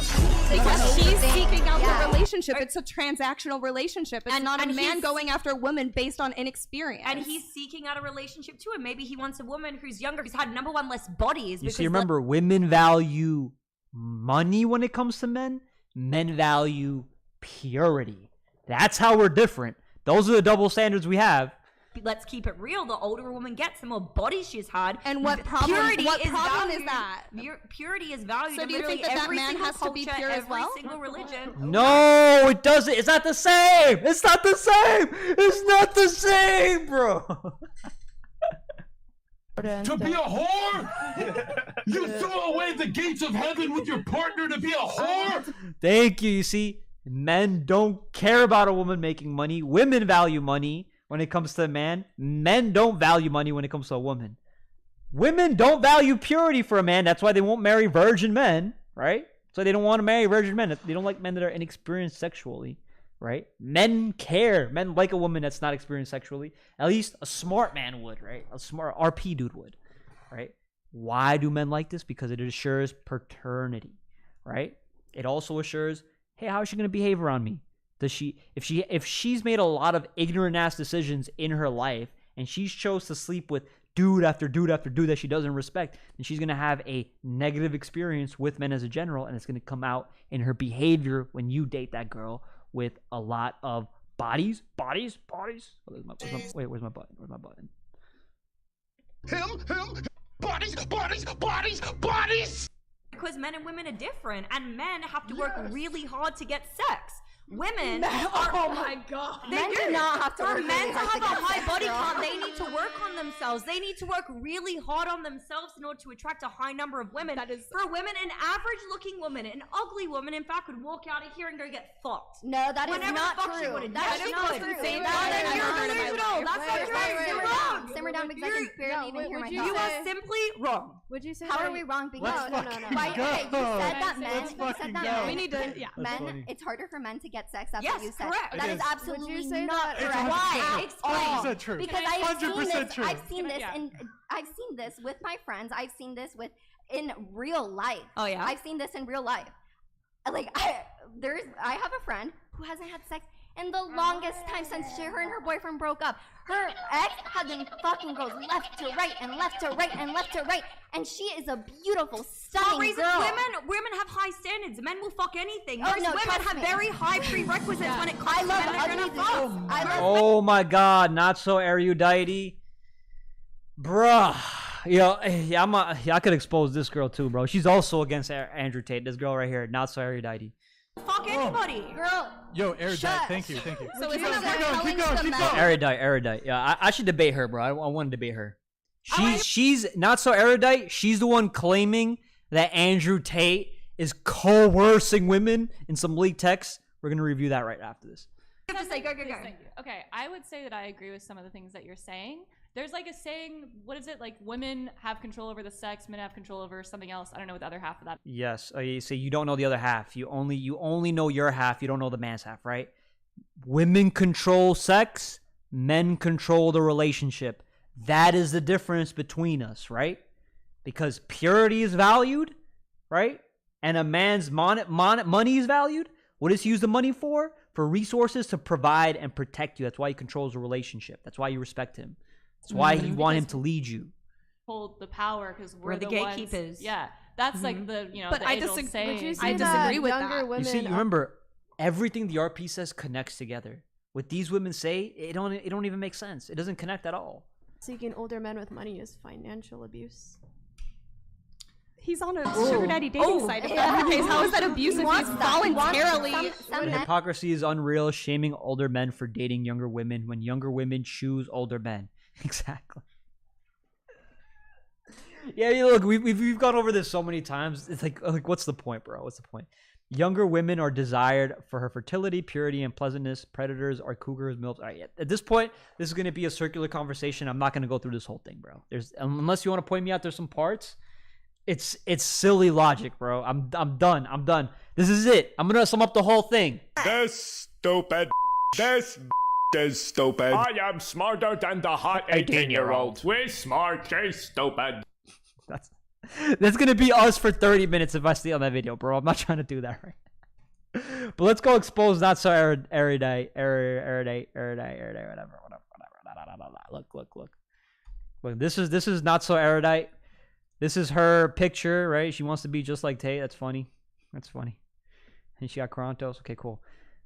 Because she's seeking out the relationship. It's a transactional relationship. It's not a man going after a woman based on inexperience. And he's seeking out a relationship too. And maybe he wants a woman who's younger, who's had number one less bodies. You see, remember, women value money when it comes to men. Men value purity. That's how we're different. Those are the double standards we have. Let's keep it real. The older a woman gets, the more body she's had. And what problem? Purity What is problem valued, is that? Purity is valued. So in do you think literally that every man single has to be culture, pure as every well? single religion? No, it doesn't. It's not the same. It's not the same. It's not the same, bro. To be a whore? You throw away the gates of heaven with your partner to be a whore? Thank you. You see, men don't care about a woman making money. Women value money when it comes to a man. Men don't value money when it comes to a woman. Women don't value purity for a man. That's why they won't marry virgin men, right? So they don't want to marry virgin men. They don't like men that are inexperienced sexually, right? Men care. Men like a woman that's not experienced sexually. At least a smart man would, right? A smart RP dude would, right? Why do men like this? Because it assures paternity, right? It also assures, hey, how is she going to behave around me? Does she, if she's made a lot of ignorant ass decisions in her life and she's chose to sleep with dude after dude after dude that she doesn't respect, then she's going to have a negative experience with men as a general, and it's going to come out in her behavior when you date that girl with a lot of bodies. Oh, where's my button? Where's my button? Him, bodies. Because men and women are different, and men have to work really hard to get sex. Women oh my god. Men do not have to For work men really to hard have to a get high sex, body girl. count, they need to work on themselves. They need to work really hard on themselves in order to attract a high number of women. For women, an average-looking woman, an ugly woman, in fact, would walk out of here and go get fucked. No, that is Whenever not the fuck she true. wanted. That Yes, is she not would. true. Then That is you're not true. delusional. That's not true. You're wrong. Simmer down because I can barely even hear my thoughts. You are simply wrong. Would you say How that are we wrong? Because No. Why, okay, you said that men. Let's You said fucking that go. men. We need to- yeah. Men. That's funny. It's harder for men to get sex. That's Yes, what you said. correct. That It is is. absolutely Would you say not that? correct. Why? At all. 100% true. Because I've seen 100% this. true. I've seen this, and I've seen this with my friends. I've seen this in real life. Oh yeah. I've seen this in real life. Like I have a friend who hasn't had sex in the longest time since her and her boyfriend broke up. Her ex had been fucking goes left to right and left to right and left to right, and she is a beautiful, stunning reason girl. women have high standards. Men will fuck anything. Oh, Whereas no, women trust have me. very high prerequisites when it comes I to love men that are ugly gonna dudes. fuck. I love Oh my God, not so erudite, bruh. Yo, I could expose this girl too, bro. She's also against Andrew Tate. This girl right here, not so erudite. Fuck anybody. Girl. Yo, erudite, Shush. thank you. So Keep is going, that keep going. Erudite. Yeah, I should debate her, bro. I want to debate her. She's not so erudite. She's the one claiming that Andrew Tate is coercing women in some leaked texts. We're gonna review that right after this. Just say, go. Okay, I would say that I agree with some of the things that you're saying. There's like a saying, what is it? Like women have control over the sex, men have control over something else. I don't know what the other half of that. Yes. You say you don't know the other half. You only know your half. You don't know the man's half, right? Women control sex. Men control the relationship. That is the difference between us, right? Because purity is valued, right? And a man's money is valued. What does he use the money for? For resources to provide and protect you. That's why he controls the relationship. That's why you respect him. That's why you want him to lead you. Hold the power because we're the ones- gatekeepers. Yeah, that's like the But the I age-old disagree. saying. I disagree with that. You see, remember, everything the RP says connects together. What these women say, it don't even make sense. It doesn't connect at all. Seeking older men with money is financial abuse. He's on a sugar daddy dating site. If that's the case, how is that abuse if he's voluntarily? Hypocrisy is unreal, shaming older men for dating younger women when younger women choose older men. Exactly. Yeah, look, we've gone over this so many times. It's like what's the point, bro? What's the point? Younger women are desired for her fertility, purity, and pleasantness. Predators are cougars, milfs. All right, at this point, this is going to be a circular conversation. I'm not going to go through this whole thing, bro. Unless you want to point me out, there's some parts. It's silly logic, bro. I'm done. This is it. I'm gonna sum up the whole thing. This stupid. This is stupid. I am smarter than the hot 18-year-old. We're smart, she's stupid. That's gonna be us for 30 minutes if I stay on that video, bro. I'm not trying to do that right. But let's go expose not so erudite, whatever. Look. This is not so erudite. This is her picture, right? She wants to be just like Tate. That's funny. And she got Carantos. Okay, cool.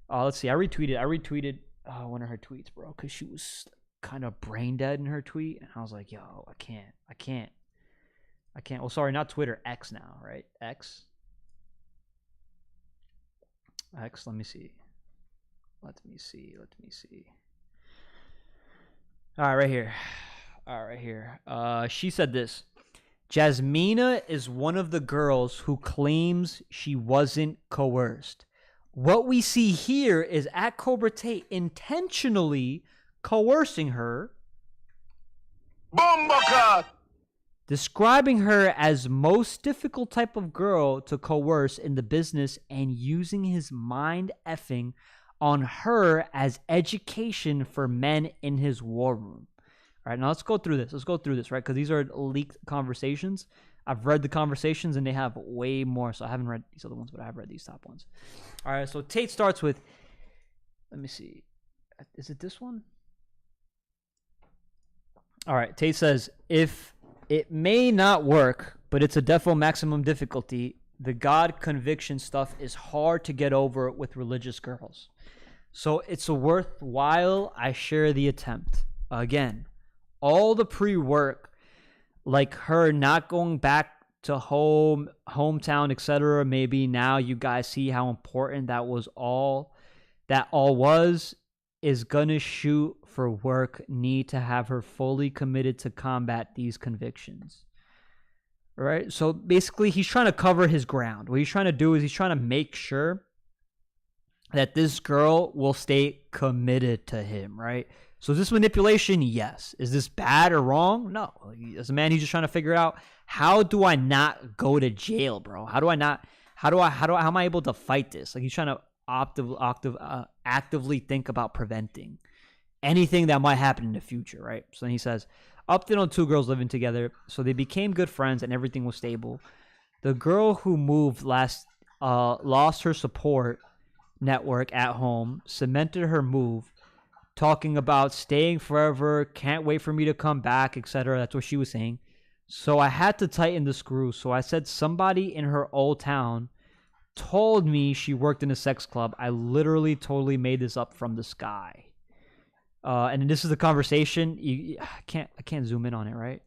Let's see. I retweeted one of her tweets, bro, because she was kind of brain dead in her tweet. And I was like, yo, I can't. Well, sorry, not Twitter. X now, right? X. Let me see. All right, right here. She said this. Jasmina is one of the girls who claims she wasn't coerced. What we see here is at Cobra Tate intentionally coercing her, describing her as most difficult type of girl to coerce in the business and using his mind effing on her as education for men in his war room. All right, now let's go through this, right? Because these are leaked conversations. I've read the conversations, and they have way more. So I haven't read these other ones, but I have read these top ones. All right, so Tate starts with, let me see. Is it this one? All right, Tate says, if it may not work, but it's a defo maximum difficulty, the God conviction stuff is hard to get over with religious girls. So it's worthwhile I share the attempt. Again, all the pre-work, like her not going back to hometown, etc. Maybe now you guys see how important that was, is gonna shoot for work, need to have her fully committed to combat these convictions. All right? So basically, he's trying to cover his ground. What he's trying to do is he's trying to make sure that this girl will stay committed to him, right? So is this manipulation? Yes. Is this bad or wrong? No. As a man, he's just trying to figure out, how do I not go to jail, bro? How am I able to fight this? Like, he's trying to actively think about preventing anything that might happen in the future, right? So then he says, Upton and two girls living together, so they became good friends and everything was stable. The girl who moved lost her support network at home, cemented her move, talking about staying forever, can't wait for me to come back, etc. That's what she was saying. So I had to tighten the screw. So I said somebody in her old town told me she worked in a sex club. I literally totally made this up from the sky. And this is the conversation. I can't zoom in on it, right?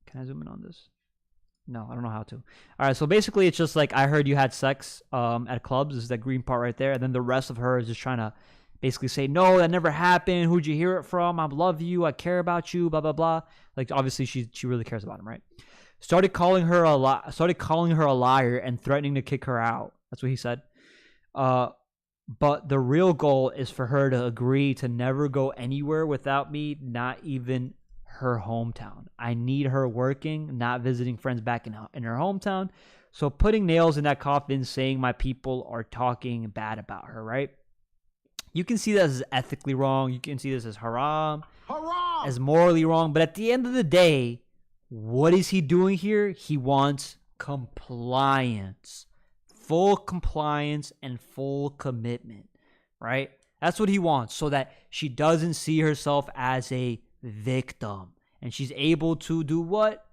Can I zoom in on this? No, I don't know how to. All right, so basically it's just like, I heard you had sex at clubs. This is that green part right there. And then the rest of her is just trying to basically say, no, that never happened. Who'd you hear it from? I love you. I care about you, blah, blah, blah. Like, obviously, she really cares about him, right? Started calling her a liar and threatening to kick her out. That's what he said. But the real goal is for her to agree to never go anywhere without me, not even her hometown. I need her working, not visiting friends back in her hometown. So putting nails in that coffin, saying my people are talking bad about her, right? You can see this as ethically wrong. You can see this as haram, as morally wrong. But at the end of the day, what is he doing here? He wants compliance. Full compliance and full commitment, right? That's what he wants, so that she doesn't see herself as a victim. And she's able to do what?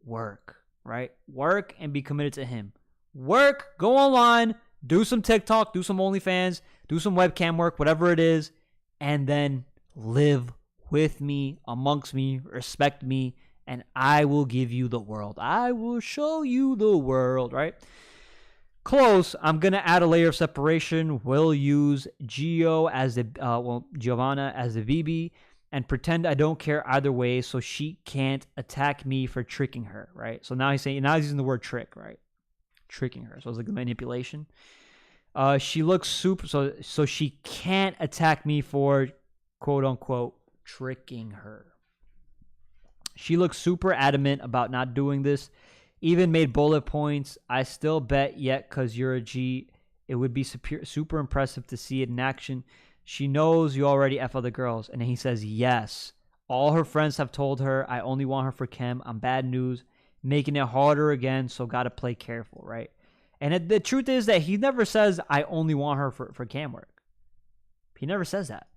Work, right? Work and be committed to him. Work, go online, do some TikTok, do some OnlyFans, do some webcam work, whatever it is, and then live with me, amongst me, respect me, and I will give you the world. I will show you the world, right? Close. I'm going to add a layer of separation. We'll use Giovanna as the VB and pretend I don't care either way so she can't attack me for tricking her, right? So now he's using the word trick, right? Tricking her. So it's like the manipulation. She looks super, so she can't attack me for quote unquote tricking her. She looks super adamant about not doing this. Even made bullet points. I still bet yet because you're a G. It would be super impressive to see it in action. She knows you already F other girls. And then he says, yes. All her friends have told her I only want her for chem. I'm bad news. Making it harder again, so got to play careful, right? And the truth is that he never says I only want her for cam work. He never says that.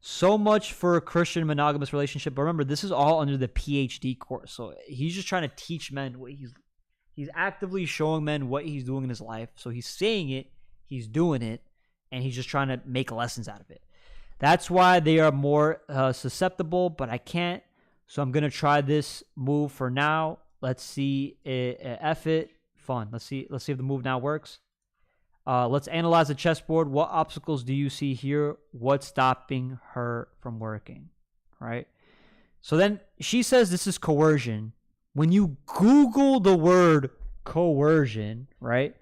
So much for a Christian monogamous relationship. But remember, this is all under the PhD course. So he's just trying to teach men what he's actively showing men what he's doing in his life. So he's saying it, he's doing it, and he's just trying to make lessons out of it. That's why they are more susceptible, but I can't. So I'm going to try this move for now. Let's see. F it. Fun. Let's see if the move now works. Let's analyze the chessboard. What obstacles do you see here? What's stopping her from working? Right? So then she says this is coercion. When you Google the word coercion, right?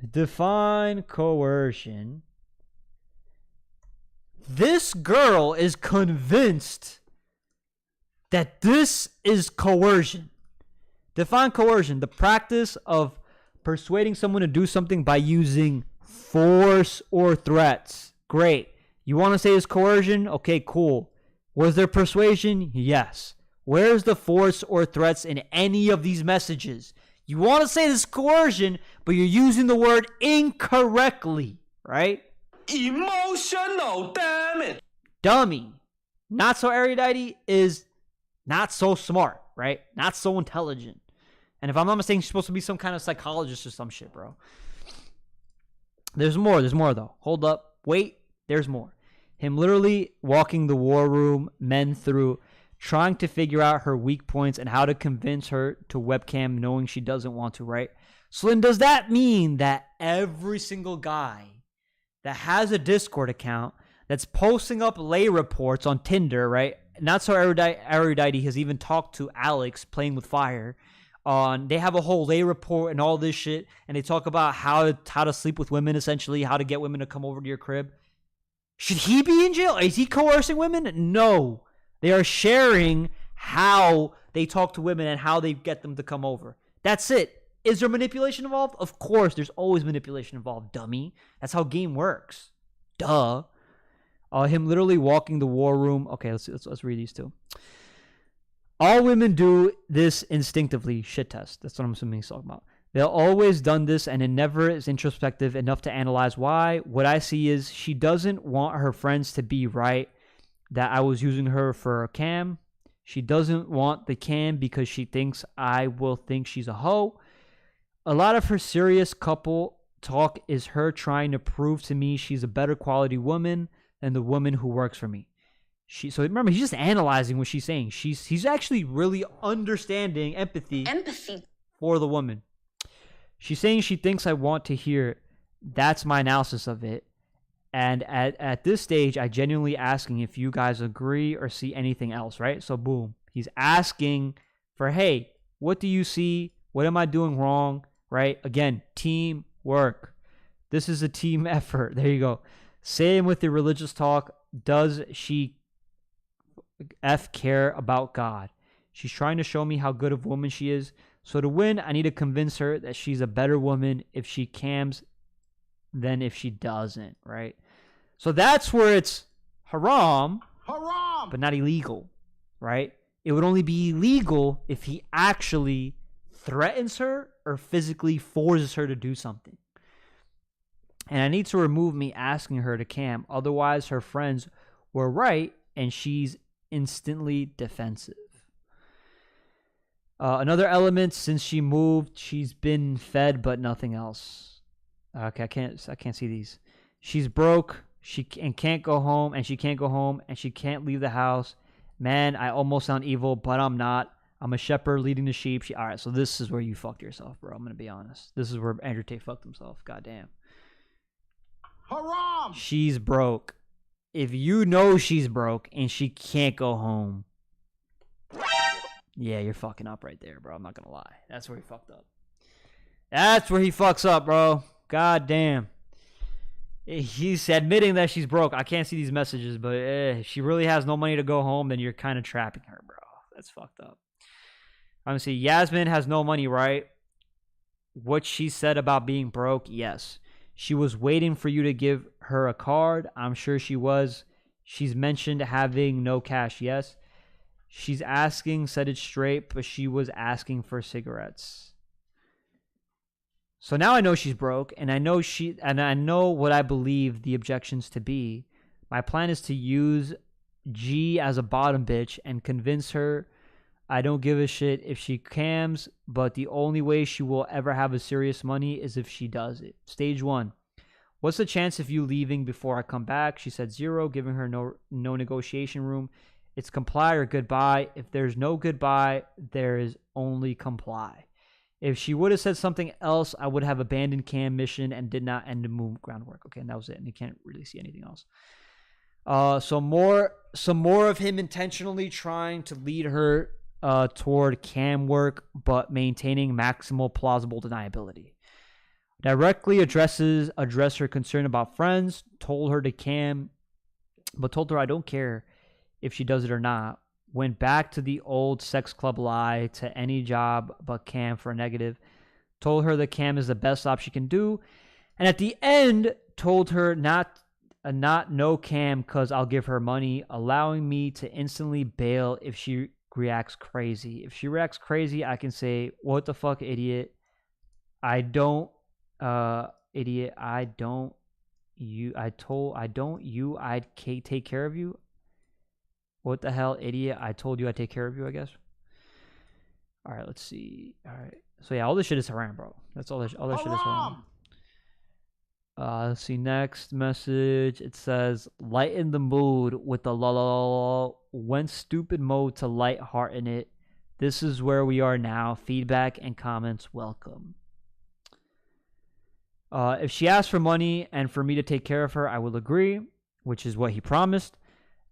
Define coercion. This girl is convinced that this is coercion. Define coercion. The practice of persuading someone to do something by using force or threats. Great. You want to say it's coercion? Okay, cool. Was there persuasion? Yes. Where's the force or threats in any of these messages? You want to say this is coercion, but you're using the word incorrectly, right? Emotional, damn it. Dummy. Not so erudite is not so smart, right? Not so intelligent. And if I'm not mistaken, she's supposed to be some kind of psychologist or some shit, bro. There's more though. Hold up. Wait. There's more. Him literally walking the war room, men through, trying to figure out her weak points and how to convince her to webcam knowing she doesn't want to, right? So then does that mean that every single guy that has a Discord account that's posting up lay reports on Tinder, right? Not so erudite has even talked to Alex playing with fire. They have a whole lay report and all this shit, and they talk about how to sleep with women, essentially, how to get women to come over to your crib. Should he be in jail? Is he coercing women? No. They are sharing how they talk to women and how they get them to come over. That's it. Is there manipulation involved? Of course, there's always manipulation involved, dummy. That's how game works. Duh. Him literally walking the war room. Okay, let's read these two. All women do this instinctively. Shit test. That's what I'm assuming he's talking about. They'll always done this, and it never is introspective enough to analyze why. What I see is she doesn't want her friends to be right that I was using her for a cam. She doesn't want the cam because she thinks I will think she's a hoe. A lot of her serious couple talk is her trying to prove to me she's a better quality woman than the woman who works for me. So remember, he's just analyzing what she's saying. He's actually really understanding empathy for the woman. She's saying she thinks I want to hear it. That's my analysis of it. And at this stage, I genuinely asking if you guys agree or see anything else, right? So boom, he's asking for, hey, what do you see? What am I doing wrong, right? Again, teamwork. This is a team effort. There you go. Same with the religious talk. Does she care about God? She's trying to show me how good of a woman she is. So to win, I need to convince her that she's a better woman if she cams than if she doesn't, right? So that's where it's haram, but not illegal, right? It would only be illegal if he actually threatens her or physically forces her to do something. And I need to remove me asking her to cam. Otherwise, her friends were right and she's instantly defensive. Another element, since she moved, she's been fed but nothing else. Okay, I can't see these. She's broke. She can't go home, and she can't go home, and she can't leave the house. Man, I almost sound evil, but I'm not. I'm a shepherd leading the sheep. All right, so this is where you fucked yourself, bro. I'm gonna be honest. This is where Andrew Tate fucked himself. Goddamn. Haram. She's broke. If you know she's broke and she can't go home, yeah, you're fucking up right there, bro. I'm not gonna lie. That's where he fucked up. That's where he fucks up, bro. God damn. He's admitting that she's broke. I can't see these messages, but if she really has no money to go home, then you're kind of trapping her, bro. That's fucked up. I'm gonna see. Yasmin has no money, right? What she said about being broke, yes. She was waiting for you to give her a card. I'm sure she was. She's mentioned having no cash, yes. She's asking, said it straight, but she was asking for cigarettes. So now I know she's broke, and I know what I believe the objections to be. My plan is to use G as a bottom bitch and convince her I don't give a shit if she cams, but the only way she will ever have a serious money is if she does it. Stage 1. What's the chance of you leaving before I come back? She said 0, giving her no negotiation room. It's comply or goodbye. If there's no goodbye, there is only comply. If she would have said something else, I would have abandoned cam mission and did not end the move groundwork. Okay, and that was it. And you can't really see anything else. Some more of him intentionally trying to lead her toward cam work, but maintaining maximal plausible deniability. Directly address her concern about friends. Told her to cam, but told her I don't care if she does it or not. Went back to the old sex club lie to any job but cam for a negative. Told her the cam is the best option she can do. And at the end, told her not no cam because I'll give her money, allowing me to instantly bail if she reacts crazy. If she reacts crazy, I can say, what the fuck, idiot? I'd take care of you. What the hell, idiot? I told you I'd take care of you, I guess. All right, let's see. All right. So yeah, all this shit is haram, bro. That's all that shit is haram. Let's see, next message. It says, lighten the mood with the la. Went stupid mode to lighthearten it. This is where we are now. Feedback and comments welcome. If she asks for money and for me to take care of her, I will agree, which is what he promised.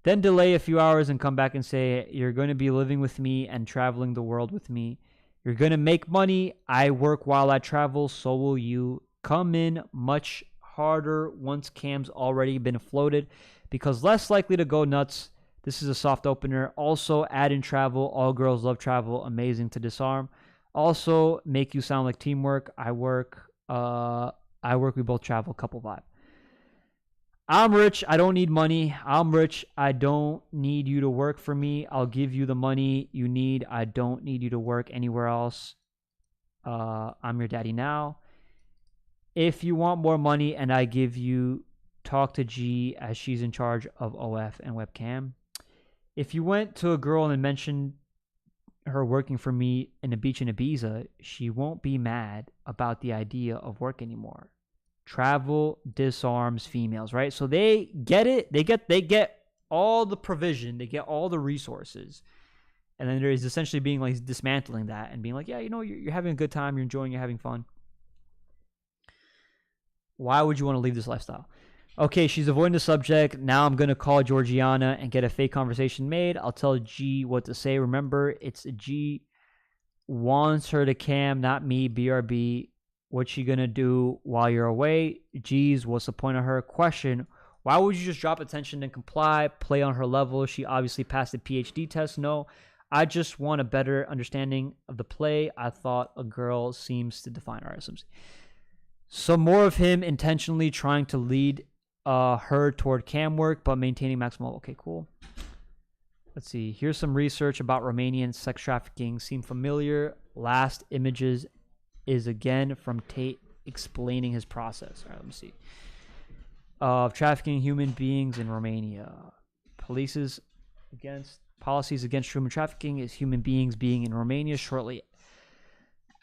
Then delay a few hours and come back and say, you're going to be living with me and traveling the world with me. You're going to make money. I work while I travel, so will you. Come in much harder once cam's already been floated because less likely to go nuts. This is a soft opener. Also, add in travel. All girls love travel. Amazing to disarm. Also, make you sound like teamwork. I work, we both travel. Couple vibe. I'm rich. I don't need money. I'm rich. I don't need you to work for me. I'll give you the money you need. I don't need you to work anywhere else. I'm your daddy now. If you want more money and I give you, talk to G as she's in charge of OF and webcam. If you went to a girl and mentioned her working for me in a beach in Ibiza, she won't be mad about the idea of work anymore. Travel disarms females, right? So they get it. They get all the provision. They get all the resources. And then there is essentially being like dismantling that and being like, yeah, you know, you're having a good time. You're enjoying, you're having fun. Why would you want to leave this lifestyle? Okay, she's avoiding the subject. Now I'm going to call Georgiana and get a fake conversation made. I'll tell G what to say. Remember, it's G wants her to cam, not me, BRB. What's she going to do while you're away? G's, what's the point of her? Question, why would you just drop attention and comply? Play on her level. She obviously passed the PhD test. No, I just want a better understanding of the play. I thought a girl seems to define RSMC. So more of him intentionally trying to lead her toward cam work, but maintaining maximal. Okay, cool. Let's see. Here's some research about Romanian sex trafficking. Seem familiar? Last images is again from Tate explaining his process. All right, let me see. Of trafficking human beings in Romania. Policies against human trafficking is human beings being in Romania shortly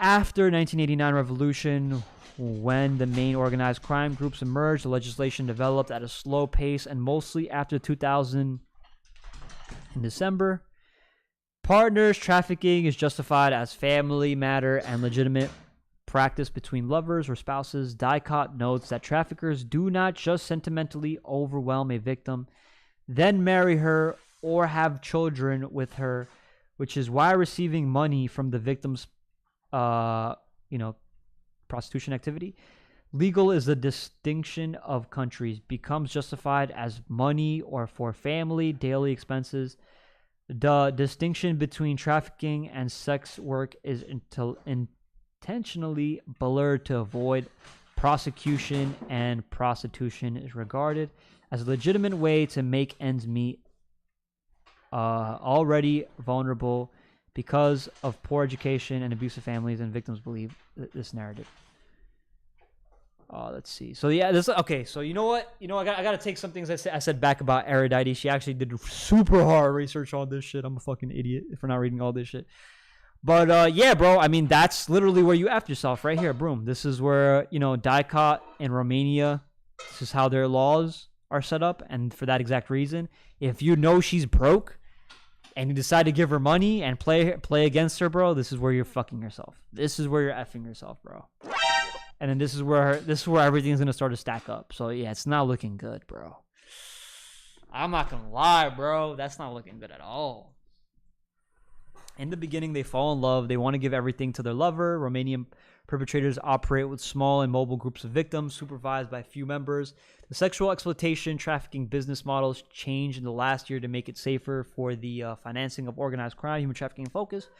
after 1989 revolution, when the main organized crime groups emerged. The legislation developed at a slow pace and mostly after 2000 in December. Partners trafficking is justified as family matter and legitimate practice between lovers or spouses. Dicot notes that traffickers do not just sentimentally overwhelm a victim, then marry her or have children with her, which is why receiving money from the victim's prostitution activity, legal is the distinction of countries, becomes justified as money or for family daily expenses. The distinction between trafficking and sex work is intentionally blurred to avoid prosecution, and prostitution is regarded as a legitimate way to make ends meet. Already vulnerable because of poor education and abusive families, and victims believe this narrative. Let's see. So yeah, this okay. So you know what? I gotta take some things I said back about Erudite. She actually did super hard research on this shit. I'm a fucking idiot for not reading all this shit. But yeah, bro. I mean, that's literally where you F yourself right here. Boom. This is where Dicot in Romania. This is how their laws are set up, and for that exact reason, if you know she's broke and you decide to give her money and play against her, bro, this is where you're fucking yourself. This is where you're effing yourself, bro. And then this is where everything's gonna start to stack up. So yeah, it's not looking good, bro. I'm not gonna lie, bro. That's not looking good at all. In the beginning, they fall in love. They want to give everything to their lover. Romanian perpetrators operate with small and mobile groups of victims, supervised by few members. The sexual exploitation trafficking business models changed in the last year to make it safer for the financing of organized crime, human trafficking, and focus.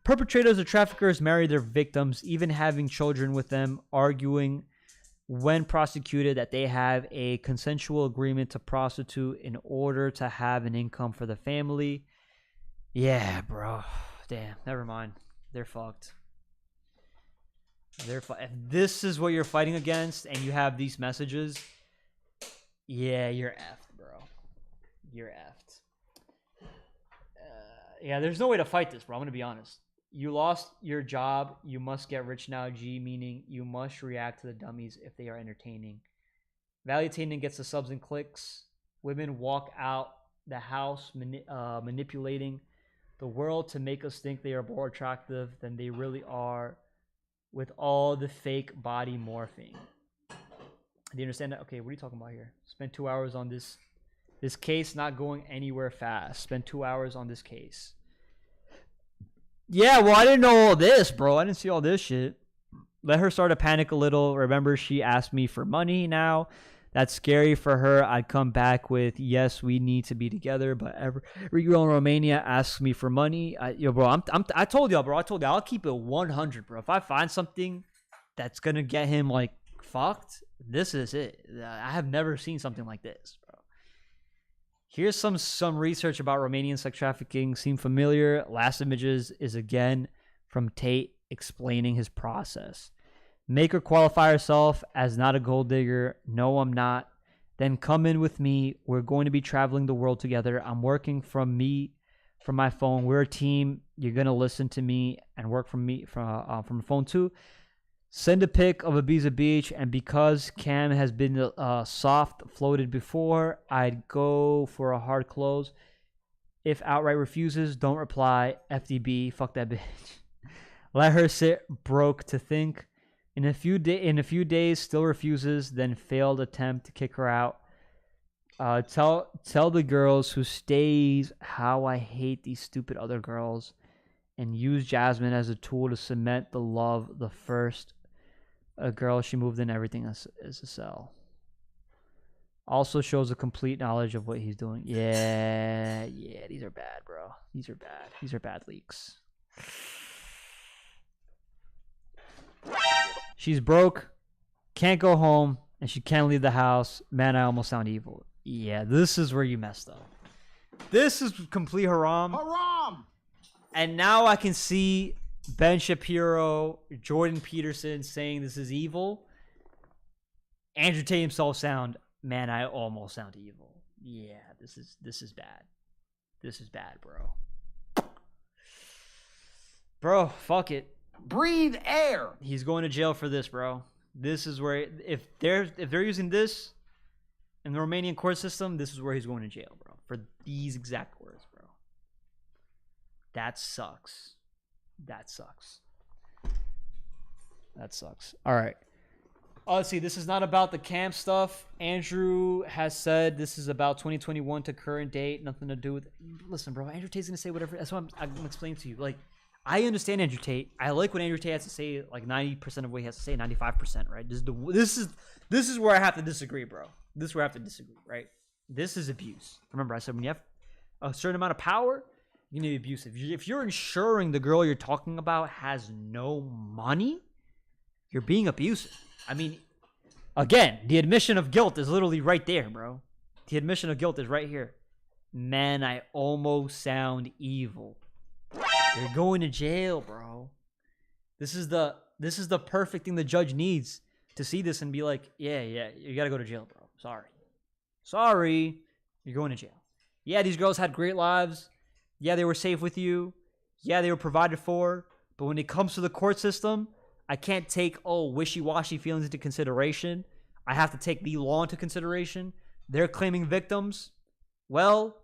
Perpetrators or traffickers marry their victims, even having children with them, arguing when prosecuted that they have a consensual agreement to prostitute in order to have an income for the family. Yeah, bro. Damn, never mind. They're fucked. If this is what you're fighting against and you have these messages, yeah, you're effed, bro. You're effed. Yeah, there's no way to fight this, bro. I'm going to be honest. You lost your job. You must get rich now, G, meaning you must react to the dummies if they are entertaining. Valutating gets the subs and clicks. Women walk out the house manipulating the world to make us think they are more attractive than they really are, with all the fake body morphing. Do you understand that? Okay, what are you talking about here? Spend 2 hours on this case, not going anywhere fast. Spend 2 hours on this case. Yeah, well, I didn't know all this, bro. I didn't see all this shit. Let her start to panic a little. Remember, she asked me for money now. That's scary for her. I'd come back with, yes, we need to be together, but every girl in Romania asks me for money. I told y'all, bro. I'll keep it 100, bro. If I find something that's gonna get him like fucked, this is it. I have never seen something like this, bro. Here's some research about Romanian sex trafficking. Seem familiar? Last images is again from Tate explaining his process. Make her qualify herself as not a gold digger. No, I'm not. Then come in with me. We're going to be traveling the world together. I'm working from my phone. We're a team. You're going to listen to me and work from the phone too. Send a pic of Ibiza Beach, and because Cam has been soft floated before, I'd go for a hard close. If outright refuses, don't reply. FDB, fuck that bitch. Let her sit broke to think. In a few days, still refuses. Then failed attempt to kick her out. Tell the girls who stays how I hate these stupid other girls, and use Jasmine as a tool to cement the love. The first girl she moved in, everything is a cell. Also shows a complete knowledge of what he's doing. Yeah, these are bad, bro. These are bad. These are bad leaks. She's broke, can't go home, and she can't leave the house. Man, I almost sound evil. Yeah, this is where you messed up. This is complete haram. Haram! And now I can see Ben Shapiro, Jordan Peterson saying this is evil. Andrew Tate himself sound, man, I almost sound evil. Yeah, this is bad. This is bad, bro. Bro, fuck it. Breathe air. He's going to jail for this, bro. This is where if they're using this in the Romanian court system, this is where he's going to jail, bro. For these exact words, bro. That sucks. That sucks. That sucks. All right. Let's see. This is not about the camp stuff. Andrew has said this is about 2021 to current date. Nothing to do with. Listen, bro. Andrew Tate's gonna say whatever. That's what I'm explaining to you. Like, I understand Andrew Tate. I like what Andrew Tate has to say. Like 90% of what he has to say. 95%. Right. This is where I have to disagree, bro. This is where I have to disagree. Right. This is abuse. Remember, I said when you have a certain amount of power, you need to be abusive. If you're ensuring the girl you're talking about has no money, you're being abusive. I mean, again, the admission of guilt is literally right there, bro. The admission of guilt is right here. Man, I almost sound evil. You're going to jail, bro. This is the perfect thing the judge needs to see this and be like, yeah, you gotta go to jail, bro. Sorry, you're going to jail. Yeah, these girls had great lives. Yeah, they were safe with you. Yeah, they were provided for. But when it comes to the court system, I can't take, wishy-washy feelings into consideration. I have to take the law into consideration. They're claiming victims. Well,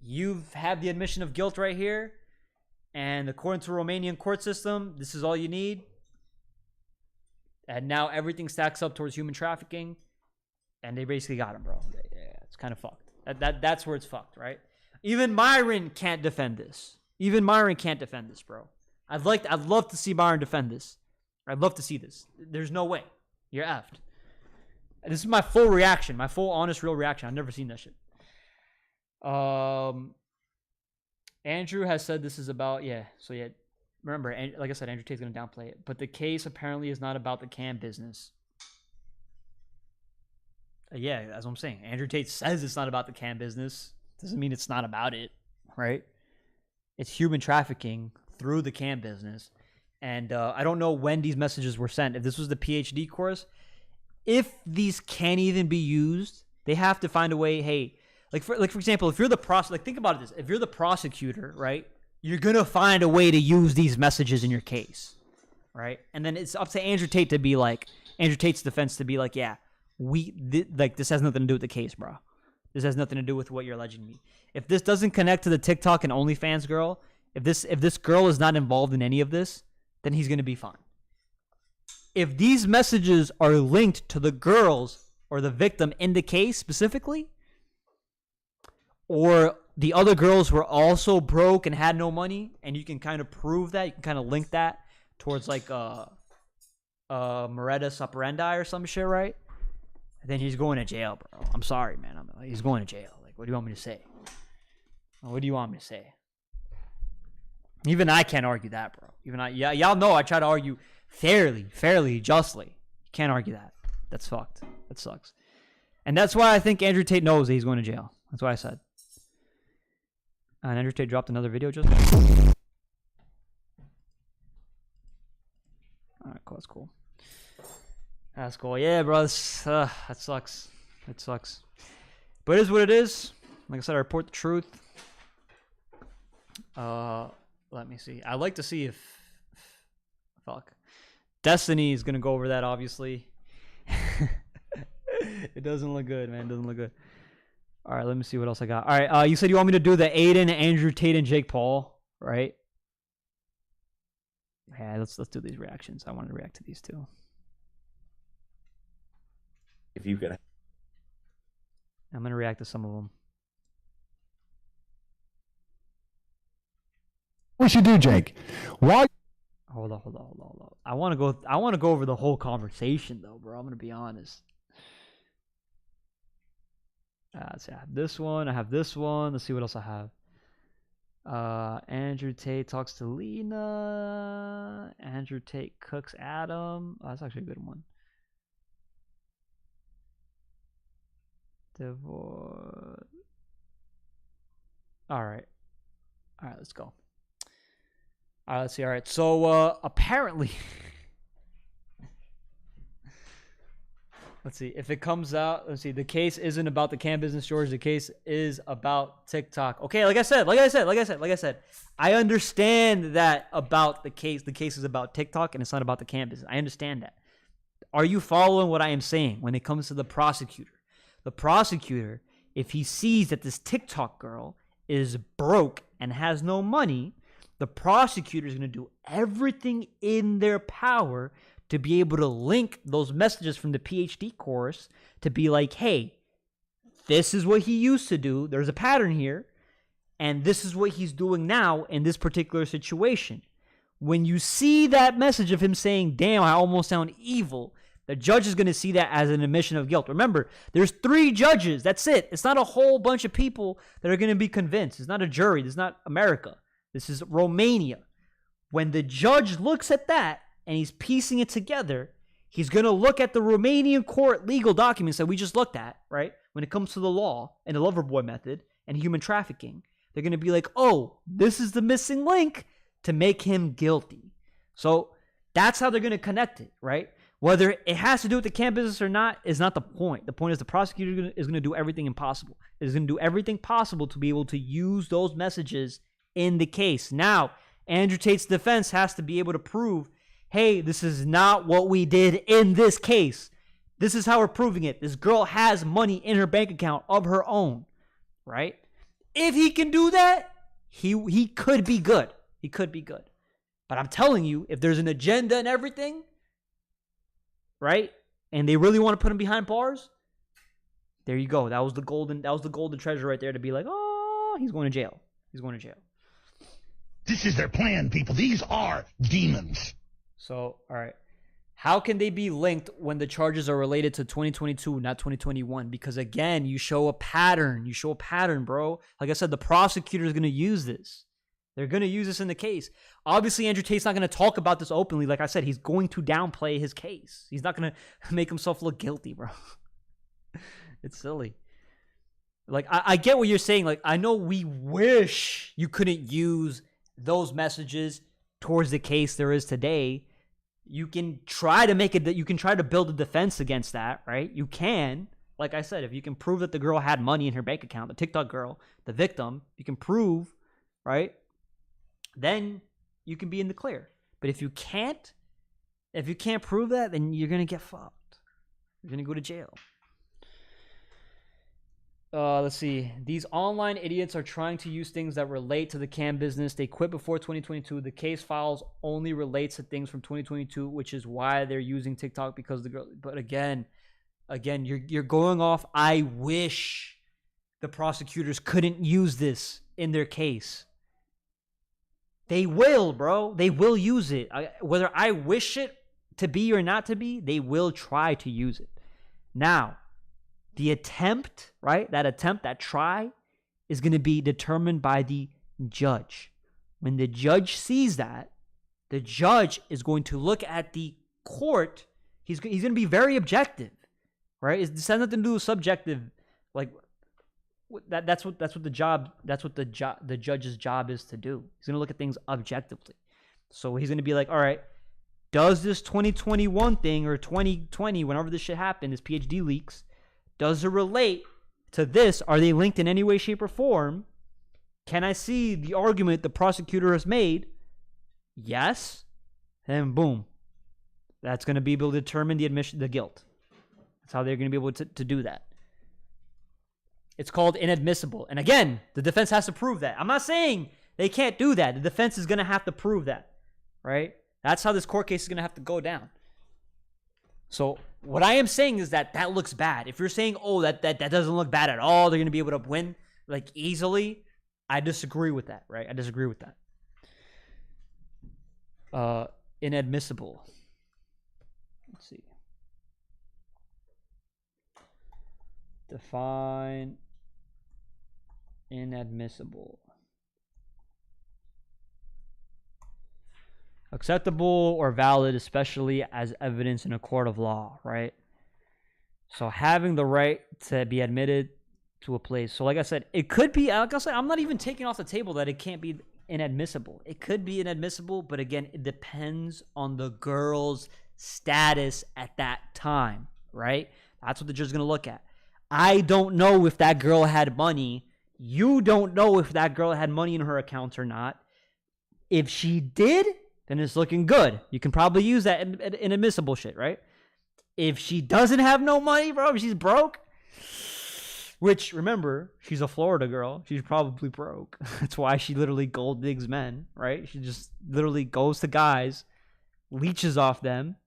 you've had the admission of guilt right here. And according to Romanian court system, this is all you need. And now everything stacks up towards human trafficking. And they basically got him, bro. Yeah, it's kind of fucked. That's where it's fucked, right? Even Myron can't defend this. Bro. I'd love to see Myron defend this. I'd love to see this. There's no way. You're effed. And this is my full reaction. My full, honest, real reaction. I've never seen that shit. Andrew has said this is about, So remember, like I said, Andrew Tate's going to downplay it. But the case apparently is not about the cam business. That's what I'm saying. Andrew Tate says it's not about the cam business. Doesn't mean it's not about it, right? It's human trafficking through the cam business. And I don't know when these messages were sent. If this was the PhD course, if these can't even be used, they have to find a way. Hey, for example, if you're the think about this. If you're the prosecutor, right, you're gonna find a way to use these messages in your case, right? And then it's up to Andrew Tate to be like, Andrew Tate's defense to be like, this has nothing to do with the case, bro. This has nothing to do with what you're alleging me. If this doesn't connect to the TikTok and OnlyFans girl, if this girl is not involved in any of this, then he's going to be fine. If these messages are linked to the girls or the victim in the case specifically, or the other girls were also broke and had no money, and you can kind of prove that, you can kind of link that towards like Moretta Operandi or some shit, right? Then he's going to jail, bro. I'm sorry, man. He's going to jail. Like, what do you want me to say? What do you want me to say? Even I can't argue that, bro. Y'all know I try to argue fairly, justly. Can't argue that. That's fucked. That sucks. And that's why I think Andrew Tate knows that he's going to jail. That's why I said. And Andrew Tate dropped another video just now. Alright, cool. That's cool. That's cool. Yeah, bro. That sucks. It sucks. But it is what it is. Like I said, I report the truth. Let me see. I'd like to see if Destiny is gonna go over that, obviously. It doesn't look good, man. It doesn't look good. Alright, let me see what else I got. Alright, you said you want me to do the Aiden, Andrew Tate, and Jake Paul, right? Yeah, let's do these reactions. I wanted to react to these too. if you could. I'm gonna react to some of them. What should do, Jake? Why? Hold on. I want to go over the whole conversation though, bro. I'm gonna be honest. Let's see, I have this one. I have this one. Let's see what else I have. Andrew Tate talks to Lena. Andrew Tate cooks Adam. Oh, that's actually a good one. Divorce. All right, let's go. All right, let's see. All right, so apparently, let's see if it comes out. Let's see. The case isn't about the cam business, George. The case is about TikTok. Okay, like I said, I understand that about the case. The case is about TikTok, and it's not about the cam business. I understand that. Are you following what I am saying when it comes to the prosecutor? The prosecutor, if he sees that this TikTok girl is broke and has no money, the prosecutor is going to do everything in their power to be able to link those messages from the PhD course to be like, hey, this is what he used to do. There's a pattern here. And this is what he's doing now in this particular situation. When you see that message of him saying, damn, I almost sound evil, the judge is going to see that as an admission of guilt. Remember, there's 3 judges. That's it. It's not a whole bunch of people that are going to be convinced. It's not a jury. This is not America. This is Romania. When the judge looks at that and he's piecing it together, he's going to look at the Romanian court legal documents that we just looked at, right? When it comes to the law and the lover boy method and human trafficking, they're going to be like, oh, this is the missing link to make him guilty. So that's how they're going to connect it, right? Whether it has to do with the cam business or not is not the point. The point is the prosecutor is going to do everything impossible. Is going to do everything possible to be able to use those messages in the case. Now, Andrew Tate's defense has to be able to prove, hey, this is not what we did in this case. This is how we're proving it. This girl has money in her bank account of her own, right? If he can do that, he could be good. He could be good. But I'm telling you, if there's an agenda and everything, right? And they really want to put him behind bars, there you go. That was the golden treasure right there to be like, oh, he's going to jail. He's going to jail. This is their plan, people. These are demons. So, all right. How can they be linked when the charges are related to 2022, not 2021? Because again, you show a pattern. You show a pattern, bro. Like I said, the prosecutor is going to use this. They're going to use this in the case. Obviously, Andrew Tate's not going to talk about this openly. Like I said, he's going to downplay his case. He's not going to make himself look guilty, bro. It's silly. Like, I get what you're saying. Like, I know we wish you couldn't use those messages towards the case there is today. You can try to make it that you can try to build a defense against that, right? You can. Like I said, if you can prove that the girl had money in her bank account, the TikTok girl, the victim, you can prove, right? Then you can be in the clear. But if you can't prove that, then you're going to get fucked. You're going to go to jail. Let's see. These online idiots are trying to use things that relate to the cam business. They quit before 2022. The case files only relates to things from 2022, which is why they're using TikTok because the girl. But again, you're going off. I wish the prosecutors couldn't use this in their case. They will, bro. They will use it. Whether I wish it to be or not to be, they will try to use it. Now, the attempt, right? That try is going to be determined by the judge. When the judge sees that, the judge is going to look at the court. He's going to be very objective, right? It has nothing to do with subjective. Like that's what the judge's job is to do. He's going to look at things objectively. So he's going to be like, all right, does this 2021 thing or 2020, whenever this shit happened, this PhD leaks, does it relate to this? Are they linked in any way, shape, or form? Can I see the argument the prosecutor has made? Yes. And boom. That's going to be able to determine the guilt. That's how they're going to be able to do that. It's called inadmissible. And again, the defense has to prove that. I'm not saying they can't do that. The defense is going to have to prove that, right? That's how this court case is going to have to go down. So what I am saying is that looks bad. If you're saying, oh, that doesn't look bad at all, they're going to be able to win like easily, I disagree with that, right? I disagree with that. Inadmissible. Let's see. Define inadmissible. Acceptable or valid, especially as evidence in a court of law, right? So having the right to be admitted to a place. So like I said, it could be, like I said, I'm not even taking off the table that it can't be inadmissible. It could be inadmissible, but again, it depends on the girl's status at that time, right? That's what the judge is going to look at. I don't know if that girl had money. You don't know if that girl had money in her account or not. If she did, then it's looking good. You can probably use that in inadmissible shit, right? If she doesn't have no money, bro, if she's broke, which, remember, she's a Florida girl. She's probably broke. That's why she literally gold digs men, right? She just literally goes to guys, leeches off them.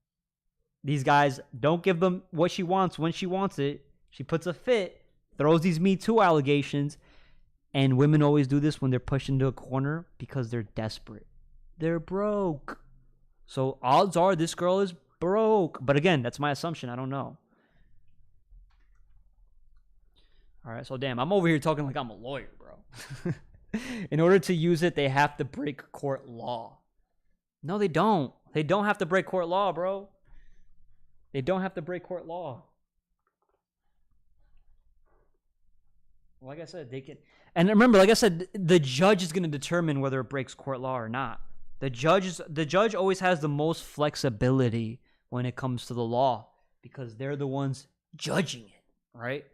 These guys don't give them what she wants when she wants it. She puts a fit, throws these Me Too allegations, and women always do this when they're pushed into a corner because they're desperate. They're broke. So odds are this girl is broke. But again, that's my assumption. I don't know. All right, so damn, I'm over here talking like I'm a lawyer, bro. In order to use it, they have to break court law. No, they don't. They don't have to break court law, bro. They don't have to break court law. Like I said, they can. And remember, like I said, the judge is going to determine whether it breaks court law or not. The judge always has the most flexibility when it comes to the law because they're the ones judging it, right?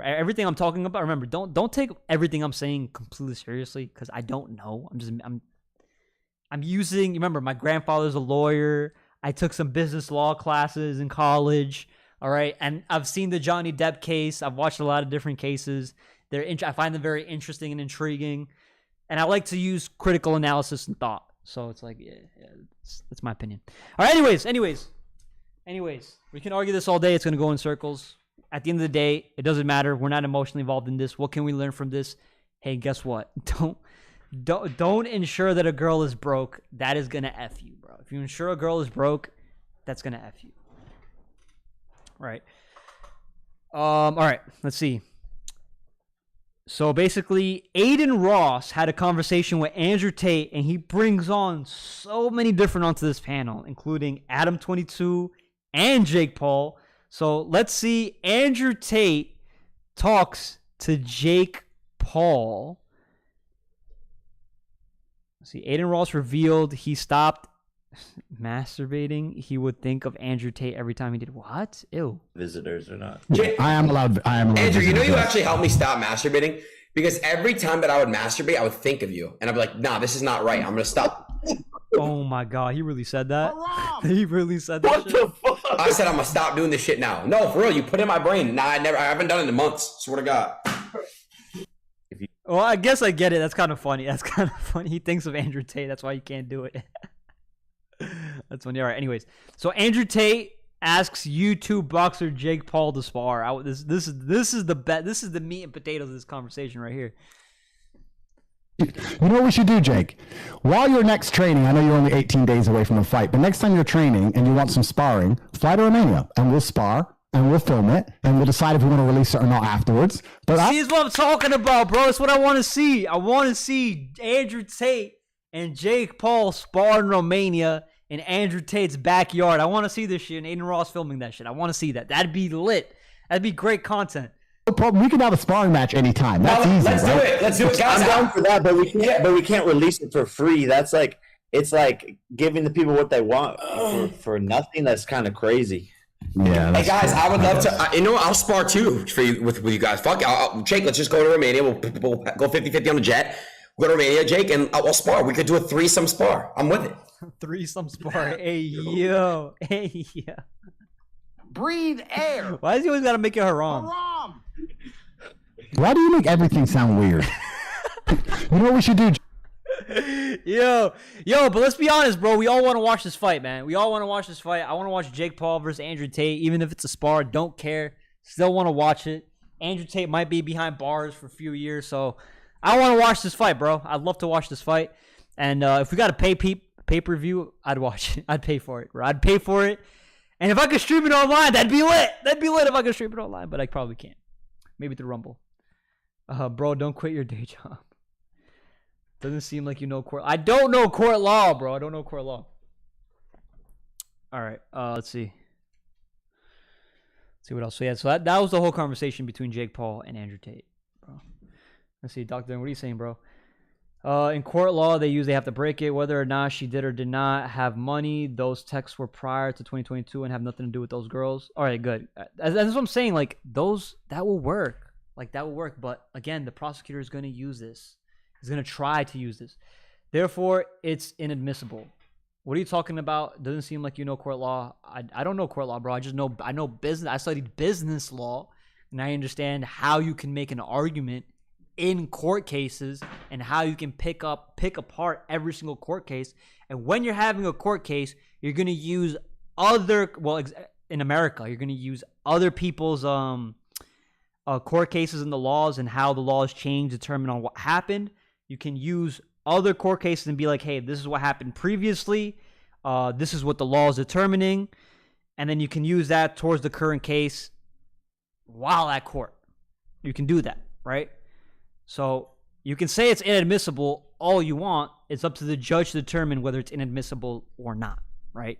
Everything I'm talking about, remember, don't take everything I'm saying completely seriously because I don't know. I'm using, remember, my grandfather's a lawyer. I took some business law classes in college, all right? And I've seen the Johnny Depp case. I've watched a lot of different cases. I find them very interesting and intriguing. And I like to use critical analysis and thought. So it's like, yeah, that's my opinion. All right, anyways. We can argue this all day. It's going to go in circles. At the end of the day, it doesn't matter. We're not emotionally involved in this. What can we learn from this? Hey, guess what? Don't ensure that a girl is broke. That is going to F you, bro. If you ensure a girl is broke, that's going to F you. Right. All right, let's see. So basically, Aiden Ross had a conversation with Andrew Tate, and he brings on so many different onto this panel, including Adam22 and Jake Paul. So let's see. Andrew Tate talks to Jake Paul. Let's see. Aiden Ross revealed he stopped masturbating. He would think of Andrew Tate every time he did what? Ew. Visitors or not. I am allowed. Andrew, you know you actually helped me stop masturbating because every time that I would masturbate, I would think of you, and I'd be like, "Nah, this is not right. I'm gonna stop." Oh my god, he really said that? He really said that? What the fuck? I said I'm gonna stop doing this shit now. No, for real, you put it in my brain. Nah, I haven't done it in months. Swear to God. Well, I guess I get it. That's kind of funny. He thinks of Andrew Tate. That's why you can't do it. That's funny. All right. Anyways, so Andrew Tate asks YouTube boxer Jake Paul to spar. This is the bet. This is the meat and potatoes of this conversation right here. You know what we should do, Jake? While you're next training, I know you're only 18 days away from the fight, but next time you're training and you want some sparring, fly to Romania and we'll spar and we'll film it and we'll decide if we want to release it or not afterwards. But see, is what I'm talking about, bro. It's what I want to see. I want to see Andrew Tate and Jake Paul spar in Romania in Andrew Tate's backyard. I want to see this shit and Aiden Ross filming that shit. I want to see that. That'd be lit. That'd be great content. No problem. We can have a sparring match anytime. That's easy. Let's do it. Let's do it, guys. I'm down for that, but we can't. But we can't release it for free. That's like it's like giving the people what they want for nothing. That's kind of crazy. Yeah. Hey guys, I would love to. You know, I'll spar too for you with you guys. Fuck, Jake. Let's just go to Romania. We'll go 50-50 on the jet. We'll go to Romania, Jake, and I'll spar. We could do a threesome spar. I'm with it. Threesome spar. Hey yo. Hey yo. Breathe air. Why does he always gotta make it haram? Why do you make everything sound weird? You know what we should do? Yo, but let's be honest, bro. We all want to watch this fight, man. We all want to watch this fight. I want to watch Jake Paul versus Andrew Tate, even if it's a spar. Don't care. Still want to watch it. Andrew Tate might be behind bars for a few years, so I want to watch this fight, bro. I'd love to watch this fight. And if we got to pay-per-view, I'd watch it. I'd pay for it, bro. I'd pay for it. And if I could stream it online, that'd be lit. That'd be lit if I could stream it online, but I probably can't. Maybe through Rumble. Bro, don't quit your day job. Doesn't seem like you know court. I don't know court law, bro. I don't know court law. All right. Let's see. Let's see what else. So yeah, so that was the whole conversation between Jake Paul and Andrew Tate, bro. Let's see, Doctor. What are you saying, bro? In court law, they usually have to break it, whether or not she did or did not have money. Those texts were prior to 2022 and have nothing to do with those girls. All right, good. That's what I'm saying. Like that will work. Like that will work. But again, the prosecutor is going to use this. He's going to try to use this. Therefore, it's inadmissible. What are you talking about? Doesn't seem like you know court law. I don't know court law, bro. I know business. I studied business law, and I understand how you can make an argument in court cases and how you can pick apart every single court case. And when you're having a court case, you're going to use in America, you're going to use other people's court cases and the laws and how the laws change, determine on what happened. You can use other court cases and be like, hey, this is what happened previously. This is what the law is determining. And then you can use that towards the current case while at court. You can do that, right? So you can say it's inadmissible all you want. It's up to the judge to determine whether it's inadmissible or not, right?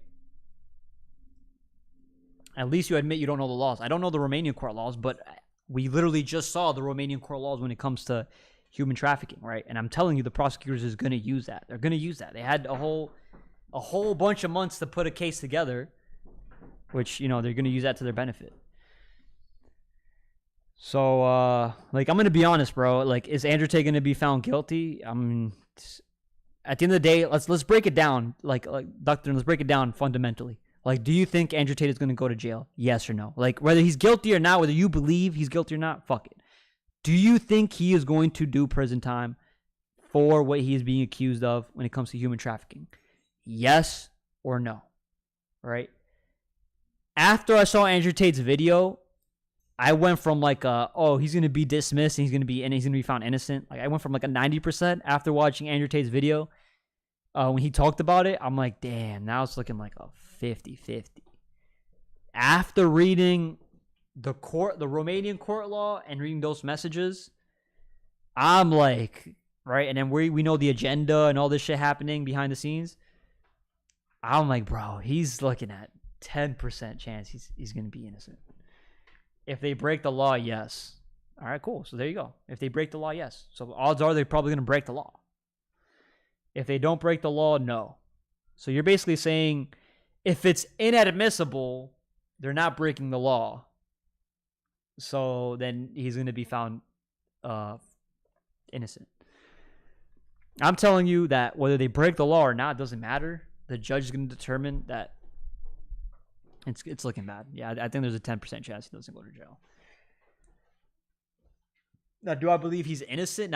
At least you admit you don't know the laws. I don't know the Romanian court laws, but we literally just saw the Romanian court laws when it comes to human trafficking, right? And I'm telling you, the prosecutors is going to use that. They're going to use that. They had a whole bunch of months to put a case together, which, they're going to use that to their benefit. So, I'm going to be honest, bro. Like, is Andrew Tate going to be found guilty? I mean, at the end of the day, let's break it down. Like, Doctor, let's break it down fundamentally. Like, do you think Andrew Tate is going to go to jail? Yes or no? Like, whether he's guilty or not, whether you believe he's guilty or not, fuck it. Do you think he is going to do prison time for what he is being accused of when it comes to human trafficking? Yes or no? Right? After I saw Andrew Tate's video, I went from like he's going to be dismissed and he's going to be found innocent. Like I went from like a 90% after watching Andrew Tate's video. When he talked about it, I'm like, damn, now it's looking like a 50-50. After reading the Romanian court law and reading those messages, I'm like, right, and then we know the agenda and all this shit happening behind the scenes. I'm like, bro, he's looking at 10% chance he's gonna be innocent. If they break the law, yes. All right, cool. So there you go. If they break the law, yes. So odds are they're probably gonna break the law. If they don't break the law, no. So you're basically saying if it's inadmissible, they're not breaking the law. So then he's going to be found innocent. I'm telling you that whether they break the law or not, doesn't matter. The judge is going to determine that it's looking bad. Yeah, I think there's a 10% chance he doesn't go to jail. Now, do I believe he's innocent?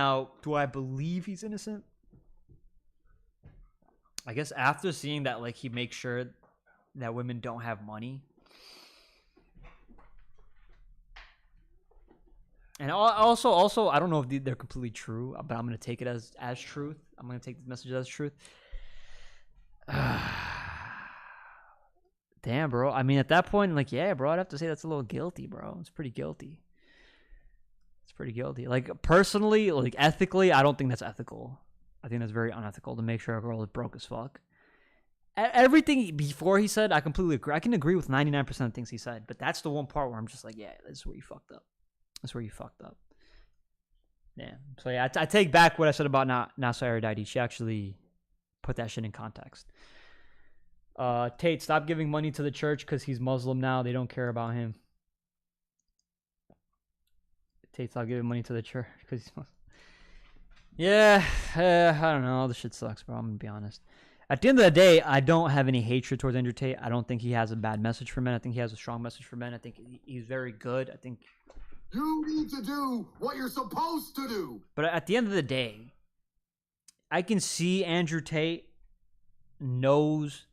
I guess after seeing that, like, he makes sure that women don't have money. And also, I don't know if they're completely true, but I'm going to take it as truth. I'm going to take this message as truth. Damn, bro. I mean, at that point, like, yeah, bro, I'd have to say that's a little guilty, bro. It's pretty guilty. Like, personally, like, ethically, I don't think that's ethical. I think that's very unethical to make sure a girl is broke as fuck. Everything before he said, I completely agree. I can agree with 99% of things he said, but that's the one part where I'm just like, yeah, this is where you fucked up. Yeah. So yeah, I take back what I said about Nasa Aridite. She actually put that shit in context. Tate, stop giving money to the church because he's Muslim now. They don't care about him. Tate, stop giving money to the church because he's Muslim. Yeah, I don't know. This shit sucks, bro. I'm gonna be honest. At the end of the day, I don't have any hatred towards Andrew Tate. I don't think he has a bad message for men. I think he has a strong message for men. I think he's very good. I think you need to do what you're supposed to do. But at the end of the day, I can see Andrew Tate knows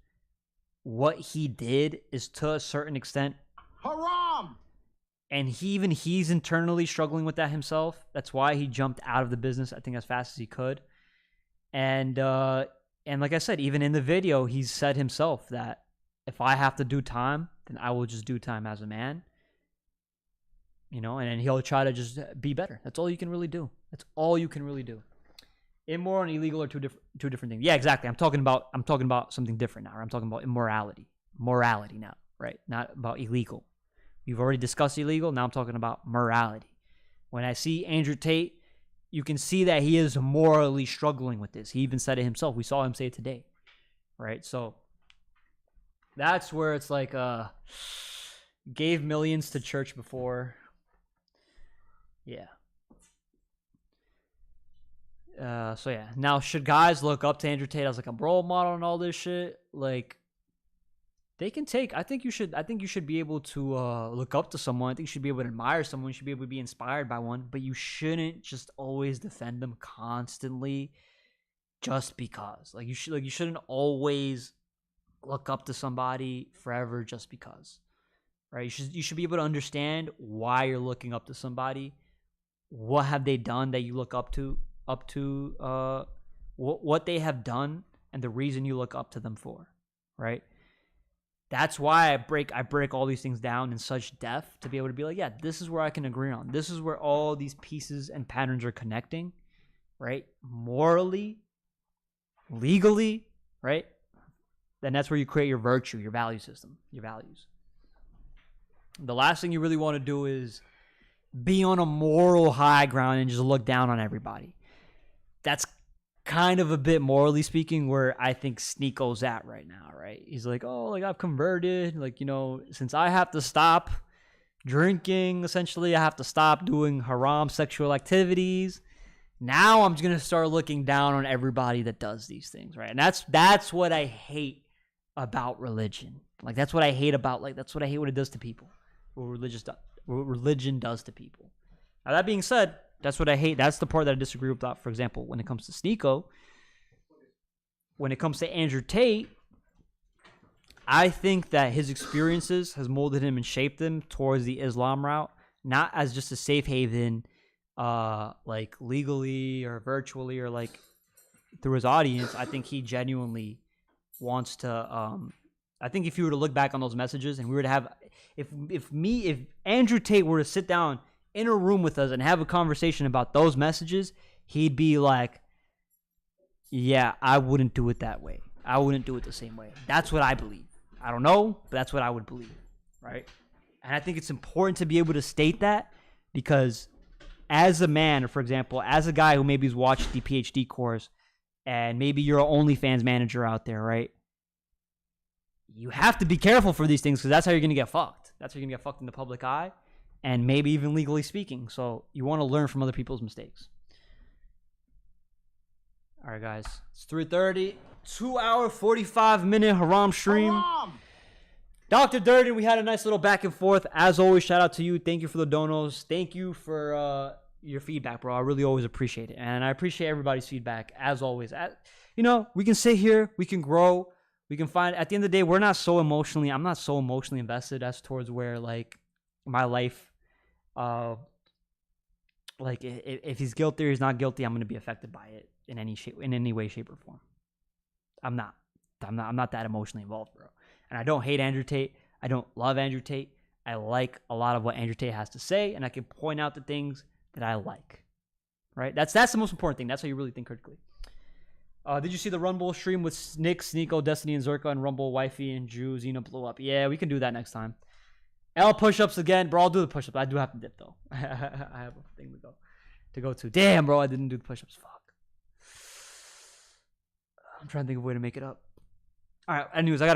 what he did is to a certain extent Haram! and he's internally struggling with that himself. That's why he jumped out of the business, I think, as fast as he could. And like I said, even in the video, he said himself that if I have to do time, then I will just do time as a man. You know, and then he'll try to just be better. That's all you can really do. That's all you can really do. Immoral and illegal are two different things. Yeah, exactly. I'm talking about something different now. Right? I'm talking about immorality. Morality now, right? Not about illegal. We've already discussed illegal. Now I'm talking about morality. When I see Andrew Tate, you can see that he is morally struggling with this. He even said it himself. We saw him say it today, right? So that's where it's like, gave millions to church before. Yeah. So yeah. Now, should guys look up to Andrew Tate as like a role model and all this shit? Like, they can take. I think you should be able to look up to someone. I think you should be able to admire someone. You should be able to be inspired by one. But you shouldn't just always defend them constantly, just because. Like you shouldn't always look up to somebody forever just because. Right? You should be able to understand why you're looking up to somebody. What have they done that you look up to what they have done and the reason you look up to them for, right? That's why I break all these things down in such depth to be able to be like, yeah, this is where I can agree on. This is where all these pieces and patterns are connecting, right? Morally, legally, right? Then that's where you create your virtue, your value system, your values. The last thing you really want to do is be on a moral high ground and just look down on everybody. That's kind of a bit, morally speaking, where I think Sneako's at right now, right? He's like, oh, like I've converted. Like, you know, since I have to stop drinking, essentially, I have to stop doing haram sexual activities. Now I'm just going to start looking down on everybody that does these things, right? And that's what I hate about religion. Like, that's what I hate about, like, that's what I hate what it does to people. What religion does to people. Now, that being said, that's what I hate. That's the part that I disagree with. For example, when it comes to Sneako, when it comes to Andrew Tate, I think that his experiences has molded him and shaped him towards the Islam route, not as just a safe haven, like legally or virtually or like through his audience. I think he genuinely wants to. I think if you were to look back on those messages and we were to have, if Andrew Tate were to sit down in a room with us and have a conversation about those messages, he'd be like, yeah, I wouldn't do it that way. I wouldn't do it the same way. That's what I believe. I don't know, but that's what I would believe, right? And I think it's important to be able to state that because as a man, or for example, as a guy who maybe has watched the PhD course and maybe you're an OnlyFans manager out there, right? You have to be careful for these things because that's how you're going to get fucked. That's how you're going to get fucked in the public eye and maybe even legally speaking. So you want to learn from other people's mistakes. All right, guys. It's 3:30. 2-hour, 45-minute haram stream. Haram! Dr. Durden, we had a nice little back and forth. As always, shout out to you. Thank you for the donos. Thank you for your feedback, bro. I really always appreciate it. And I appreciate everybody's feedback, as always. You know, we can sit here. We can grow. We can find, at the end of the day, I'm not so emotionally invested as towards where, like, my life, like, if he's guilty or he's not guilty, I'm going to be affected by it in any way, shape, or form. I'm not that emotionally involved, bro. And I don't hate Andrew Tate. I don't love Andrew Tate. I like a lot of what Andrew Tate has to say, and I can point out the things that I like, right? That's the most important thing. That's how you really think critically. Did you see the Rumble stream with Nick, Sneako, Destiny, and Zerka, and Rumble, Wifey, and Drew? Xena blew up. Yeah, we can do that next time. L push-ups again. Bro, I'll do the push-ups. I do have to dip, though. I have a thing to go to. Damn, bro, I didn't do the push-ups. Fuck. I'm trying to think of a way to make it up. All right, anyways, I got